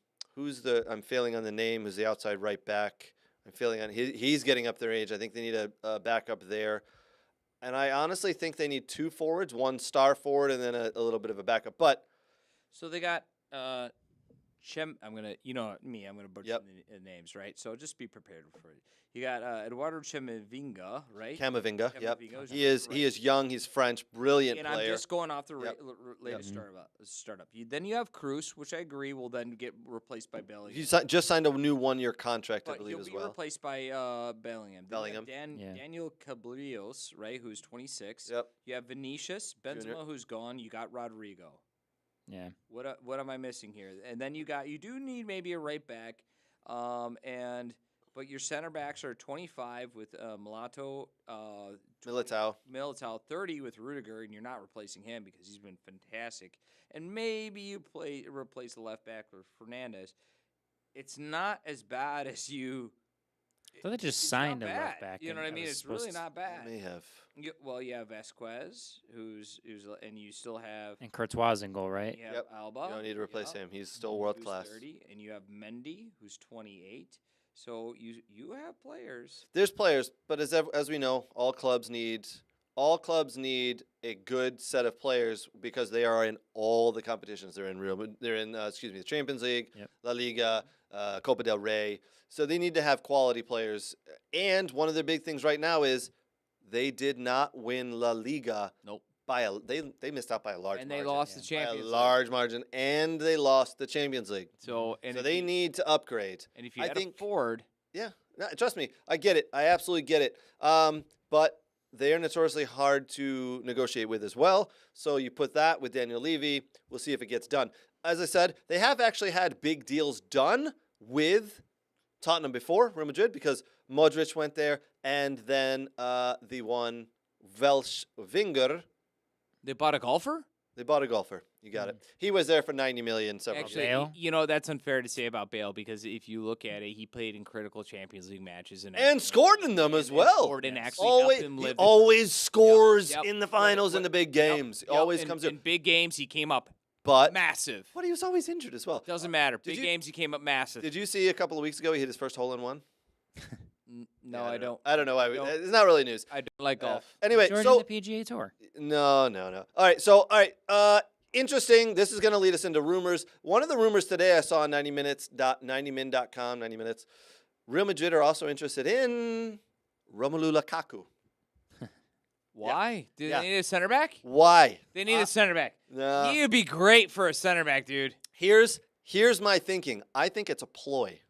failing on the name. Who's the outside right back? I'm failing on. He's getting up their age. I think they need a backup there. And I honestly think they need two forwards, one star forward, and then a little bit of a backup. But So they got I'm gonna butcher the names, right? So just be prepared for it. You got Eduardo Camavinga, right? Camavinga, yep. Camavinga is He is young. He's French, brilliant And player. I'm just going off the Yep. latest startup. Then you have Cruz, which I agree will then get replaced by Bellingham. He just signed a new one-year contract, I But believe, he'll as be well. replaced by Bellingham. Bellingham. Daniel Cabrios, right, who's 26. Yep. You have Vinicius, Benzema, Junior. who's gone. You got Rodrigo. Yeah. What am I missing here? And then you do need maybe a right back, but your center backs are 25 with Militao, Militao. 30 with Rudiger, and you're not replacing him because he's been fantastic. And maybe you replace the left back with Fernandez. It's not as bad as you. So they just it's signed not a bad. left back. You know and what I that mean? was It's really supposed to- not bad. May have. You have Vasquez, who's and you still have And Courtois in goal, right? you have Yep. Alba. You don't need to replace yeah, him. He's still world who's class. 30, and you have Mendy, who's 28. So you have players. There's players, but as we know, all clubs need a good set of players because they are in all the competitions. They're in the Champions League, Yep. La Liga, Copa del Rey. So they need to have quality players. And one of the big things right now is they did not win La Liga. Nope. by they missed out by a large And margin. they lost the By Champions a League. large margin, and they lost the Champions League. So So they need to upgrade. And if you I had think a Ford, Yeah, no, trust me, I get it. I absolutely get it. But they are notoriously hard to negotiate with as well. So you put that with Daniel Levy. We'll see if it gets done. As I said, they have actually had big deals done with Tottenham before, Real Madrid, because Modric went there, and then the one Welsh Winger, they bought a golfer. they bought a golfer. You got it. He was there for 90 million several Actually, Bale? you know, that's unfair to say about Bale because if you look at it, he played in critical Champions League matches and scored in them as well. Scored and actually Always, helped him he live. always scores Yep. in the finals in the big games. Yep. Always in, comes in in. big games. He came up But massive. he was always injured as well. Doesn't matter. Did Big you- games, he came up massive. Did you see a couple of weeks ago he hit his first hole in one? No, Yeah, I know. don't. I don't know why. Don't. It's not really news. I don't like golf. Anyway, Jordan so the PGA Tour. no. All right. Interesting. This is going to lead us into rumors. One of the rumors today I saw on 90min.com, 90 minutes. Real Madrid are also interested in Romelu Lukaku. Why? Do Yeah. they need a center back? Why? They need a center back. No. He would be great for a center back, dude. Here's my thinking. I think it's a ploy.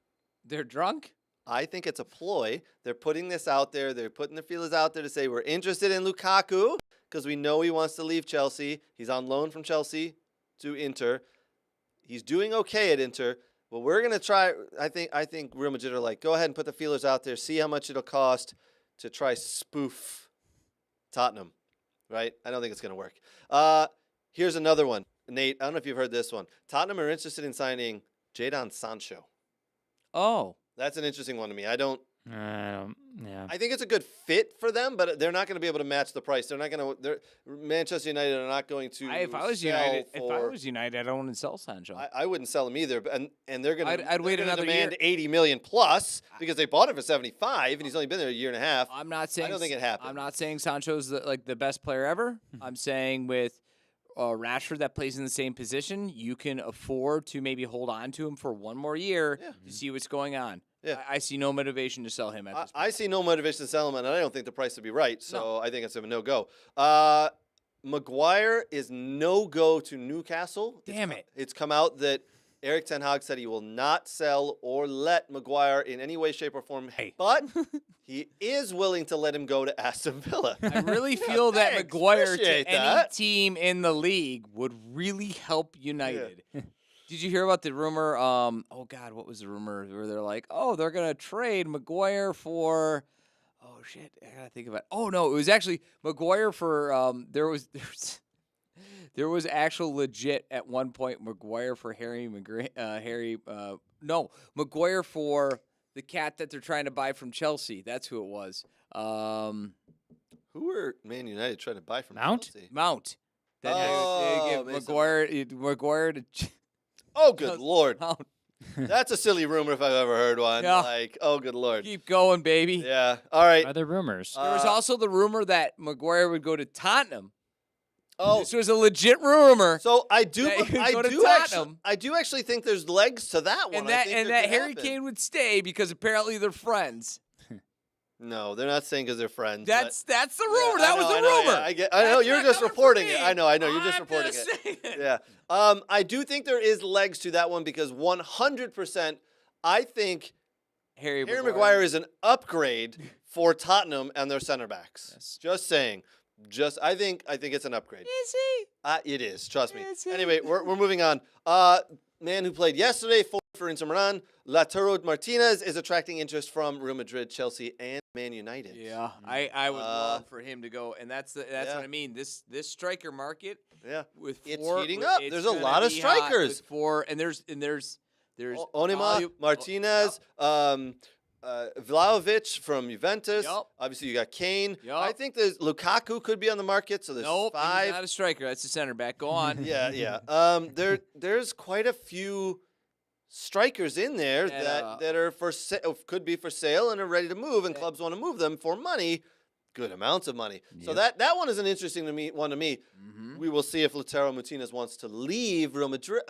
They're drunk. I think it's a ploy. They're putting this out there. They're putting the feelers out there to say we're interested in Lukaku because we know he wants to leave Chelsea. He's on loan from Chelsea to Inter. He's doing okay at Inter. But we're gonna try. I think Real Madrid are like, go ahead and put the feelers out there. See how much it'll cost to try spoof Tottenham. Right? I don't think it's gonna work. Here's another one, Nate. I don't know if you've heard this one. Tottenham are interested in signing Jadon Sancho. Oh. That's an interesting one to me. Yeah. I think it's a good fit for them, but they're not going to be able to match the price. They're not going to. Manchester United are not going to. If I was sell United, I don't want to sell Sancho. I wouldn't sell him either. And they're going to. I'd wait another demand year. 80 million plus because they bought it for 75, and he's only been there a year and a half. I'm not saying. I don't think it happened. I'm not saying Sancho's the best player ever. I'm saying with Rashford that plays in the same position, you can afford to maybe hold on to him for one more year to see what's going on. Yeah. I see no motivation to sell him at this point. I see no motivation to sell him, and I don't think the price would be right. So I think it's a no-go. Maguire is no-go to Newcastle. Damn it. It's come out that Eric Ten Hag said he will not sell or let Maguire in any way, shape, or form. Hey. But he is willing to let him go to Aston Villa. I really feel that thanks. Maguire Appreciate to any that. team in the league would really help United. Did you hear about the rumor? Oh God, what was the rumor where they're like, oh, they're gonna trade Maguire for? Oh shit, I gotta think about it. Oh no, it was actually Maguire for. There was actual legit at one point Maguire for Maguire for the cat that they're trying to buy from Chelsea. That's who it was. Who are Man United trying to buy from Mount? Chelsea? Mount. That Oh, they give Mason Maguire to Oh, good Lord. Mount. That's a silly rumor if I've ever heard one. Yeah. Like, oh, good Lord. Keep going, baby. Yeah. All right. Other rumors. There was also the rumor that Maguire would go to Tottenham. Oh, This was a legit rumor. so I do. that he would I go to do actually. Tottenham. I do actually think there's legs to that one. And I that think and that that could Harry happen. Kane would stay because apparently they're friends. No, they're not saying because they're friends. That's the but- rumor. Yeah, that was the I know, rumor. yeah, I know. That's You're not just coming from reporting me. it. I know. You're just I'm reporting just it. saying. Yeah. I do think there is legs to that one because 100%. I think Harry Maguire is an upgrade for Tottenham and their center backs. Yes. Just saying. I think it's an upgrade. Is he? It is. Trust me. Is he? Anyway, we're moving on. Man who played yesterday for Inter Milan, Lautaro Martinez is attracting interest from Real Madrid, Chelsea, and Man United. Yeah, I would love for him to go, and that's yeah. what I mean. This striker market Yeah. with It's four, heating up. it's There's a gonna lot of be hot strikers. with four, and there's Onima, volume- Martinez, Vlahovic from Juventus. Yup. Obviously, you got Kane. Yup. I think there's Lukaku could be on the market. So there's Nope, he's 5. not a striker. That's a center back. Go on. Yeah. There's quite a few strikers in there that are could be for sale and are ready to move, and clubs want to move them for money, good amounts of money. So that one is an interesting one to me. Mm-hmm. We will see if Lautaro Martinez wants to leave Real Madrid.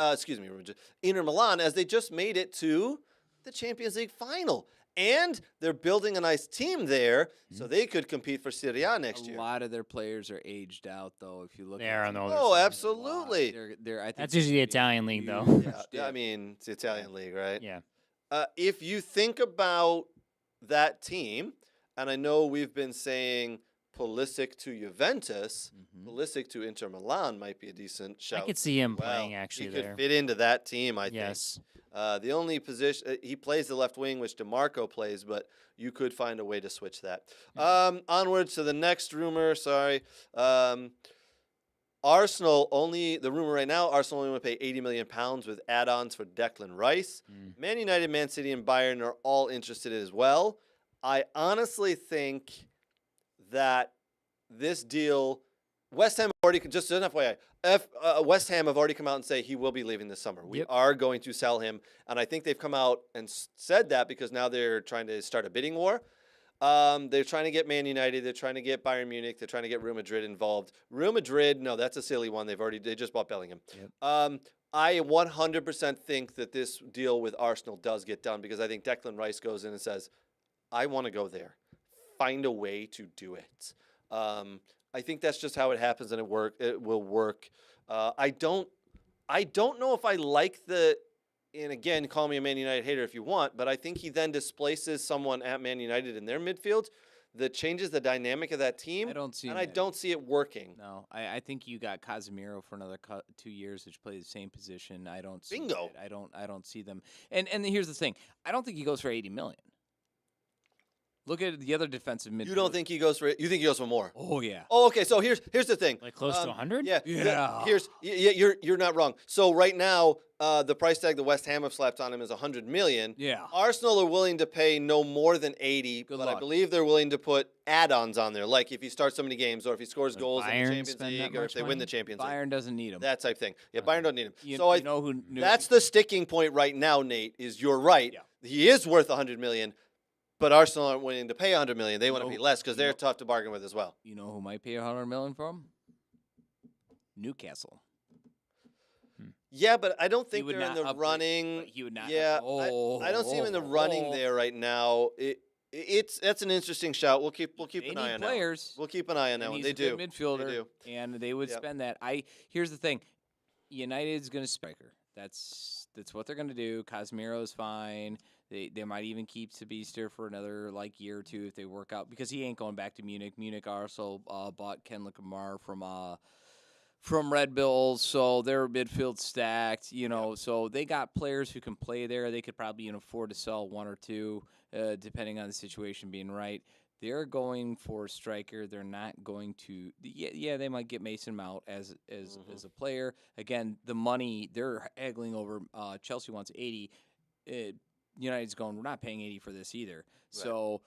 Inter Milan, as they just made it to the Champions League final. And they're building a nice team there, so they could compete for Serie A next A year. lot of their players are aged out, though. If you look, They at are on the them. older Oh, side. absolutely. I think That's usually the Italian league, though. Yeah, I mean, it's the Italian league, right? Yeah. If you think about that team, and I know we've been saying Pulisic to Juventus, Pulisic to Inter Milan might be a decent shout. I could see him Well, playing actually he there. could fit into that team, I think. Yes. The only position he plays the left wing, which DeMarco plays, but you could find a way to switch that. Onwards to the next rumor. Sorry, Arsenal only. The rumor right now: Arsenal only want to pay £80 million with add-ons for Declan Rice. Man United, Man City, and Bayern are all interested as well. I honestly think that this deal. West Ham already just an FYI. West Ham have already come out and say he will be leaving this summer. We are going to sell him, and I think they've come out and said that because now they're trying to start a bidding war. They're trying to get Man United. They're trying to get Bayern Munich. They're trying to get Real Madrid involved. Real Madrid, no, that's a silly one. They just bought Bellingham. I 100% think that this deal with Arsenal does get done because I think Declan Rice goes in and says, "I want to go there. Find a way to do it." I think that's just how it happens, and it will work. I don't know if I like the. And again, call me a Man United hater if you want, but I think he then displaces someone at Man United in their midfield that changes the dynamic of that team. I don't see and that. I don't see it working. No, I think you got Casemiro for another 2 years, which plays the same position. I don't see Bingo. that. I don't see them. And here's the thing: I don't think he goes for $80 million. Look at the other defensive midfield. You don't think he goes for it? You think he goes for more? Oh yeah. Oh, okay. So here's the thing. Like close to 100? Yeah. Yeah. You're not wrong. So right now, the price tag the West Ham have slapped on him is $100 million. Yeah. Arsenal are willing to pay no more than 80, Good but I luck. believe they're willing to put add-ons on there, like if he starts so many games, or if he scores Would goals in the Bayern Champions spend that League, or if much they win money? the Champions League. Bayern doesn't need him. That type thing. Yeah, Bayern don't need him. You, So you know who? that's the sticking point right now, Nate. Is you're right. Yeah. He is worth $100 million. But Arsenal aren't willing to pay $100 million. They want to No, pay less because you they're know- tough to bargain with as well. You know who might pay $100 million for him? Newcastle. Yeah, but I don't He think would they're in not the upgrade, running. but he would not. Yeah, I don't see him in the running there right now. That's an interesting shout. We'll keep They an eye need on that. players. We'll keep an eye on that And one. he's They a do. good midfielder, They do. and they would Yep. spend that. Here's the thing: United's going to striker. That's what they're going to do. Casemiro's fine. They might even keep Sabitzer for another year or two if they work out because he ain't going back to Munich. Munich also bought Ken Lecomar from Red Bulls, so their midfield stacked. So they got players who can play there. They could probably afford to sell one or two, depending on the situation being right. They're going for a striker. They're not going to. Yeah, they might get Mason Mount as a player. Again, the money they're haggling over. Chelsea wants 80. United's going, we're not paying 80 for this either. Right. So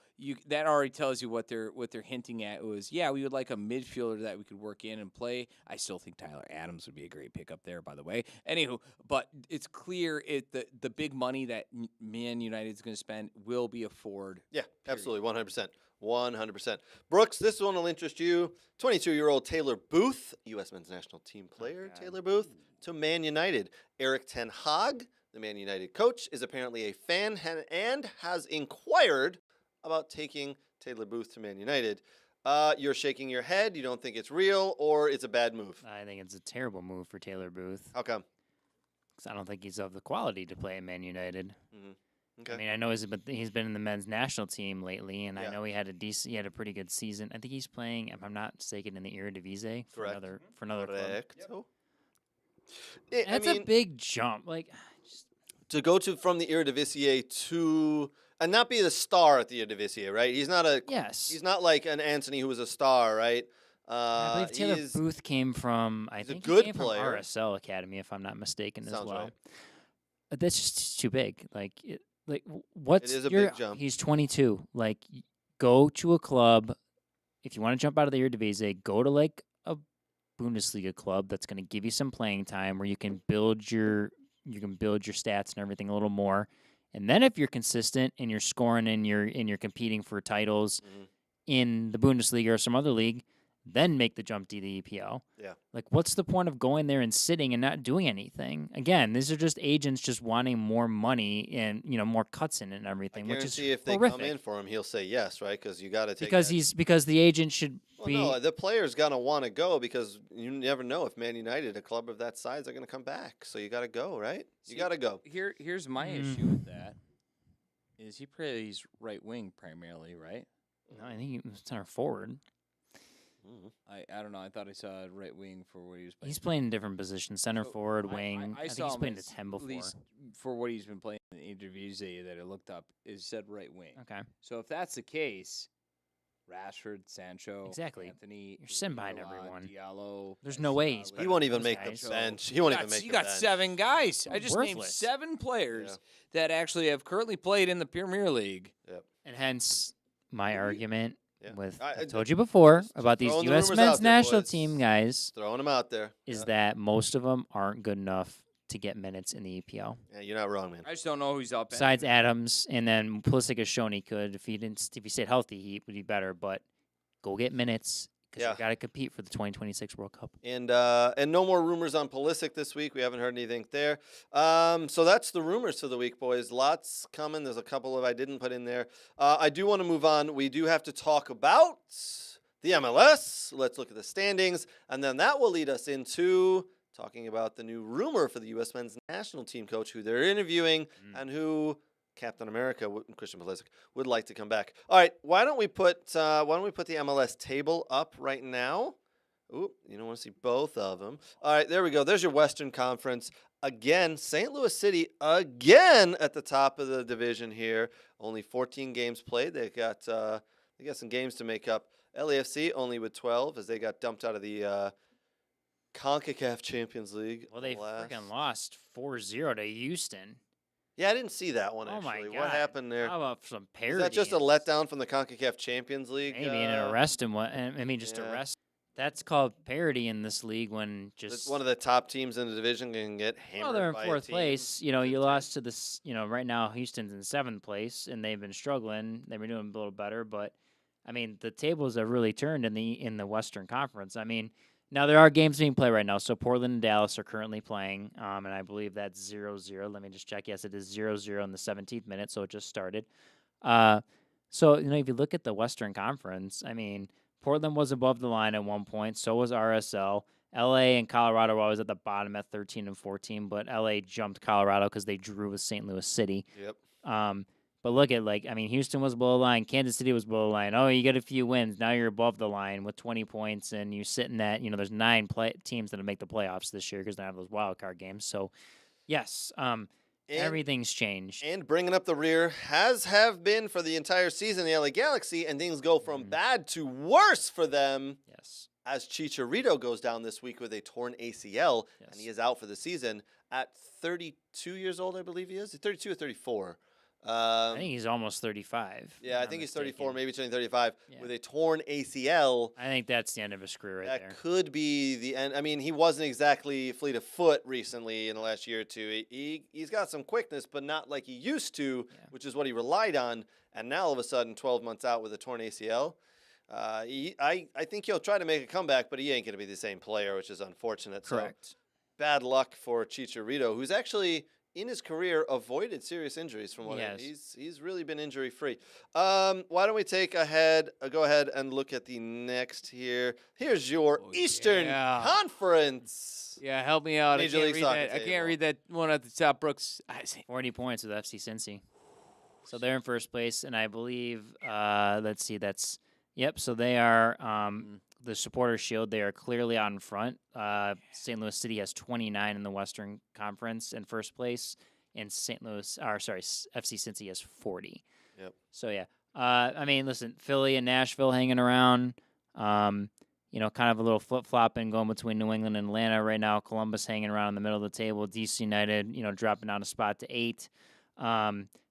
that already tells you what they're hinting at was, we would like a midfielder that we could work in and play. I still think Tyler Adams would be a great pickup there, by the way. Anywho, but it's clear the big money that Man United's going to spend will be a Ford. Yeah, absolutely, 100%. 100%. Brooks, this one will interest you. 22-year-old Taylor Booth, U.S. men's national team player, Taylor Booth, to Man United. Eric Ten Hag, the Man United coach, is apparently a fan and has inquired about taking Taylor Booth to Man United. You're shaking your head. You don't think it's real, or it's a bad move? I think it's a terrible move for Taylor Booth. How come? Because I don't think he's of the quality to play at Man United. Okay. I mean, I know he's been in the men's national team lately, and I know he had a pretty good season. I think he's playing, if I'm not mistaken, in the Eredivisie for another club. Correcto. That's a big jump. To go from the Eredivisie to and not be the star at the Eredivisie, right? He's not He's not like an Anthony who was a star, right? I believe Taylor Booth came from. I think good he came player. from RSL Academy, if I'm not mistaken, as Sounds well. right. That's just too big. What's It is a big jump. He's 22. Go to a club. If you want to jump out of the Eredivisie, go to a Bundesliga club that's going to give you some playing time where you can build your stats and everything a little more. And then if you're consistent and you're scoring and you're competing for titles in the Bundesliga or some other league, then make the jump to the EPL. Yeah. Like, what's the point of going there and sitting and not doing anything? Again, these are just agents just wanting more money and, more cuts in and everything, which is guarantee if they horrific. come in for him, he'll say yes, right? Because you got to take because the agent should Well, be. no, the player's gonna want to go because you never know if Man United, a club of that size, are gonna come back. So you got to go, right? You got to go. Here's my issue with that. Is he plays right wing primarily, right? No, I think he was center forward. I don't know. I thought I saw right wing for what he was playing. He's playing in different positions: center forward, wing. I think saw he's him playing as to 10 before. At least for what he's been playing in the interviews that I looked up, it said right wing. Okay. So if that's the case, Rashford, Sancho, Exactly. Anthony, You're sitting behind Diallo, everyone. Diallo, There's no way he's He better won't than even those make guys. the bench. He won't even make You the got bench. 7 guys. I just named Worthless. 7 players that actually have currently played in the Premier League. And hence my argument Yeah. with I- I told you before just about these throwing the U.S. rumors men's out there, national boys. team guys Throwing him out there. is that most of them aren't good enough to get minutes in the EPL. Yeah, you're not wrong, man. I just don't know who's up. Besides Adams, and then Pulisic has shown he could. If he stayed healthy, he would be better. But go get minutes because Yeah. you got to compete for the 2026 World Cup. And no more rumors on Pulisic this week. We haven't heard anything there. So that's the rumors for the week, boys. Lots coming. There's a couple of I didn't put in there. I do want to move on. We do have to talk about the MLS. Let's look at the standings, and then that will lead us into talking about the new rumor for the U.S. men's national team coach, who they're interviewing, and who Captain America, Christian Pulisic, would like to come back. All right, why don't we put the MLS table up right now? Ooh, you don't want to see both of them. All right, there we go. There's your Western Conference. Again, St. Louis City again at the top of the division here. Only 14 games played. They got some games to make up. LAFC only with 12 as they got dumped out of the CONCACAF Champions League. Well, they last. freaking lost 4-0 to Houston. Yeah, I didn't see that one, Oh, my actually. God. What happened there? How about some parody? Is that just a letdown from the CONCACAF Champions League? Maybe an arrest and what? I mean, just yeah. arrest. That's called parody in this league when just one of the top teams in the division can get hammered. well, they're in by a 4th team. place. You lost to this. Right now Houston's in 7th place, and they've been struggling. They've been doing a little better, but I mean, the tables have really turned in the Western Conference. I mean, now there are games being played right now. So Portland and Dallas are currently playing, and I believe that's 0-0. Let me just check. Yes, it is 0-0 in the 17th minute, so it just started. So if you look at the Western Conference, I mean, Portland was above the line at one point. So was RSL. LA and Colorado were always at the bottom at 13 and 14, but LA jumped Colorado because they drew with St. Louis City. Yep. But look at, Houston was below the line. Kansas City was below the line. Oh, you get a few wins. Now you're above the line with 20 points, and you're sitting at, there's 9 teams that will make the playoffs this year because they have those wild card games. So, yes, everything's changed. And bringing up the rear have been for the entire season, the LA Galaxy, and things go from bad to worse for them. Yes. As Chicharito goes down this week with a torn ACL, and he is out for the season at 32 years old, I believe he is. 32 or 34. I think he's almost 35. Yeah, I think he's 34, maybe turning 35, with a torn ACL. I think that's the end of his career right there. That could be the end. I mean, he wasn't exactly fleet of foot recently in the last year or two. He's got some quickness, but not like he used to, which is what he relied on. And now all of a sudden, 12 months out with a torn ACL, I think he'll try to make a comeback, but he ain't going to be the same player, which is unfortunate. Correct. So, bad luck for Chicharito, who's actually in his career avoided serious injuries from what he's really been injury free. Why don't we go ahead and look at the next here. Here's your Eastern Conference. Yeah, help me out. Major League Soccer I table. can't read that one at the top, Brooks. 40 points with FC Cincy. So they're in first place, and I believe, let's see, so they are the Supporters Shield. They are clearly out in front. St. Louis City has 29 in the Western Conference in first place, and FC Cincy has 40. Yep. So, yeah. I mean, listen, Philly and Nashville hanging around. Kind of a little flip-flopping going between New England and Atlanta right now. Columbus hanging around in the middle of the table. DC United, dropping down a spot to 8.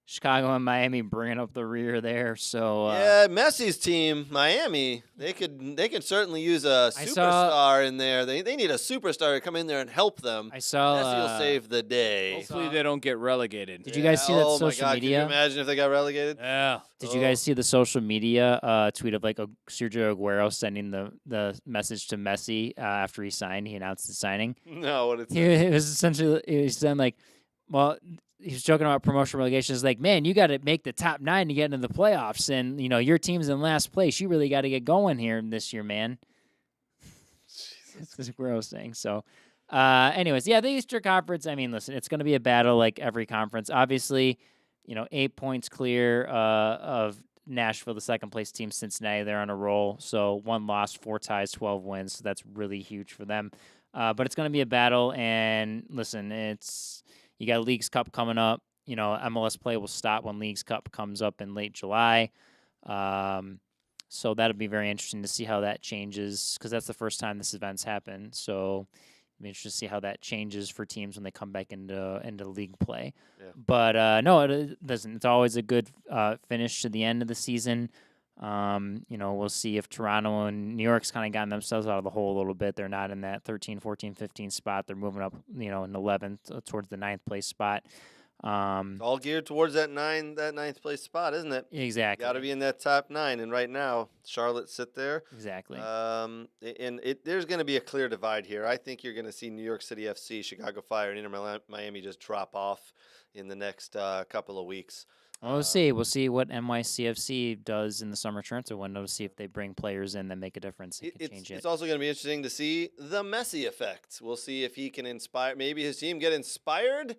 Chicago and Miami bringing up the rear there. So Yeah, Messi's team, Miami, they could certainly use a I superstar saw- in there. They need a superstar to come in there and help them. I saw. Messi will save the day. Hopefully they don't get relegated. Did you guys see that Oh my social God, media? Can you imagine if they got relegated? Yeah. Did you guys see the social media tweet of like Sergio Aguero sending the message to Messi after he signed? He announced his signing. No, what it's It was essentially he was saying like, well, he was joking about promotion relegation. It's like, man, you got to make the top 9 to get into the playoffs, and your team's in last place. You really got to get going here this year, man. That's what I was saying. So, anyways, yeah, the Eastern Conference. I mean, listen, it's going to be a battle like every conference. Obviously, 8 points clear of Nashville, the second place team. Cincinnati, they're on a roll. So 1 loss, 4 ties, 12 wins. So that's really huge for them. But it's going to be a battle. And listen, you got Leagues Cup coming up. MLS play will stop when Leagues Cup comes up in late July. So that'll be very interesting to see how that changes because that's the first time this event's happened. So it'll be interesting to see how that changes for teams when they come back into league play. Yeah. But no, it doesn't. It's always a good finish to the end of the season. We'll see if Toronto and New York's kind of gotten themselves out of the hole a little bit. They're not in that 13, 14, 15 spot. They're moving up, in 11th towards the 9th place spot. all geared towards that ninth place spot, isn't it? Exactly. Got to be in that top 9, and right now Charlotte sit there. Exactly. There's going to be a clear divide here. I think you're going to see New York City FC, Chicago Fire, and Inter Miami just drop off in the next couple of weeks. Well, we'll see. We'll see what NYCFC does in the summer transfer window to see if they bring players in that make a difference and can change it. It's also going to be interesting to see the Messi effect. We'll see if he can inspire. Maybe his team get inspired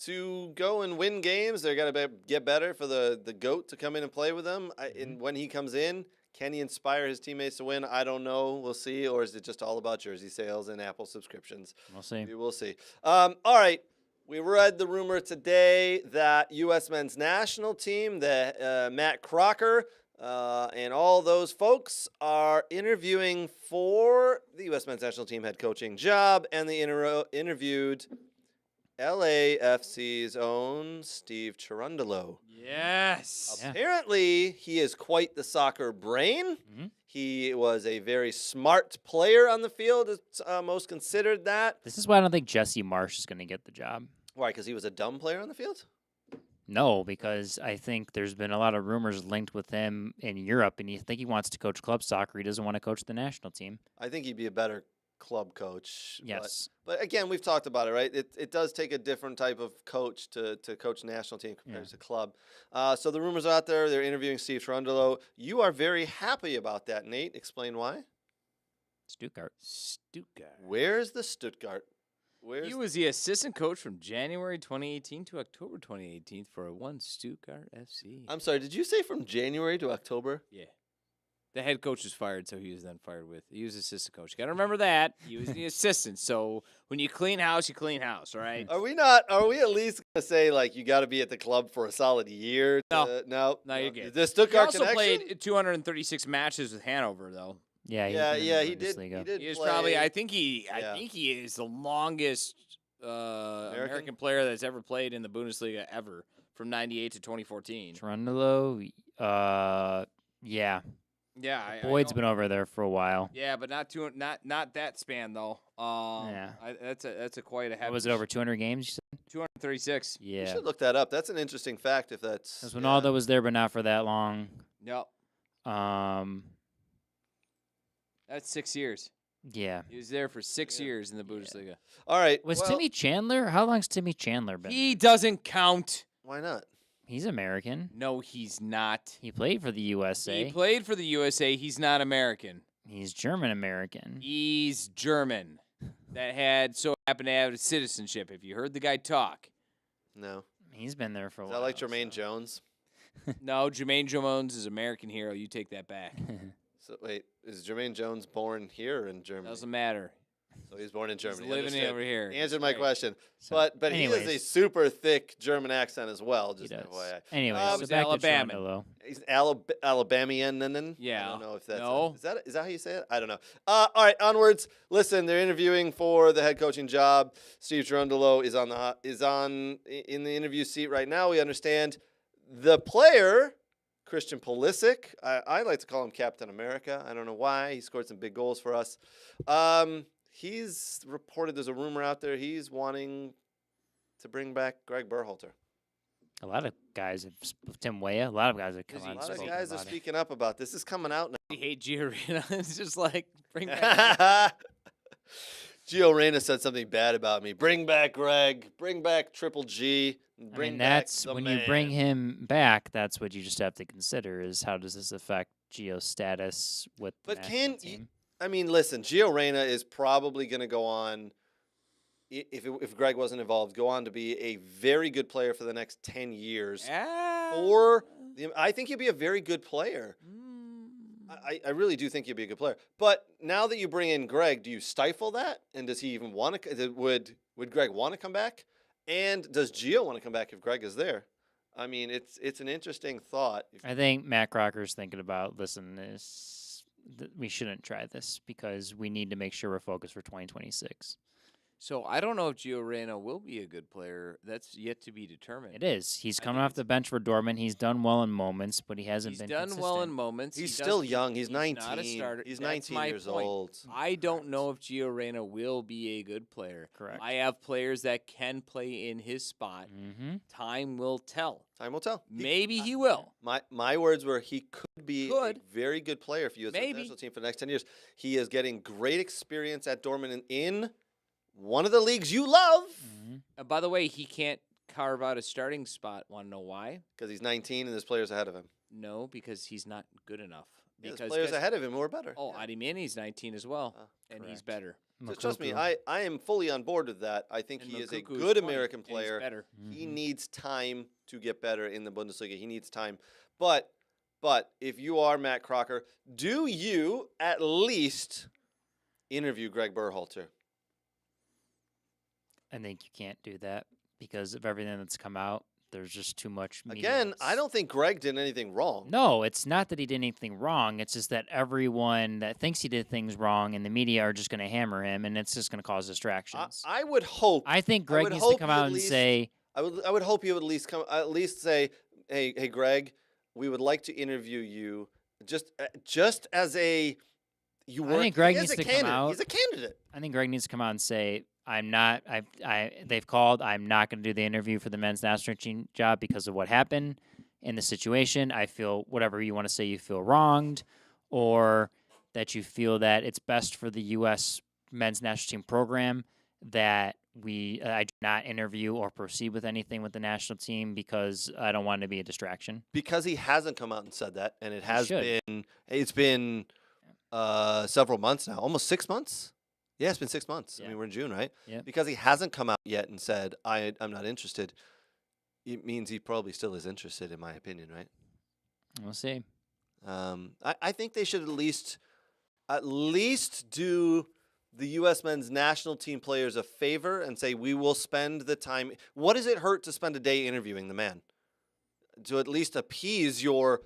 to go and win games. They're going to get better for the GOAT to come in and play with them. And when he comes in, can he inspire his teammates to win? I don't know. We'll see. Or is it just all about jersey sales and Apple subscriptions? We'll see. We will see. All right. We read the rumor today that U.S. men's national team, Matt Crocker, and all those folks are interviewing for the U.S. men's national team head coaching job, and they interviewed LAFC's own Steve Cherundolo. Yes. Yeah. Apparently, he is quite the soccer brain. Mm-hmm. He was a very smart player on the field. It's most considered that. This is why I don't think Jesse Marsh is going to get the job. Why? Because he was a dumb player on the field? No, because I think there's been a lot of rumors linked with him in Europe, and you think he wants to coach club soccer. He doesn't want to coach the national team. I think he'd be a better club coach. Yes. But again, we've talked about it, right? It does take a different type of coach to coach national team compared to club. So the rumors are out there. They're interviewing Steve Cherundolo. You are very happy about that, Nate. Explain why. Stuttgart. Where's the Stuttgart? He was the assistant coach from January 2018 to October 2018 for one Stuttgart FC. I'm sorry, did you say from January to October? Yeah. The head coach was fired, so he was then fired with. He was assistant coach. Got to remember that. He was the assistant. So when you clean house, you clean house, all right? Are we at least going to say, like, you got to be at the club for a solid year? No. No, you're good. The He Stuttgart also connection? played 236 236 matches with Hanover, though. Yeah, He did. He did He is play. probably. I think he is the longest American player that's ever played in the Bundesliga ever, from '98 to 2014. Cherundolo, yeah. Yeah, Boyd's been over there for a while. Yeah, but not that span though. Yeah. That's a quite a heavy. What was it, over 200 games, you said? 236. You Yeah. should look that up. That's an interesting fact if that's. Because Ronaldo was there, but not for that long. Yep. That's 6 years. Yeah. He was there for 6 years in the Bundesliga. All right. Was well, Timmy Chandler? How long's Timmy Chandler been? He there? doesn't count. Why not? He's American. No, he's not. He played for the USA. He played for the USA. He's not American. He's German American. He's German. That happened to have citizenship. If you heard the guy talk. No. He's been there for a Is while. that like Jermaine Jones? No, Jermaine Jones is American hero. You take that back. So wait, is Jermaine Jones born here or in Germany? Doesn't matter. So he's born in Germany. He's living Understood. over here. He answered my Right. question. So, But he has a anyways. super thick German accent as well. He Just does. FYI. Anyway, Um, so He's back Alabaman. to Cherundolo. He's Alabamian. Yeah. I don't know if that's No. is that how you say it? I don't know. All right, onwards. Listen, they're interviewing for the head coaching job. Steve Cherundolo is in the interview seat right now. We understand. The player, Christian Pulisic, I like to call him Captain America. I don't know why. He scored some big goals for us. He's reported, there's a rumor out there, he's wanting to bring back Greg Berhalter. A lot of guys, Tim Weah, a lot of guys have come Is he- out. A lot and of spoken guys are about it. speaking up about this. This is coming out I hate Gio Reyna. It's just like, bring back. now. Gio Reyna said something bad about me. Bring back Greg. Bring back Triple G. I Bring mean, back that's the when man. you bring him back. That's what you just have to consider: is how does this affect Gio's status with the But national team? I mean, listen, Gio Reyna is probably going to go on, if Greg wasn't involved, go on to be a very good player for the next 10 years. I think he'll be a very good player. I really do think he'll be a good player. But now that you bring in Greg, do you stifle that? And does he even want to? Would Greg want to come back? And does Gio want to come back if Greg is there? I mean, it's an interesting thought. I think Matt Crocker's thinking about, listen, we shouldn't try this because we need to make sure we're focused for 2026. So I don't know if Gio Reyna will be a good player. That's yet to be determined. It is. He's I coming think off the bench for Dortmund. He's done well in moments, but he hasn't He's been done consistent. well in moments. He's He still doesn't- young. He's 19. Not a starter. He's That's 19 my years point. old. I don't know if Gio Reyna will be a good player. Correct. I have players that can play in his spot. Mm-hmm. Time will tell. Time will tell. Maybe he will. My words were he could be Could. a very good player for you as a Maybe. national team for the next 10 years. He is getting great experience at Dortmund in one of the leagues you love By the way, he can't carve out a starting spot. Want to know why? because he's 19 and there's players ahead of him. No, because he's not good enough. Yeah, Because there's players guess- ahead of him who are better. Oh, Adimani's 19 as well, and he's correct. better. So trust me, Moukoko. I am fully on board with that. I think And he is a Moukoko good 20, American and he's player. better. He Mhm. needs time to get better in the Bundesliga. He needs time. But if you are Matt Crocker, do you at least interview Greg Berhalter? I think you can't do that because of everything that's come out. There's just too much. Again, I meetings. don't think Greg did anything wrong. No, it's not that he did anything wrong. It's just that everyone that thinks he did things wrong in the media are just going to hammer him, and it's just going to cause distractions. I would hope. I think I Greg would needs to hope come you out at and least- say, I would hope you would at least say, hey Greg, we would like to interview you just as a you I work. think Greg he is needs a to come candidate. out. He's a candidate. I think Greg needs to come out and say, I'm not. They've called. I'm not going to do the interview for the men's national team job because of what happened in the situation. I feel whatever you want to say, you feel wronged, or that you feel that it's best for the U.S. men's national team program that I do not interview or proceed with anything with the national team because I don't want it to be a distraction. Because he hasn't come out and said that, and it has should. been. It's been several months now, almost 6 months. Yeah, it's been 6 months. I Yeah. mean, we're in June, right? Yep. Because he hasn't come out yet and said, I'm not interested. It means he probably still is interested, in my opinion, right? We'll see. I think they should at least do the U.S. men's national team players a favor and say, we will spend the time. What does it hurt to spend a day interviewing the man? To at least appease your,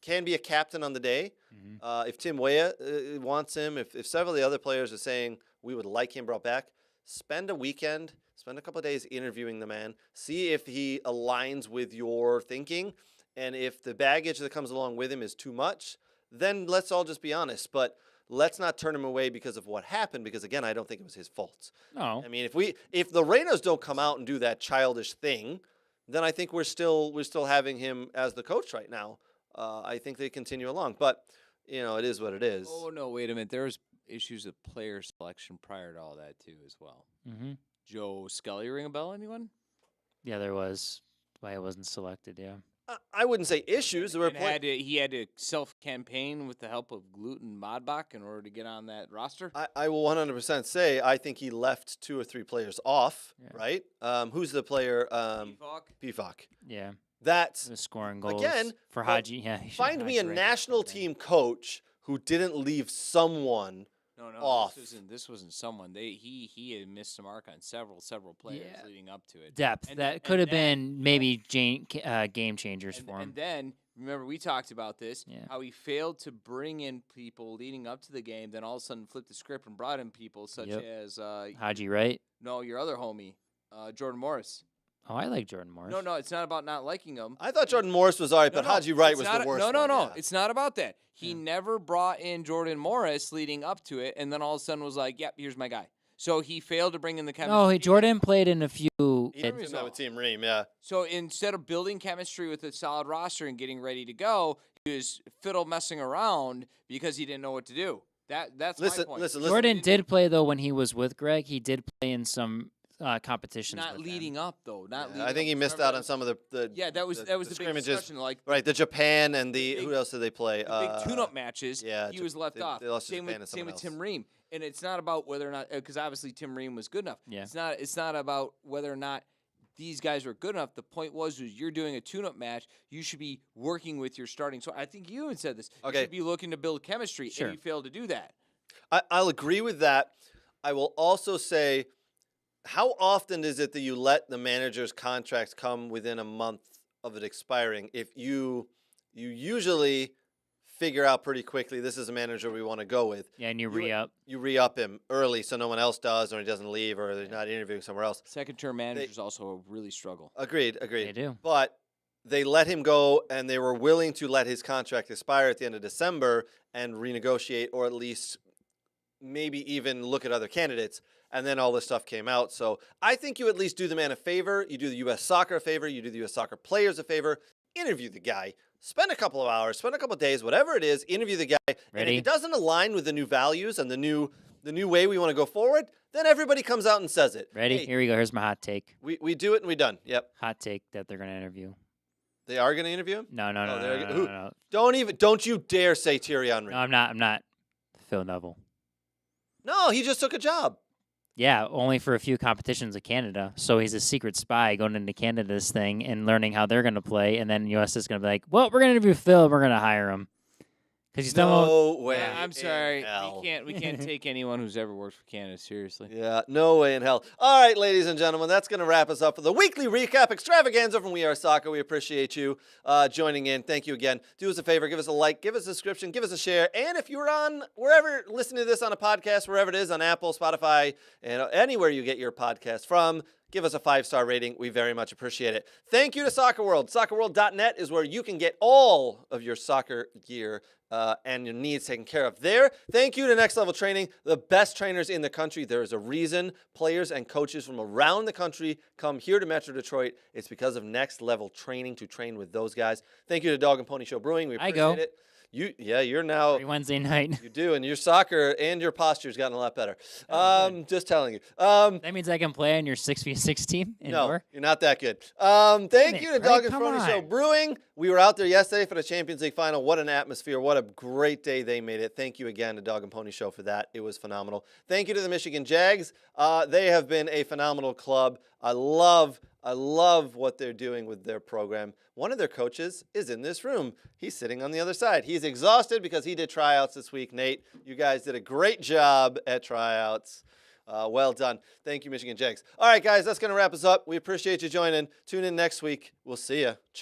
can be a captain on the day. Mhm. If Tim Weah wants him, if several of the other players are saying we would like him brought back, spend a weekend, spend a couple of days interviewing the man, see if he aligns with your thinking, and if the baggage that comes along with him is too much, then let's all just be honest. But let's not turn him away because of what happened, because again, I don't think it was his fault. No. I mean, if the Reynos don't come out and do that childish thing, then I think we're still having him as the coach right now. I think they continue along, but it is what it is. Oh no! Wait a minute. There was issues of player selection prior to all that too, as well. Mm-hmm. Joe Scully ring a bell? Anyone? Yeah, there was. Why it wasn't selected, yeah. I wouldn't say issues. There were And he had to self-campaign with the help of Gluten Modbach in order to get on that roster. I will 100% say I think he left 2 or 3 players off, Yeah. right? Who's the player? Pefok? Pefok. Yeah. That's The scoring goals. Again, For well, Haji. Yeah. he should- find me a Haji Wright national should have team coach who didn't leave someone. No, off. This wasn't someone. He had missed the mark on several players Yeah. leading up to it. been. Depth. And that then- could and have then- been maybe game changers And, for him. and then remember we talked about this. Yeah. How he failed to bring in people leading up to the game, then all of a sudden flipped the script and brought in people such Yep. as Haji Wright. your other homie, Jordan Morris. Oh, I like Jordan Morris. No, it's not about not liking him. I thought Jordan Morris was all right, but Haji Wright was the worst. No. Yeah. It's not about that. He never brought in Jordan Morris leading up to it, and then all of a sudden was like, "Yep, here's my guy." So he failed to bring in the chemistry. No, Jordan played in a few. He didn't do that with Team Ream, yeah. So instead of building chemistry with a solid roster and getting ready to go, he was fiddle messing around because he didn't know what to do. That's my point. Listen. Jordan did play though when he was with Greg. He did play in some competitions. Not with leading them. up though. I think he missed out on some of the that was the big scrimmages. discussion. Like Right, the Japan and who else did they play? the big tune-up matches. yeah, he was left off. they lost to Same Japan with and someone Tim else. Ream. And it's not about whether or not, because obviously Tim Ream was good enough. Yeah. It's not about whether or not these guys were good enough. The point was you're doing a tune-up match. You should be working with your starting. So I think you even said this. Okay. You should be looking to build chemistry, Sure. and you failed to do that. I'll agree with that. I will also say, how often is it that you let the manager's contracts come within a month of it expiring? If you usually figure out pretty quickly, this is a manager we want to go with. Yeah, and you re-up. You re-up him early so no one else does, or he doesn't leave, or they're not interviewing somewhere else. Second-term managers also really struggle. Agreed. They do. But they let him go, and they were willing to let his contract expire at the end of December and renegotiate, or at least maybe even look at other candidates. And then all this stuff came out. So I think you at least do the man a favor. You do the U.S. Soccer a favor. You do the U.S. Soccer players a favor. Interview the guy. Spend a couple of hours. Spend a couple of days. Whatever it is, interview the guy. And Ready? if it doesn't align with the new values and the new way we want to go forward, then everybody comes out and says it. Ready? Hey, Here we go. Here's my hot take. we do it and we done. Yep. Hot take that they're going to interview. They are going to interview him? No, Who? no. Don't you dare say Thierry Henry. No, I'm not. Phil Neville. No, he just took a job. Yeah, only for a few competitions of Canada. So he's a secret spy going into Canada's thing and learning how they're going to play. And then US is going to be like, well, we're going to interview Phil. We're going to hire him. Because he's done No way. Yeah, I'm sorry. in hell. We can't take anyone who's ever worked for Canada seriously. Yeah, no way in hell. All right, ladies and gentlemen, that's going to wrap us up for the weekly recap extravaganza from We Are Soccer. We appreciate you joining in. Thank you again. Do us a favor, give us a like, give us a subscription, give us a share. And if you're on wherever, listening to this on a podcast, wherever it is, on Apple, Spotify, and anywhere you get your podcast from, give us a 5-star rating. We very much appreciate it. Thank you to Soccer World. SoccerWorld.net is where you can get all of your soccer gear and your needs taken care of there. Thank you to Next Level Training, the best trainers in the country. There is a reason players and coaches from around the country come here to Metro Detroit. It's because of Next Level Training to train with those guys. Thank you to Dog and Pony Show Brewing. We appreciate it. You're now. every Wednesday night. You do, and your soccer and your posture's gotten a lot better. Just telling you. That means I can play on your 6v6 team No, indoor? you're not that good. Thank you to Craig, Dog and come Pony Show on. Brewing. We were out there yesterday for the Champions League final. What an atmosphere. What a great day they made it. Thank you again to Dog and Pony Show for that. It was phenomenal. Thank you to the Michigan Jags. They have been a phenomenal club. I love what they're doing with their program. One of their coaches is in this room. He's sitting on the other side. He's exhausted because he did tryouts this week. Nate, you guys did a great job at tryouts. Well done. Thank you, Michigan Jags. All right, guys, that's going to wrap us up. We appreciate you joining. Tune in next week. We'll see you. Cheers.